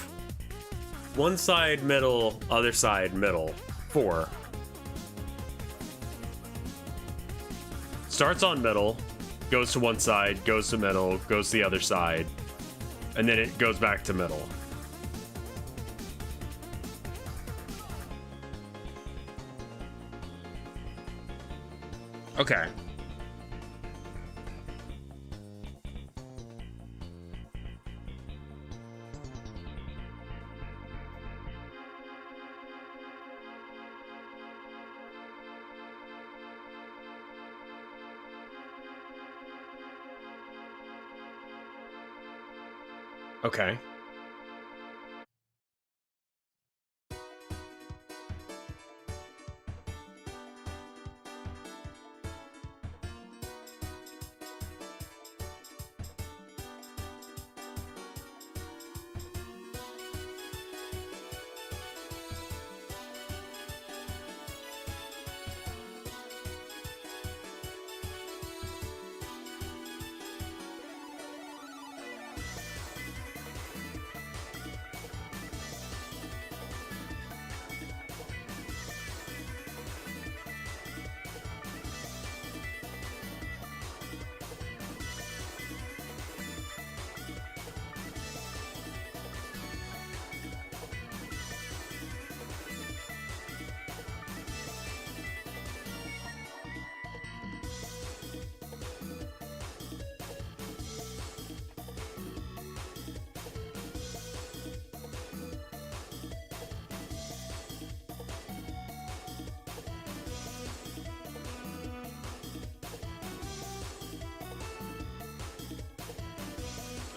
One side, middle, other side, middle. 4. Starts on middle, goes to one side, goes to middle, goes to the other side, and then it goes back to middle. Okay. Okay.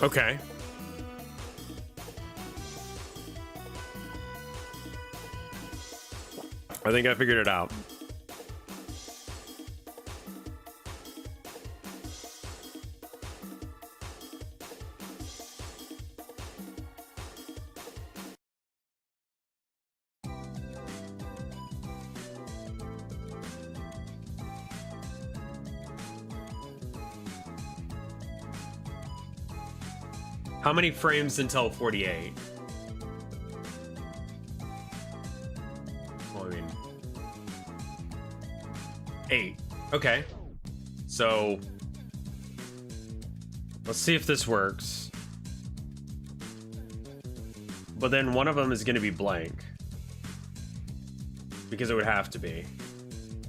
Okay. I think I figured it out. How many frames until 48? Well, I mean, 8. Okay. So, let's see if this works. But then one of them is going to be blank. Because it would have to be.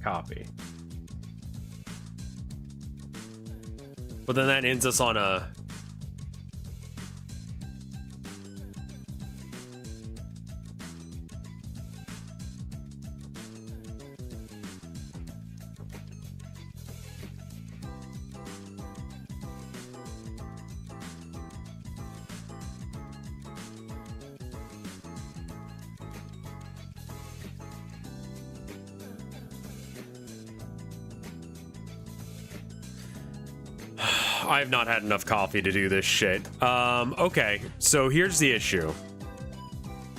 Copy. But then that ends us on a... I've not had enough coffee to do this shit. Okay, so here's the issue.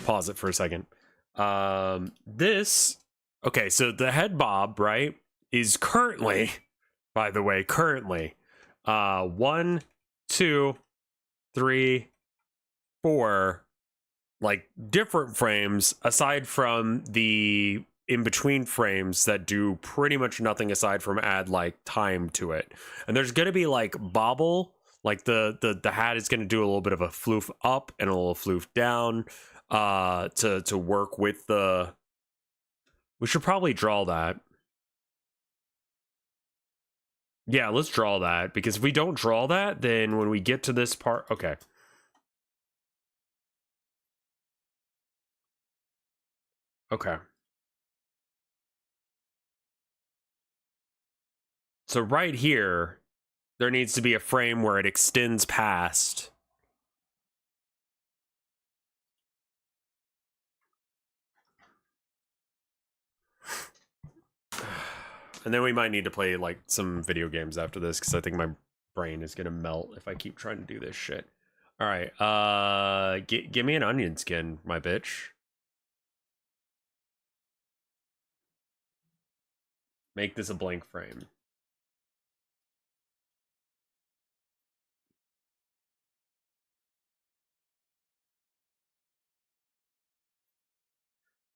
Pause it for a second. Okay, so the head bob, right, is currently, by the way, 1, 2, 3, 4, like different frames aside from the in-between frames that do pretty much nothing aside from add like time to it. And there's gonna be like bobble, like the hat is gonna do a little bit of a floof up and a little floof down to work with the... We should probably draw that. Yeah, let's draw that, because if we don't draw that, then when we get to this part... Okay. Okay. So right here, there needs to be a frame where it extends past. And then we might need to play like some video games after this, because I think my brain is gonna melt if I keep trying to do this shit. All right, give me an onion skin, my bitch. Make this a blank frame.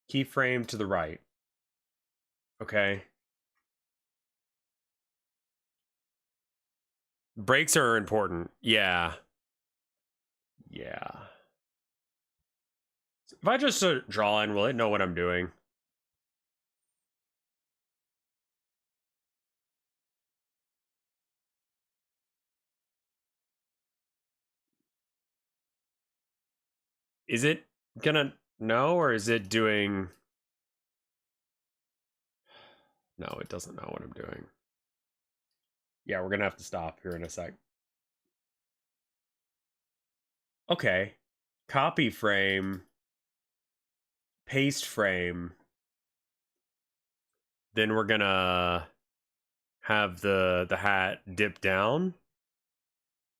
Keyframe to the right. Okay. Breaks are important. Yeah. Yeah. If I just start drawing, will it know what I'm doing? Is it gonna know, or is it doing... No, it doesn't know what I'm doing. Yeah, we're gonna have to stop here in a sec. Okay. Copy frame. Paste frame. Then we're gonna have the hat dip down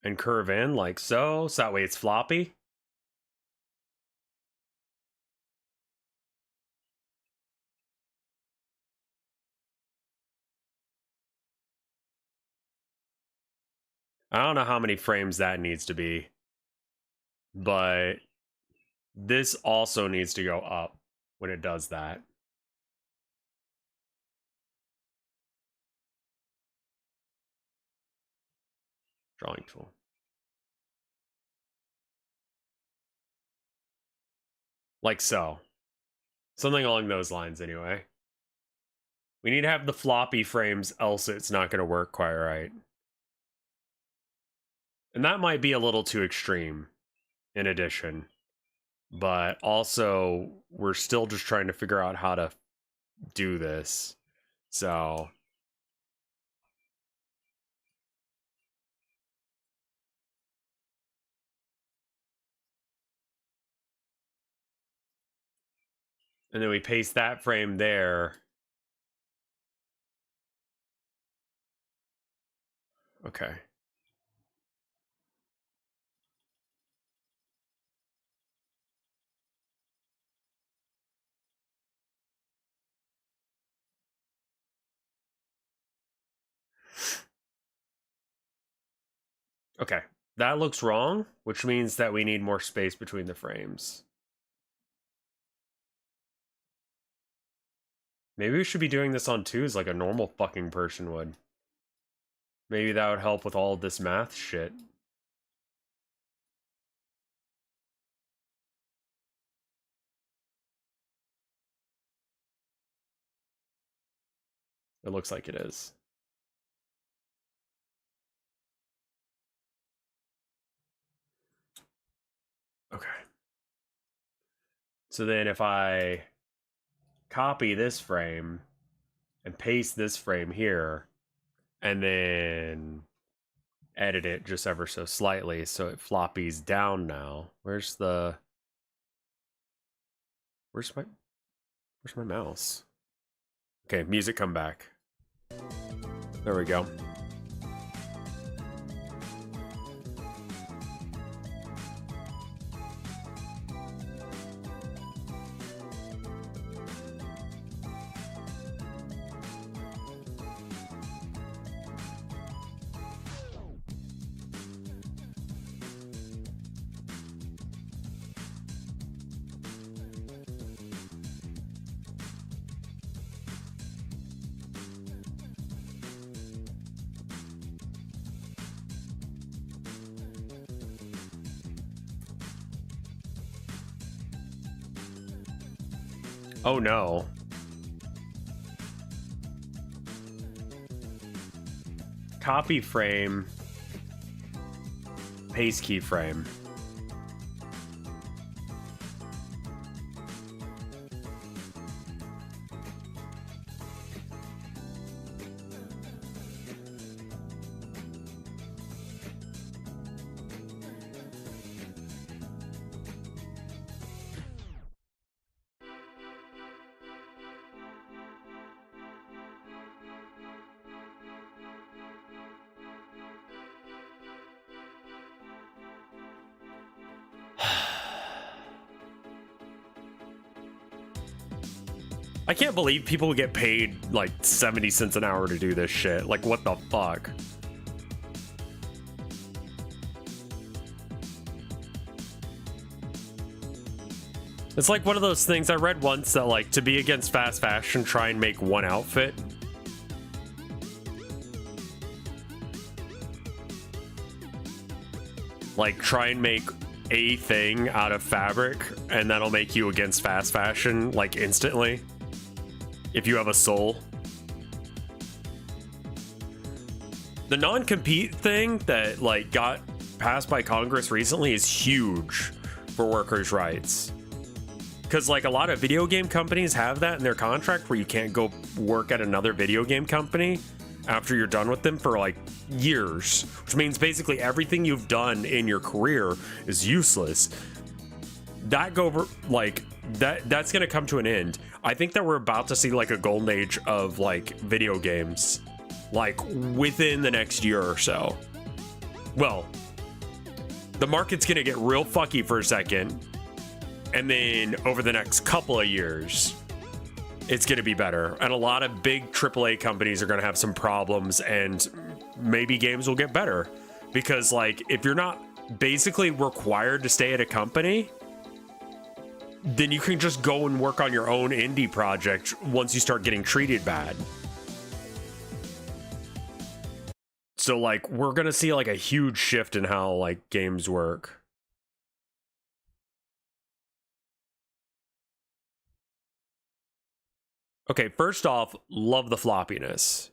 and curve in like so. So that way it's floppy. I don't know how many frames that needs to be, but this also needs to go up when it does that. Drawing tool. Like so. Something along those lines anyway. We need to have the floppy frames, else it's not going to work quite right. And that might be a little too extreme in addition. But also, we're still just trying to figure out how to do this. So... And then we paste that frame there. Okay. Okay. That looks wrong, which means that we need more space between the frames. Maybe we should be doing this on twos like a normal fucking person would. Maybe that would help with all of this math shit. It looks like it is. Okay. So then if I copy this frame and paste this frame here and then edit it just ever so slightly so it floppies down now. Where's my mouse? Okay, music come back. There we go. Oh no. Copy frame. Paste keyframe. I can't believe people get paid like 70 cents an hour to do this shit. Like, what the fuck? It's like one of those things I read once that, like, to be against fast fashion, try and make one outfit. Like, try and make a thing out of fabric, and that'll make you against fast fashion, like, instantly. If you have a soul. The non-compete thing that, like, got passed by Congress recently is huge for workers' rights. Because, like, a lot of video game companies have that in their contract where you can't go work at another video game company after you're done with them for, like, years. Which means basically everything you've done in your career is useless. That's gonna come to an end. I think that we're about to see, like, a golden age of, like, video games, like, within the next year or so. Well, the market's gonna get real fucky for a second, and then over the next couple of years, it's gonna be better. And a lot of big AAA companies are gonna have some problems, and maybe games will get better. Because, like, if you're not basically required to stay at a company, then you can just go and work on your own indie project once you start getting treated bad. So, like, we're gonna see, like, a huge shift in how, like, games work. Okay, first off, love the floppiness.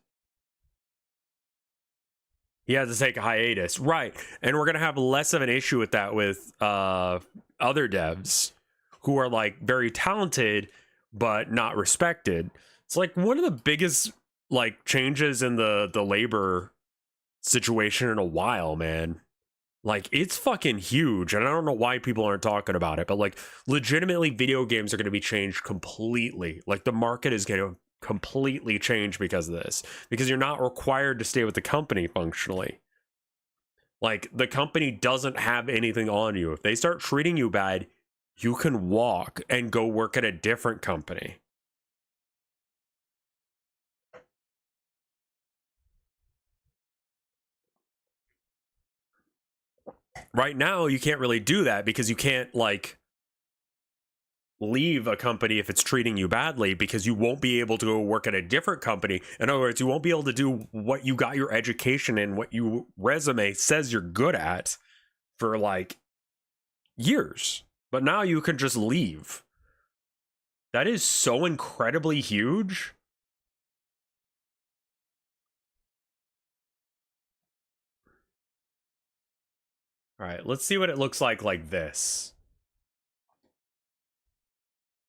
He had to take a hiatus. Right, and we're gonna have less of an issue with that with other devs who are, like, very talented but not respected. It's like one of the biggest, like, changes in the labor situation in a while, man. Like, it's fucking huge, and I don't know why people aren't talking about it, but like, legitimately, video games are going to be changed completely. Like, the market is going to completely change because of this, because you're not required to stay with the company functionally. Like, the company doesn't have anything on you. If they start treating you bad, you can walk and go work at a different company. Right now, you can't really do that because you can't, like, leave a company if it's treating you badly, because you won't be able to go work at a different company. In other words, you won't be able to do what you got your education in, what your resume says you're good at, for like years. But now you can just leave. That is so incredibly huge. All right, let's see what it looks like this.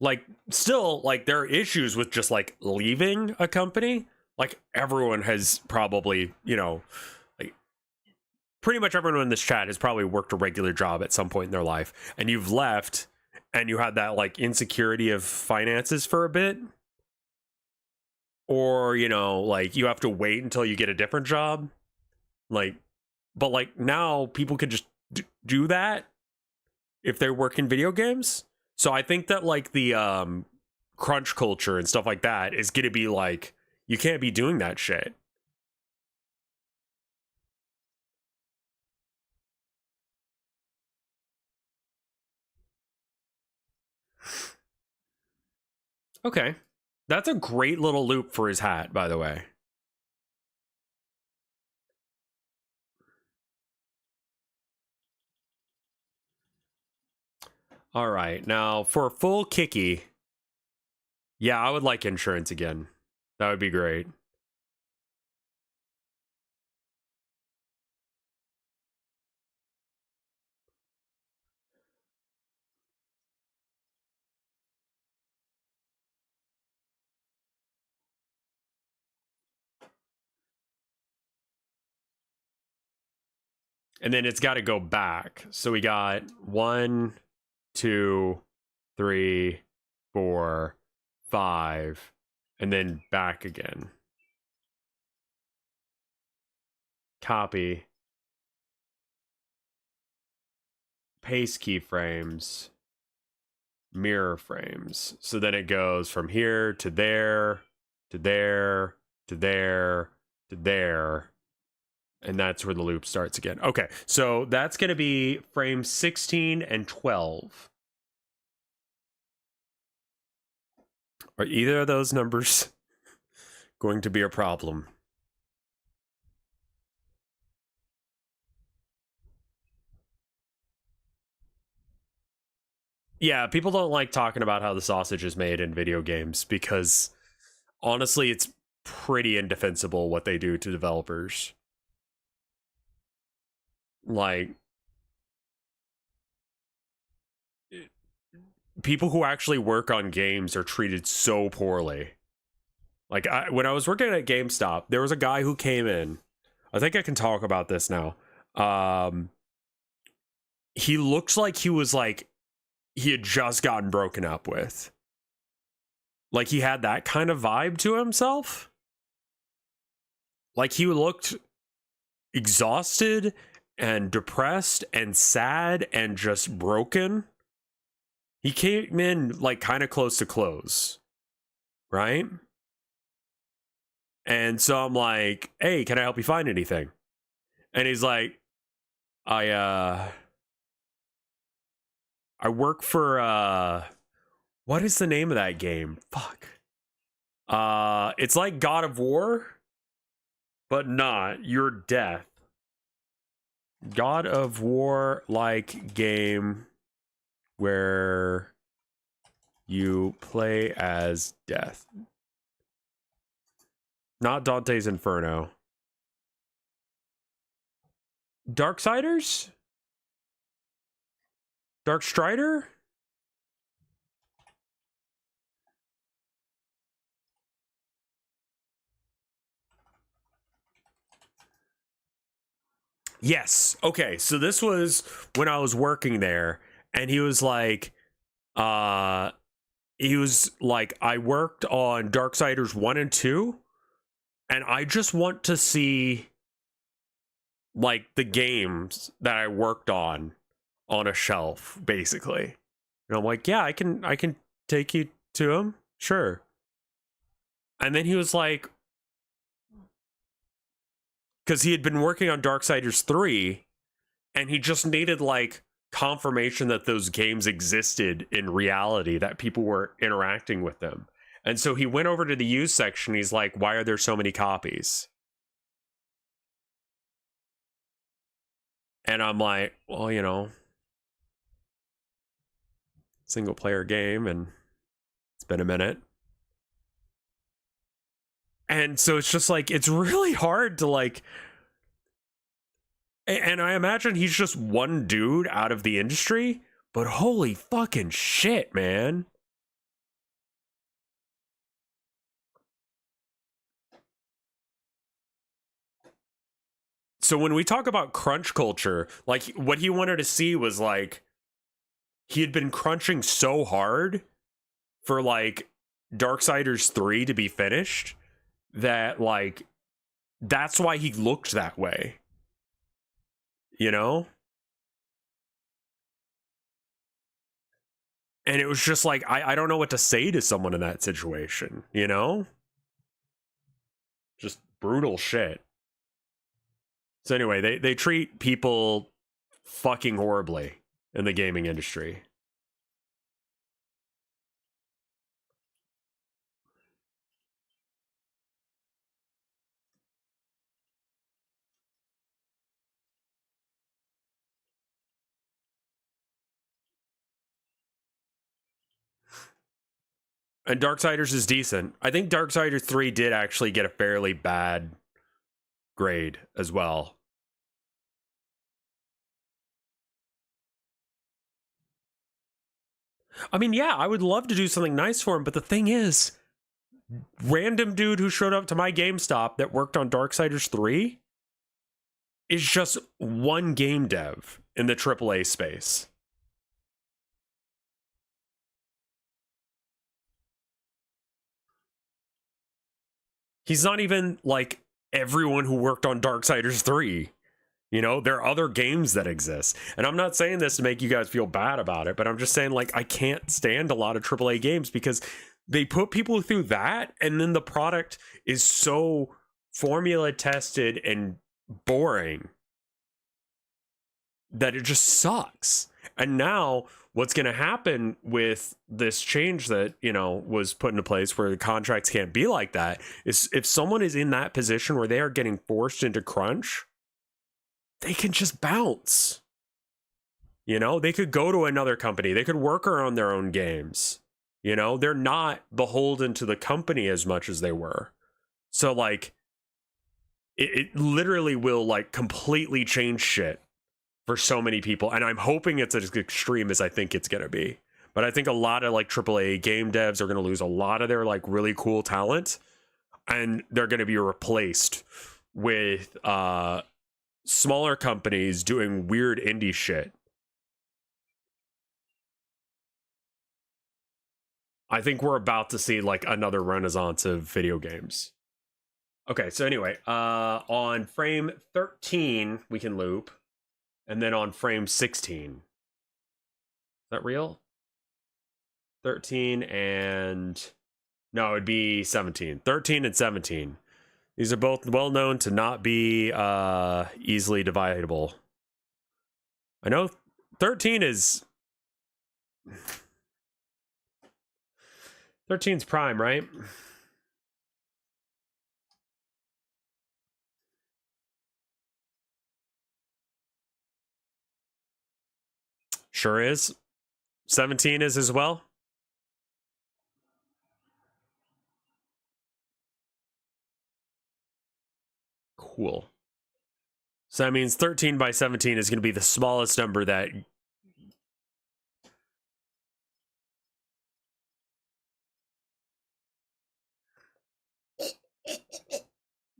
Like, still, like, there are issues with just like leaving a company. Like, everyone has probably, you know, like, pretty much everyone in this chat has probably worked a regular job at some point in their life, and you've left and you had that like insecurity of finances for a bit, or, you know, like, you have to wait until you get a different job. Like, but like, now people can just do that if they work in video games. So I think that like the crunch culture and stuff like that is going to be like, you can't be doing that shit. Okay. That's a great little loop for his hat, by the way. All right. Now, for a full kicky, yeah, I would like insurance again. That would be great. And then it's got to go back. So we got 1, 2, 3, 4, 5, and then back again. Copy. Paste keyframes. Mirror frames. So then it goes from here to there, to there, to there, to there. And that's where the loop starts again. Okay, so that's going to be frames 16 and 12. Are either of those numbers going to be a problem? Yeah, people don't like talking about how the sausage is made in video games because honestly, it's pretty indefensible what they do to developers. Like, people who actually work on games are treated so poorly. Like, when I was working at GameStop, there was a guy who came in. I think I can talk about this now. He looks like he was like, he had just gotten broken up with. Like, he had that kind of vibe to himself. Like, he looked exhausted and depressed and sad and just broken. He came in like kind of close to close, right? And so I'm like, hey, can I help you find anything? And he's like, I work for what is the name of that game? Fuck. It's like God of War, but not your death. God of War like game where you play as death. Not Dante's Inferno. Darksiders? Dark Strider? Yes. Okay. So this was when I was working there, and he was like, I worked on Darksiders 1 and 2, and I just want to see like the games that I worked on a shelf, basically. And I'm like, yeah, I can take you to him, sure. And then he was like, because he had been working on Darksiders 3, and he just needed like confirmation that those games existed in reality, that people were interacting with them. And so he went over to the used section. He's like, why are there so many copies? And I'm like, well, you know, single player game, and it's been a minute. And so it's just like, it's really hard to like, and I imagine he's just one dude out of the industry, but holy fucking shit, man. So when we talk about crunch culture, like what he wanted to see was like, he had been crunching so hard for like Darksiders 3 to be finished that like, that's why he looked that way. You know? And it was just like, I don't know what to say to someone in that situation, you know? Just brutal shit. So anyway, they treat people fucking horribly in the gaming industry. And Darksiders is decent. I think Darksiders 3 did actually get a fairly bad grade as well. I mean, yeah, I would love to do something nice for him, but the thing is, random dude who showed up to my GameStop that worked on Darksiders 3 is just one game dev in the AAA space. He's not even like everyone who worked on Darksiders 3. You know, there are other games that exist. And I'm not saying this to make you guys feel bad about it, but I'm just saying, like, I can't stand a lot of AAA games because they put people through that, and then the product is so formula tested and boring that it just sucks. And now what's going to happen with this change that, you know, was put into place where the contracts can't be like that is if someone is in that position where they are getting forced into crunch, they can just bounce. You know, they could go to another company. They could work around their own games. You know, they're not beholden to the company as much as they were. So, like, it literally will, like, completely change shit for so many people. And I'm hoping it's as extreme as I think it's going to be. But I think a lot of, like, AAA game devs are going to lose a lot of their, like, really cool talent. And they're going to be replaced with, smaller companies doing weird indie shit. I think we're about to see like another renaissance of video games. Okay, so anyway, on frame 13 we can loop, and then on frame 16. Is that real? 13 and no, it'd be 17. 13 and 17. These are both well known to not be easily dividable. I know 13 is 13's prime, right? Sure is. 17 is as well. Cool. So that means 13 by 17 is going to be the smallest number that...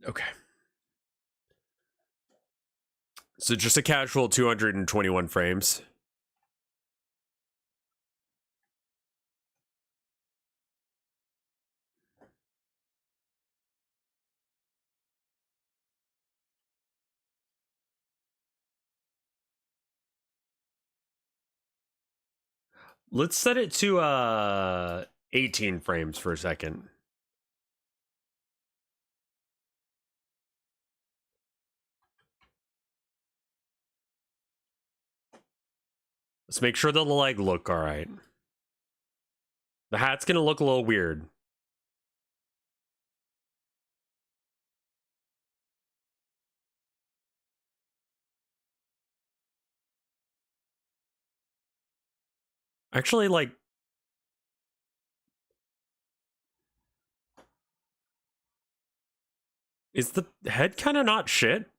Okay. So just a casual 221 frames. Let's set it to 18 frames for a second. Let's make sure that the leg look all right. The hat's gonna look a little weird. Actually, like, is the head kind of not shit?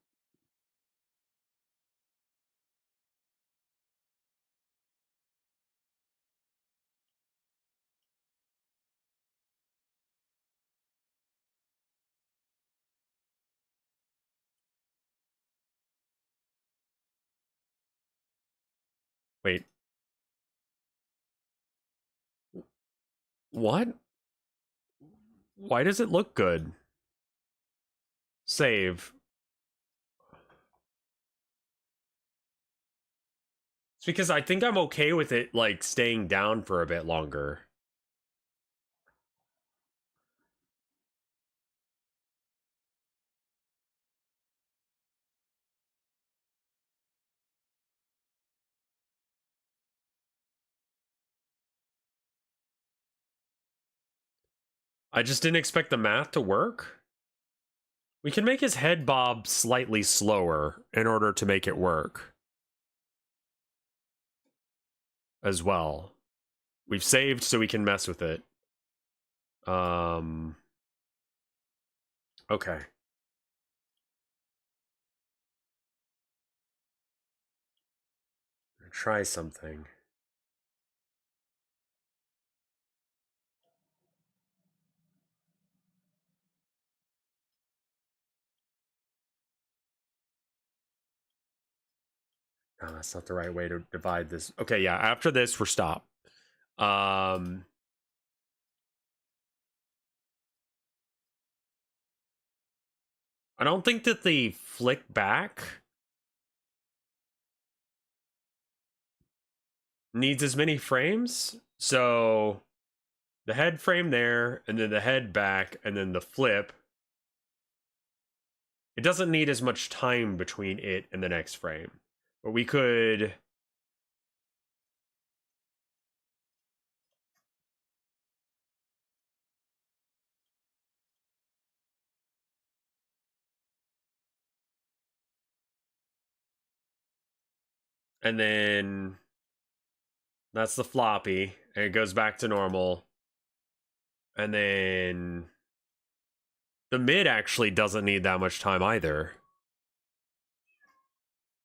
Wait. What? Why does it look good? Save. It's because I think I'm okay with it, like, staying down for a bit longer. I just didn't expect the math to work. We can make his head bob slightly slower in order to make it work. As well. We've saved so we can mess with it. Okay. Try something. No, that's not the right way to divide this. Okay, yeah, after this, we're stopped. I don't think that the flick back needs as many frames. So the head frame there, and then the head back, and then the flip. It doesn't need as much time between it and the next frame. But we could... And then that's the floppy, and it goes back to normal. And then the mid actually doesn't need that much time either.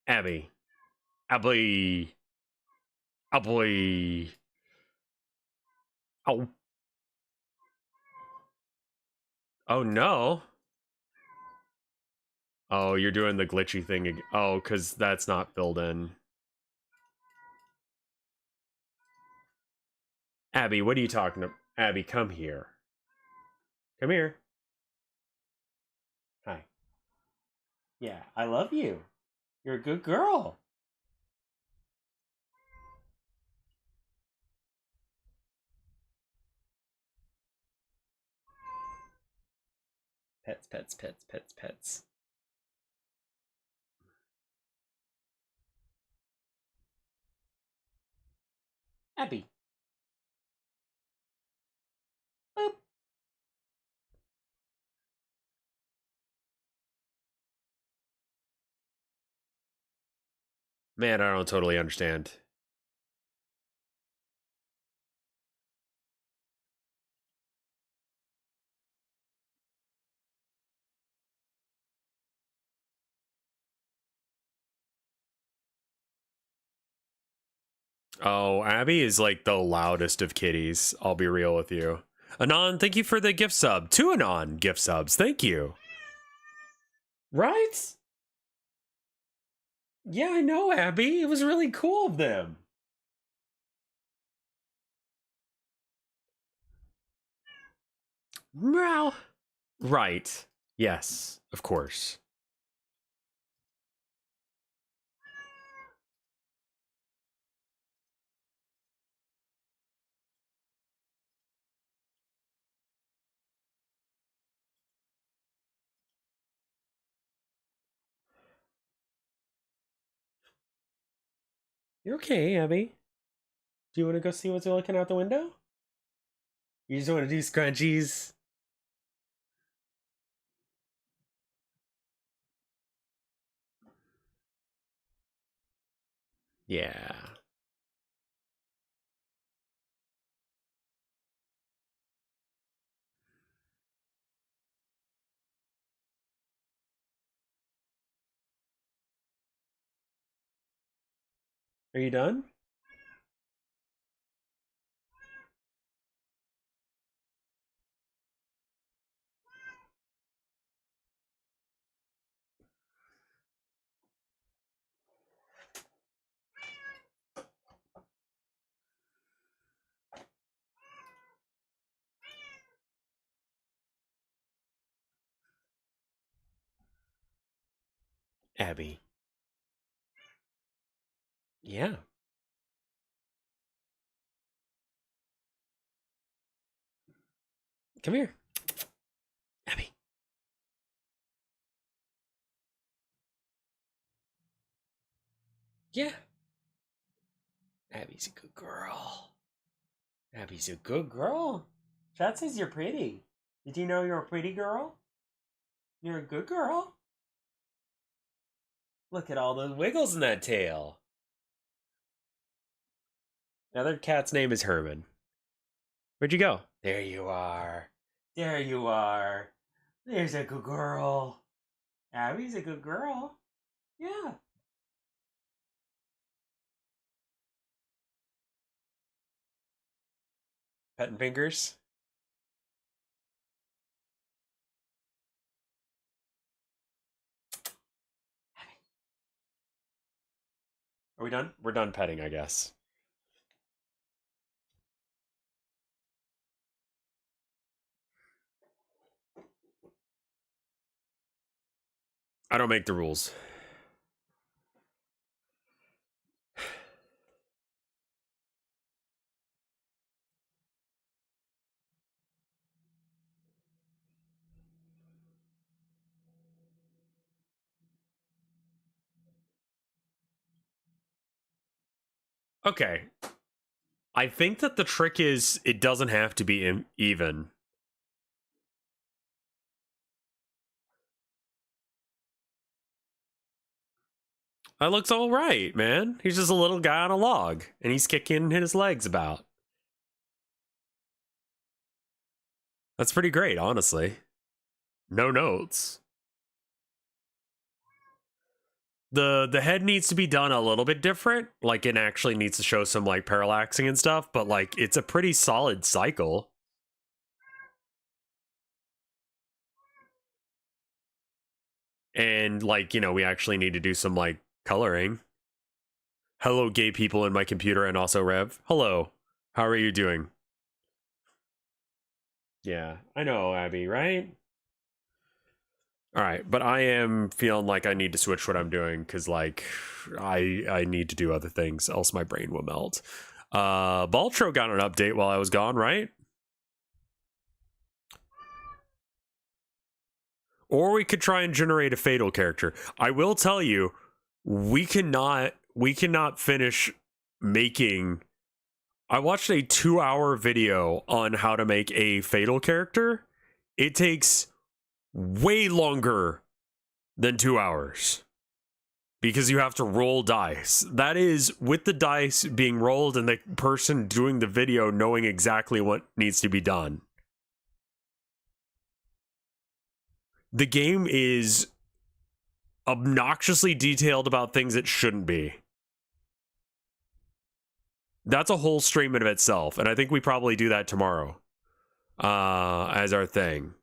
Abby. Abby. Abby. Oh. Oh no. Oh, you're doing the glitchy thing again. Oh, because that's not filled in. Abby, what are you talking about? Abby, come here. Come here. Hi. Yeah, I love you. You're a good girl. Pets, pets, pets, pets, pets. Abby. Boop. Man, I don't totally understand. Oh, Abby is like the loudest of kitties. I'll be real with you. Anon, thank you for the gift sub. 2 Anon gift subs. Thank you. Right? Yeah, I know, Abby. It was really cool of them. Meow. Right. Yes, of course. You're okay, Abby. Do you want to go see what's looking out the window? You just want to do scrunchies? Yeah. Are you done? Abby. Yeah. Come here. Abby. Yeah. Abby's a good girl. Abby's a good girl. Chat says you're pretty. Did you know you're a pretty girl? You're a good girl. Look at all the wiggles in that tail. Now their cat's name is Herman. Where'd you go? There you are. There you are. There's a good girl. Abby's a good girl. Yeah. Petting fingers. Are we done? We're done petting, I guess. I don't make the rules. Okay. I think that the trick is it doesn't have to be even. That looks all right, man. He's just a little guy on a log, and he's kicking his legs about. That's pretty great, honestly. No notes. The head needs to be done a little bit different. Like, it actually needs to show some, like, parallaxing and stuff, but, like, it's a pretty solid cycle. And, like, you know, we actually need to do some, like, coloring. Hello, gay people in my computer, and also Rev. Hello. How are you doing? Yeah, I know, Abby, right? All right, but I am feeling like I need to switch what I'm doing because, like, I need to do other things, else my brain will melt. Baltro got an update while I was gone, right? Or we could try and generate a F.A.T.A.L character. I will tell you, we cannot finish making. I watched a 2-hour video on how to make a F.A.T.A.L character. It takes way longer than 2 hours because you have to roll dice. That is with the dice being rolled and the person doing the video knowing exactly what needs to be done. The game is obnoxiously detailed about things it shouldn't be. That's a whole stream in of itself, and I think we probably do that tomorrow as our thing.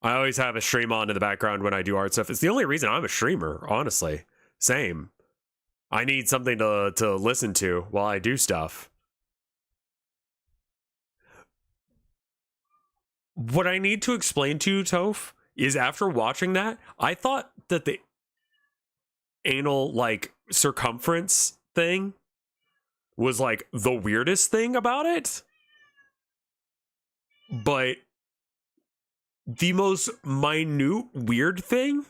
I always have a stream on in the background when I do art stuff. It's the only reason I'm a streamer, honestly. Same. I need something to listen to while I do stuff. What I need to explain to you, Toph, is after watching that, I thought that the anal, like, circumference thing was, like, the weirdest thing about it. But the most minute weird thing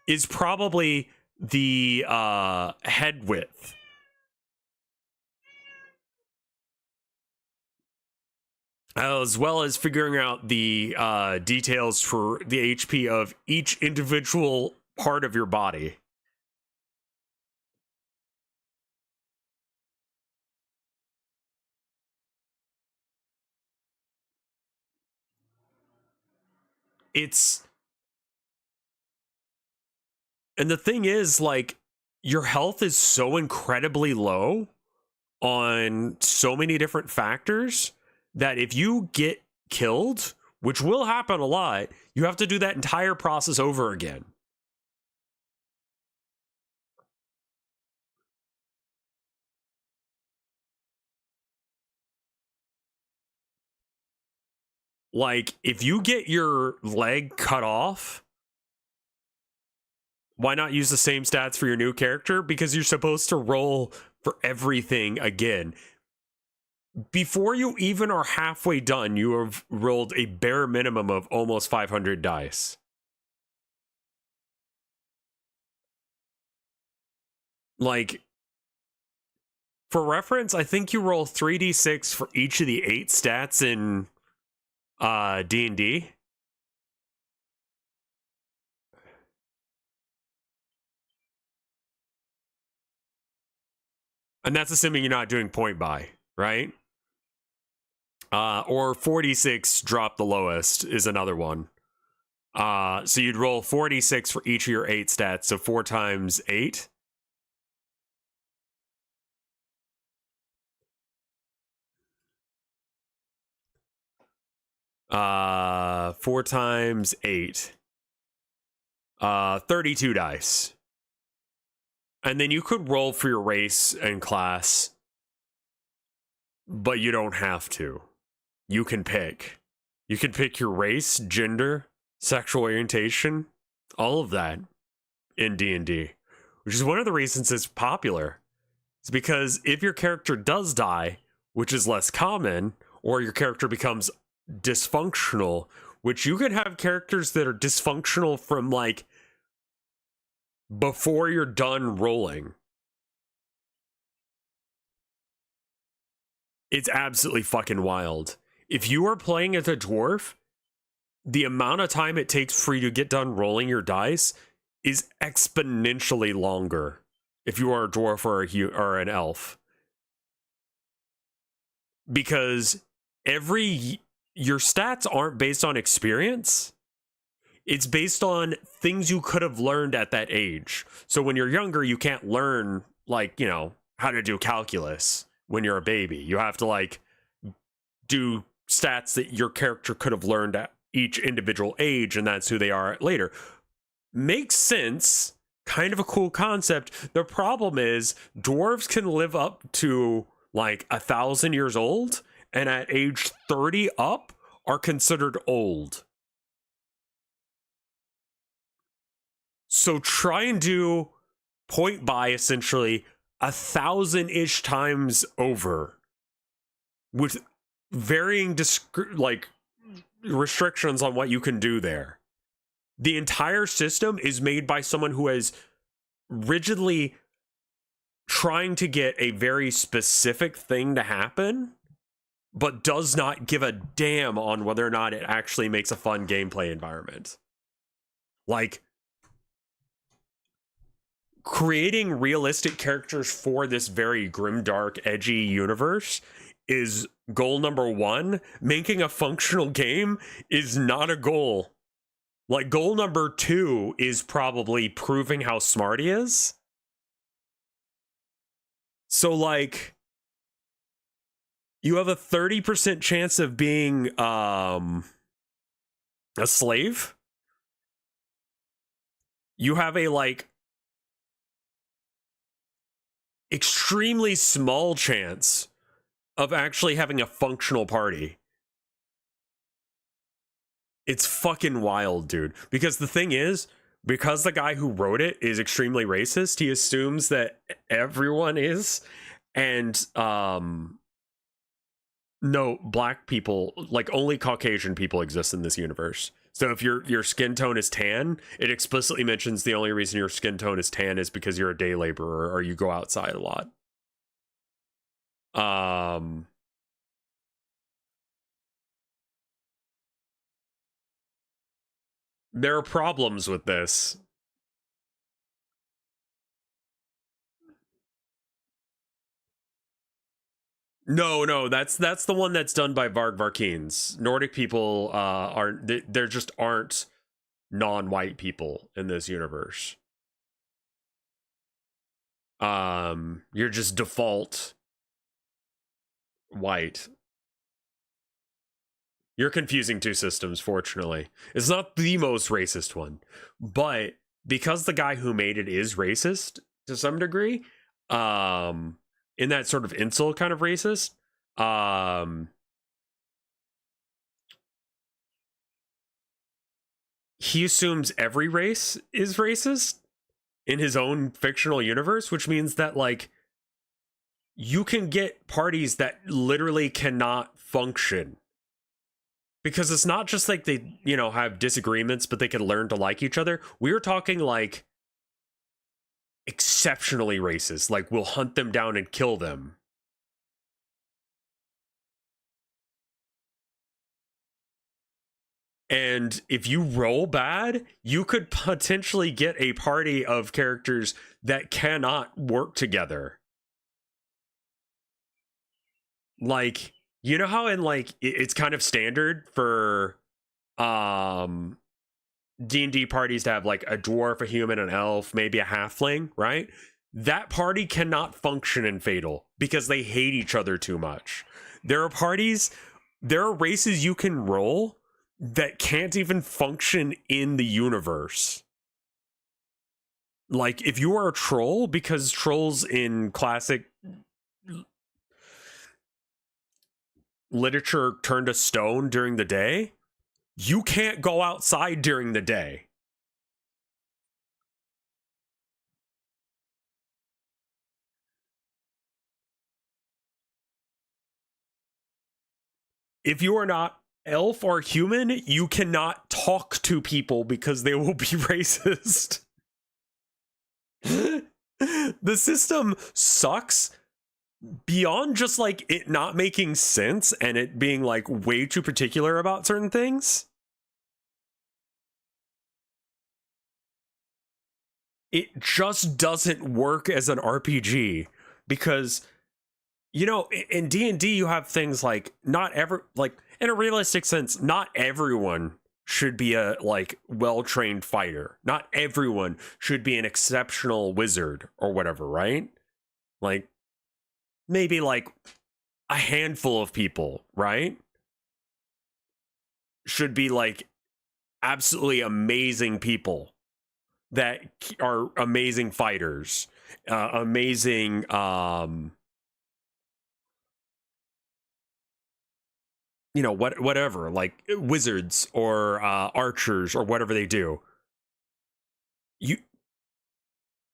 is probably the head width. As well as figuring out the details for the HP of each individual part of your body. And the thing is, like, your health is so incredibly low on so many different factors that if you get killed, which will happen a lot, you have to do that entire process over again. Like, if you get your leg cut off, why not use the same stats for your new character? Because you're supposed to roll for everything again. Before you even are halfway done, you have rolled a bare minimum of almost 500 dice. Like, for reference, I think you roll 3d6 for each of the 8 stats in D&D. And that's assuming you're not doing point buy, right? Or 46 drop the lowest is another one. So you'd roll 46 for each of your 8 stats, so 4 times 8. Uh, 4 times 8. 32 dice. And then you could roll for your race and class, but you don't have to. You can pick. You can pick your race, gender, sexual orientation, all of that in D&D, which is one of the reasons it's popular. It's because if your character does die, which is less common, or your character becomes dysfunctional, which you can have characters that are dysfunctional from, like, before you're done rolling. It's absolutely fucking wild. If you are playing as a dwarf, the amount of time it takes for you to get done rolling your dice is exponentially longer if you are a dwarf or an elf. Because your stats aren't based on experience. It's based on things you could have learned at that age. So when you're younger, you can't learn, like, you know, how to do calculus when you're a baby. You have to, like, do stats that your character could have learned at each individual age, and that's who they are later. Makes sense. Kind of a cool concept. The problem is dwarves can live up to, like, 1,000 years old, and at age 30 up are considered old. So try and do point buy essentially 1,000-ish times over with varying restrictions on what you can do there. The entire system is made by someone who is rigidly trying to get a very specific thing to happen, but does not give a damn on whether or not it actually makes a fun gameplay environment. Like, creating realistic characters for this very grimdark, edgy universe is goal number 1. Making a functional game is not a goal. Like, goal number 2 is probably proving how smart he is. So, like, you have a 30% chance of being a slave, you have a like extremely small chance of actually having a functional party. It's fucking wild, dude. Because the thing is, because the guy who wrote it is extremely racist, he assumes that everyone is. And no, black people, like only Caucasian people exist in this universe. So if your skin tone is tan, it explicitly mentions the only reason your skin tone is tan is because you're a day laborer or you go outside a lot. There are problems with this. No, that's the one that's done by Varg Varkines. Nordic people there just aren't non-white people in this universe. You're just default white. You're confusing two systems, fortunately. It's not the most racist one, but because the guy who made it is racist to some degree, in that sort of insult kind of racist, he assumes every race is racist in his own fictional universe, which means that like you can get parties that literally cannot function because it's not just like they, you know, have disagreements, but they can learn to like each other. We're talking like exceptionally racist, like we'll hunt them down and kill them. And if you roll bad, you could potentially get a party of characters that cannot work together. Like, you know how in like it's kind of standard for D&D parties to have like a dwarf, a human, an elf, maybe a halfling, right? That party cannot function in F.A.T.A.L because they hate each other too much. There are races you can roll that can't even function in the universe. Like, if you are a troll, because trolls in classic literature turn to stone during the day, you can't go outside during the day. If you are not elf or human, you cannot talk to people because they will be racist. The system sucks beyond just like it not making sense and it being like way too particular about certain things. It just doesn't work as an RPG because, you know, in D&D you have things like not ever like in a realistic sense, not everyone should be a like well-trained fighter. Not everyone should be an exceptional wizard or whatever, right? Like maybe like a handful of people, right? Should be like absolutely amazing people that are amazing fighters, amazing you know, whatever, like wizards or archers or whatever they do.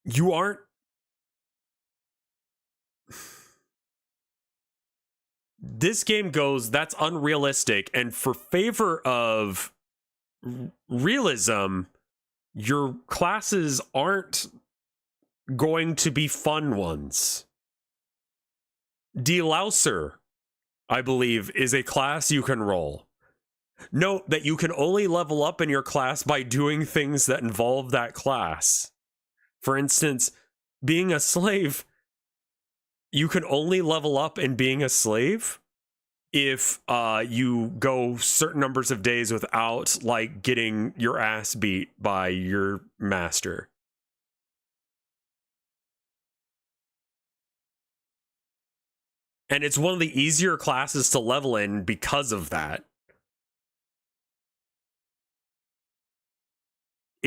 You aren't. This game goes, that's unrealistic, and for favor of realism, your classes aren't going to be fun ones. Delouser, I believe, is a class you can roll. Note that you can only level up in your class by doing things that involve that class. For instance, being a slave, you can only level up in being a slave if you go certain numbers of days without like getting your ass beat by your master. And it's one of the easier classes to level in because of that.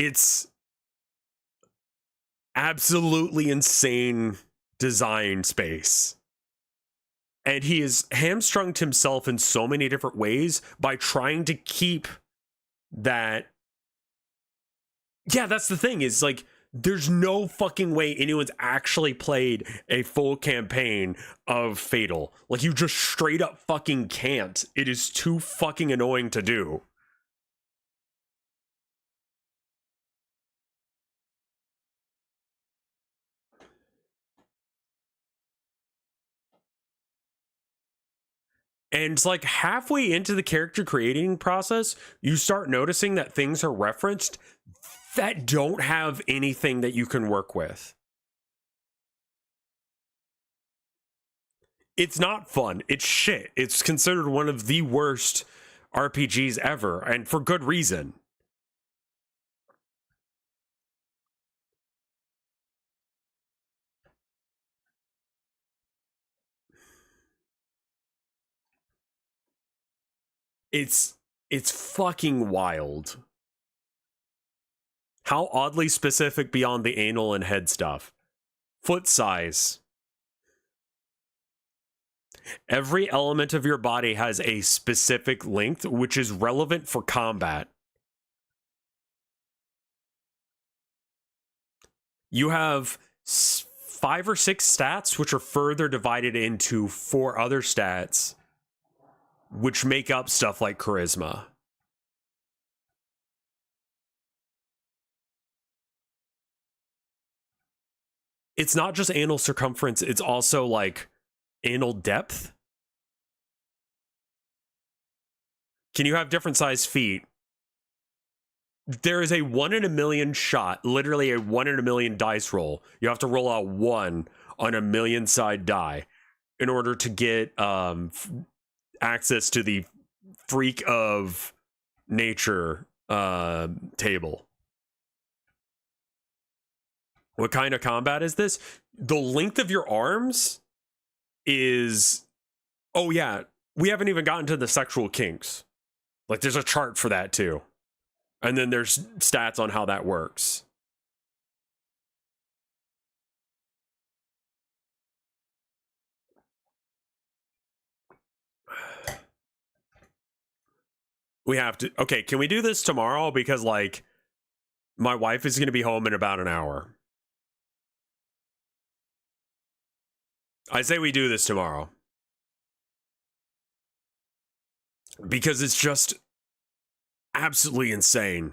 It's absolutely insane design space. And he has hamstrung himself in so many different ways by trying to keep that. Yeah, that's the thing, is like, there's no fucking way anyone's actually played a full campaign of F.A.T.A.L. Like, you just straight up fucking can't. It is too fucking annoying to do. And like halfway into the character creating process, you start noticing that things are referenced that don't have anything that you can work with. It's not fun. It's shit. It's considered one of the worst RPGs ever, and for good reason. It's fucking wild. How oddly specific beyond the anal and head stuff. Foot size. Every element of your body has a specific length, which is relevant for combat. You have 5 or 6 stats, which are further divided into 4 other stats, which make up stuff like charisma. It's not just anal circumference, it's also like anal depth. Can you have different sized feet? There is a 1 in a million shot, literally a 1 in a million dice roll. You have to roll out 1 on a million side die in order to get access to the freak of nature table. What kind of combat is this? The length of your arms is... Oh yeah, we haven't even gotten to the sexual kinks. Like, there's a chart for that too. And then there's stats on how that works. We have to... Okay, can we do this tomorrow? Because, like, my wife is going to be home in about an hour. I say we do this tomorrow. Because it's just absolutely insane.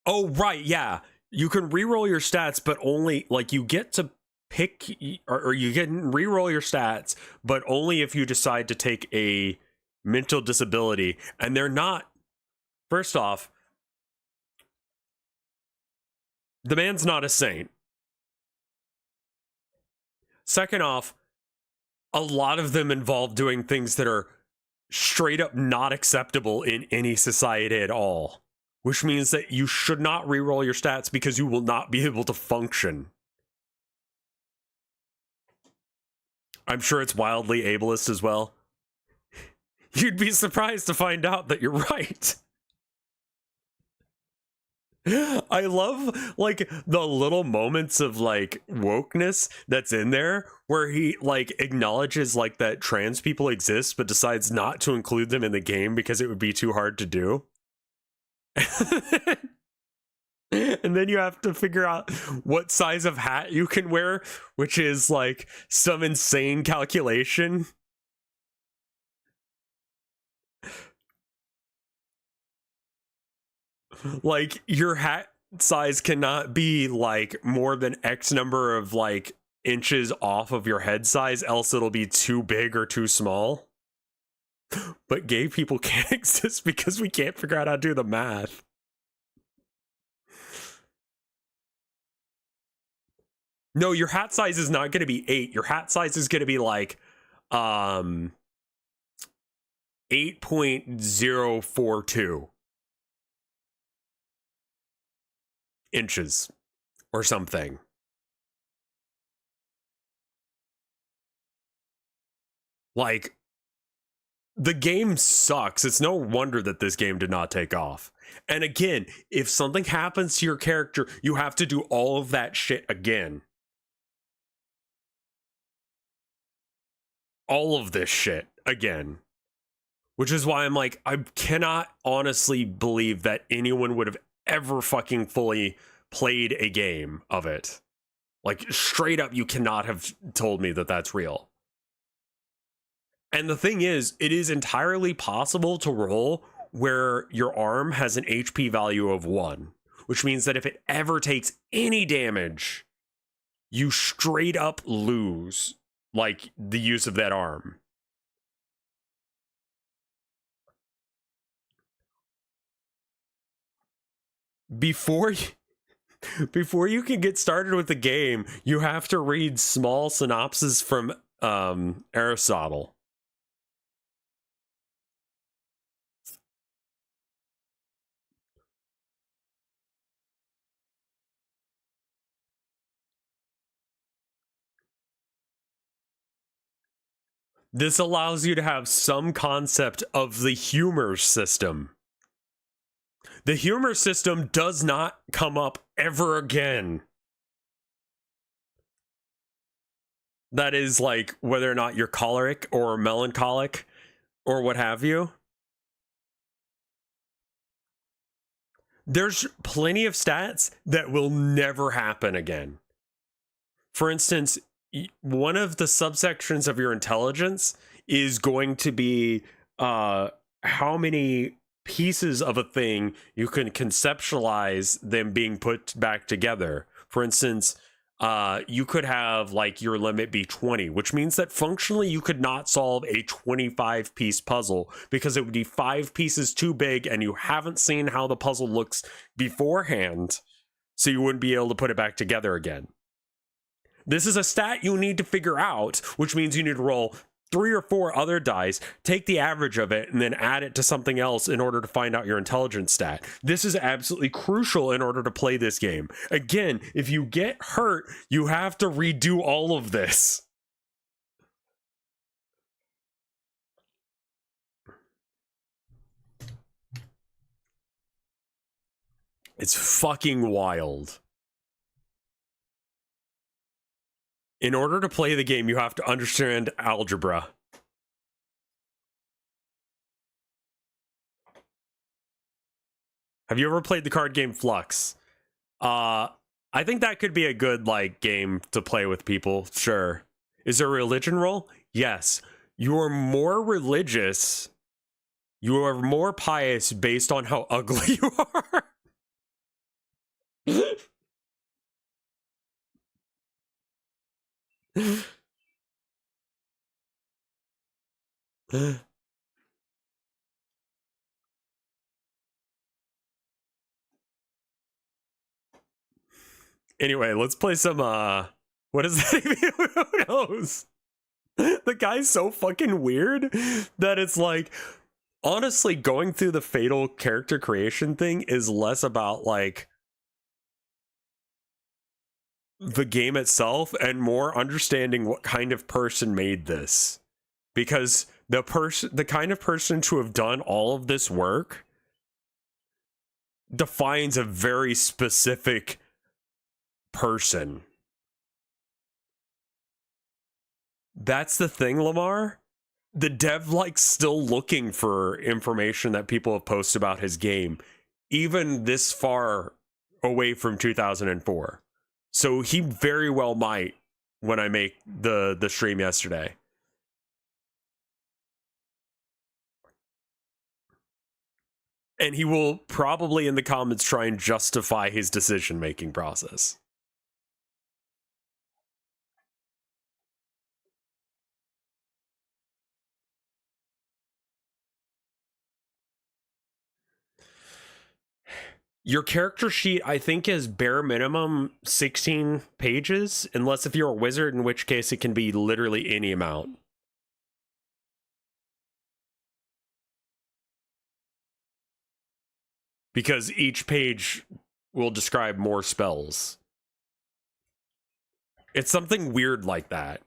Oh, right, yeah. You can reroll your stats, but only, like, you get to pick, or you can reroll your stats, but only if you decide to take a mental disability. And they're not... First off, the man's not a saint. Second off, a lot of them involve doing things that are straight up not acceptable in any society at all, which means that you should not reroll your stats because you will not be able to function. I'm sure it's wildly ableist as well. You'd be surprised to find out that you're right. I love, like, the little moments of, like, wokeness that's in there where he, like, acknowledges, like, that trans people exist but decides not to include them in the game because it would be too hard to do. And then you have to figure out what size of hat you can wear, which is, like, some insane calculation. Like, your hat size cannot be, like, more than X number of, like, inches off of your head size, else it'll be too big or too small. But gay people can't exist because we can't figure out how to do the math. No, your hat size is not going to be 8. Your hat size is going to be, like, 8.042 inches or something. Like, the game sucks. It's no wonder that this game did not take off. And again, if something happens to your character, you have to do all of that shit again. All of this shit again. Which is why I'm like, I cannot honestly believe that anyone would have ever fucking fully played a game of it. Like, straight up, you cannot have told me that that's real. And the thing is, it is entirely possible to roll where your arm has an HP value of 1, which means that if it ever takes any damage, you straight up lose, like, the use of that arm. Before you can get started with the game, you have to read small synopses from Aristotle. This allows you to have some concept of the humor system. The humor system does not come up ever again. That is like whether or not you're choleric or melancholic or what have you. There's plenty of stats that will never happen again. For instance, one of the subsections of your intelligence is going to be how many pieces of a thing you can conceptualize them being put back together. For instance, you could have like your limit be 20, which means that functionally you could not solve a 25 piece puzzle because it would be 5 pieces too big and you haven't seen how the puzzle looks beforehand, so you wouldn't be able to put it back together again. This is a stat you need to figure out, which means you need to roll 3 or 4 other dice, take the average of it, and then add it to something else in order to find out your intelligence stat. This is absolutely crucial in order to play this game. Again, if you get hurt, you have to redo all of this. It's fucking wild. In order to play the game, you have to understand algebra. Have you ever played the card game Flux? I think that could be a good like game to play with people. Sure. Is there a religion roll? Yes. You're more religious. You are more pious based on how ugly you are. Anyway, let's play some what is that? Who knows? The guy's so fucking weird that it's like, honestly, going through the F.A.T.A.L character creation thing is less about like the game itself and more understanding what kind of person made this, because the kind of person to have done all of this work defines a very specific person. That's the thing, Lamar. The dev likes still looking for information that people have posted about his game, even this far away from 2004. So he very well might when I make the stream yesterday. And he will probably in the comments try and justify his decision-making process. Your character sheet, I think, is bare minimum 16 pages, unless if you're a wizard, in which case it can be literally any amount. Because each page will describe more spells. It's something weird like that.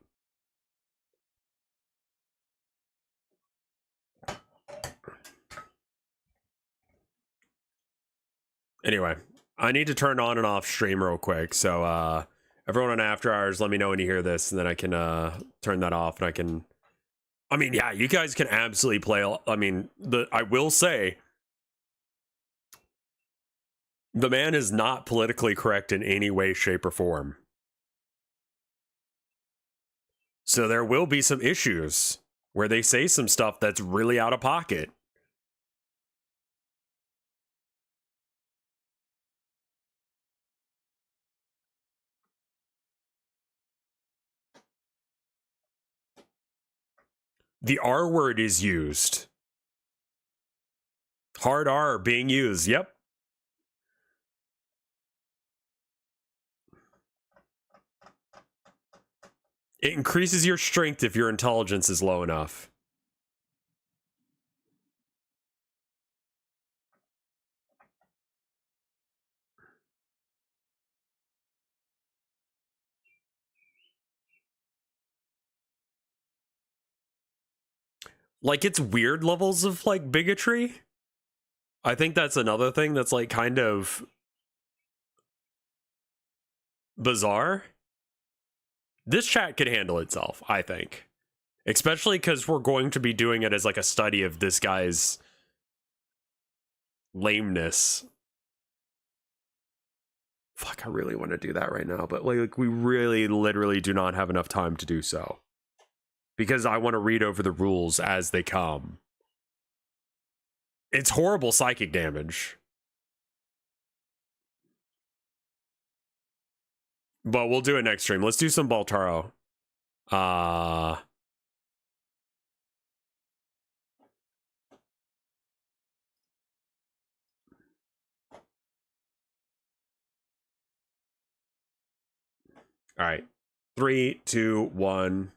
Anyway, I need to turn on and off stream real quick. So everyone on After Hours, let me know when you hear this, and then I can turn that off, and I can. I mean, yeah, you guys can absolutely play. I mean, I will say, the man is not politically correct in any way, shape, or form. So there will be some issues where they say some stuff that's really out of pocket. The R word is used. Hard R being used. Yep. It increases your strength if your intelligence is low enough. Like, it's weird levels of, like, bigotry. I think that's another thing that's, like, kind of bizarre. This chat could handle itself, I think. Especially because we're going to be doing it as, like, a study of this guy's lameness. Fuck, I really want to do that right now, but, like, we really, literally do not have enough time to do so. Because I want to read over the rules as they come. It's horrible psychic damage. But we'll do it next stream. Let's do some Baltaro. All right. 3, 2, 1.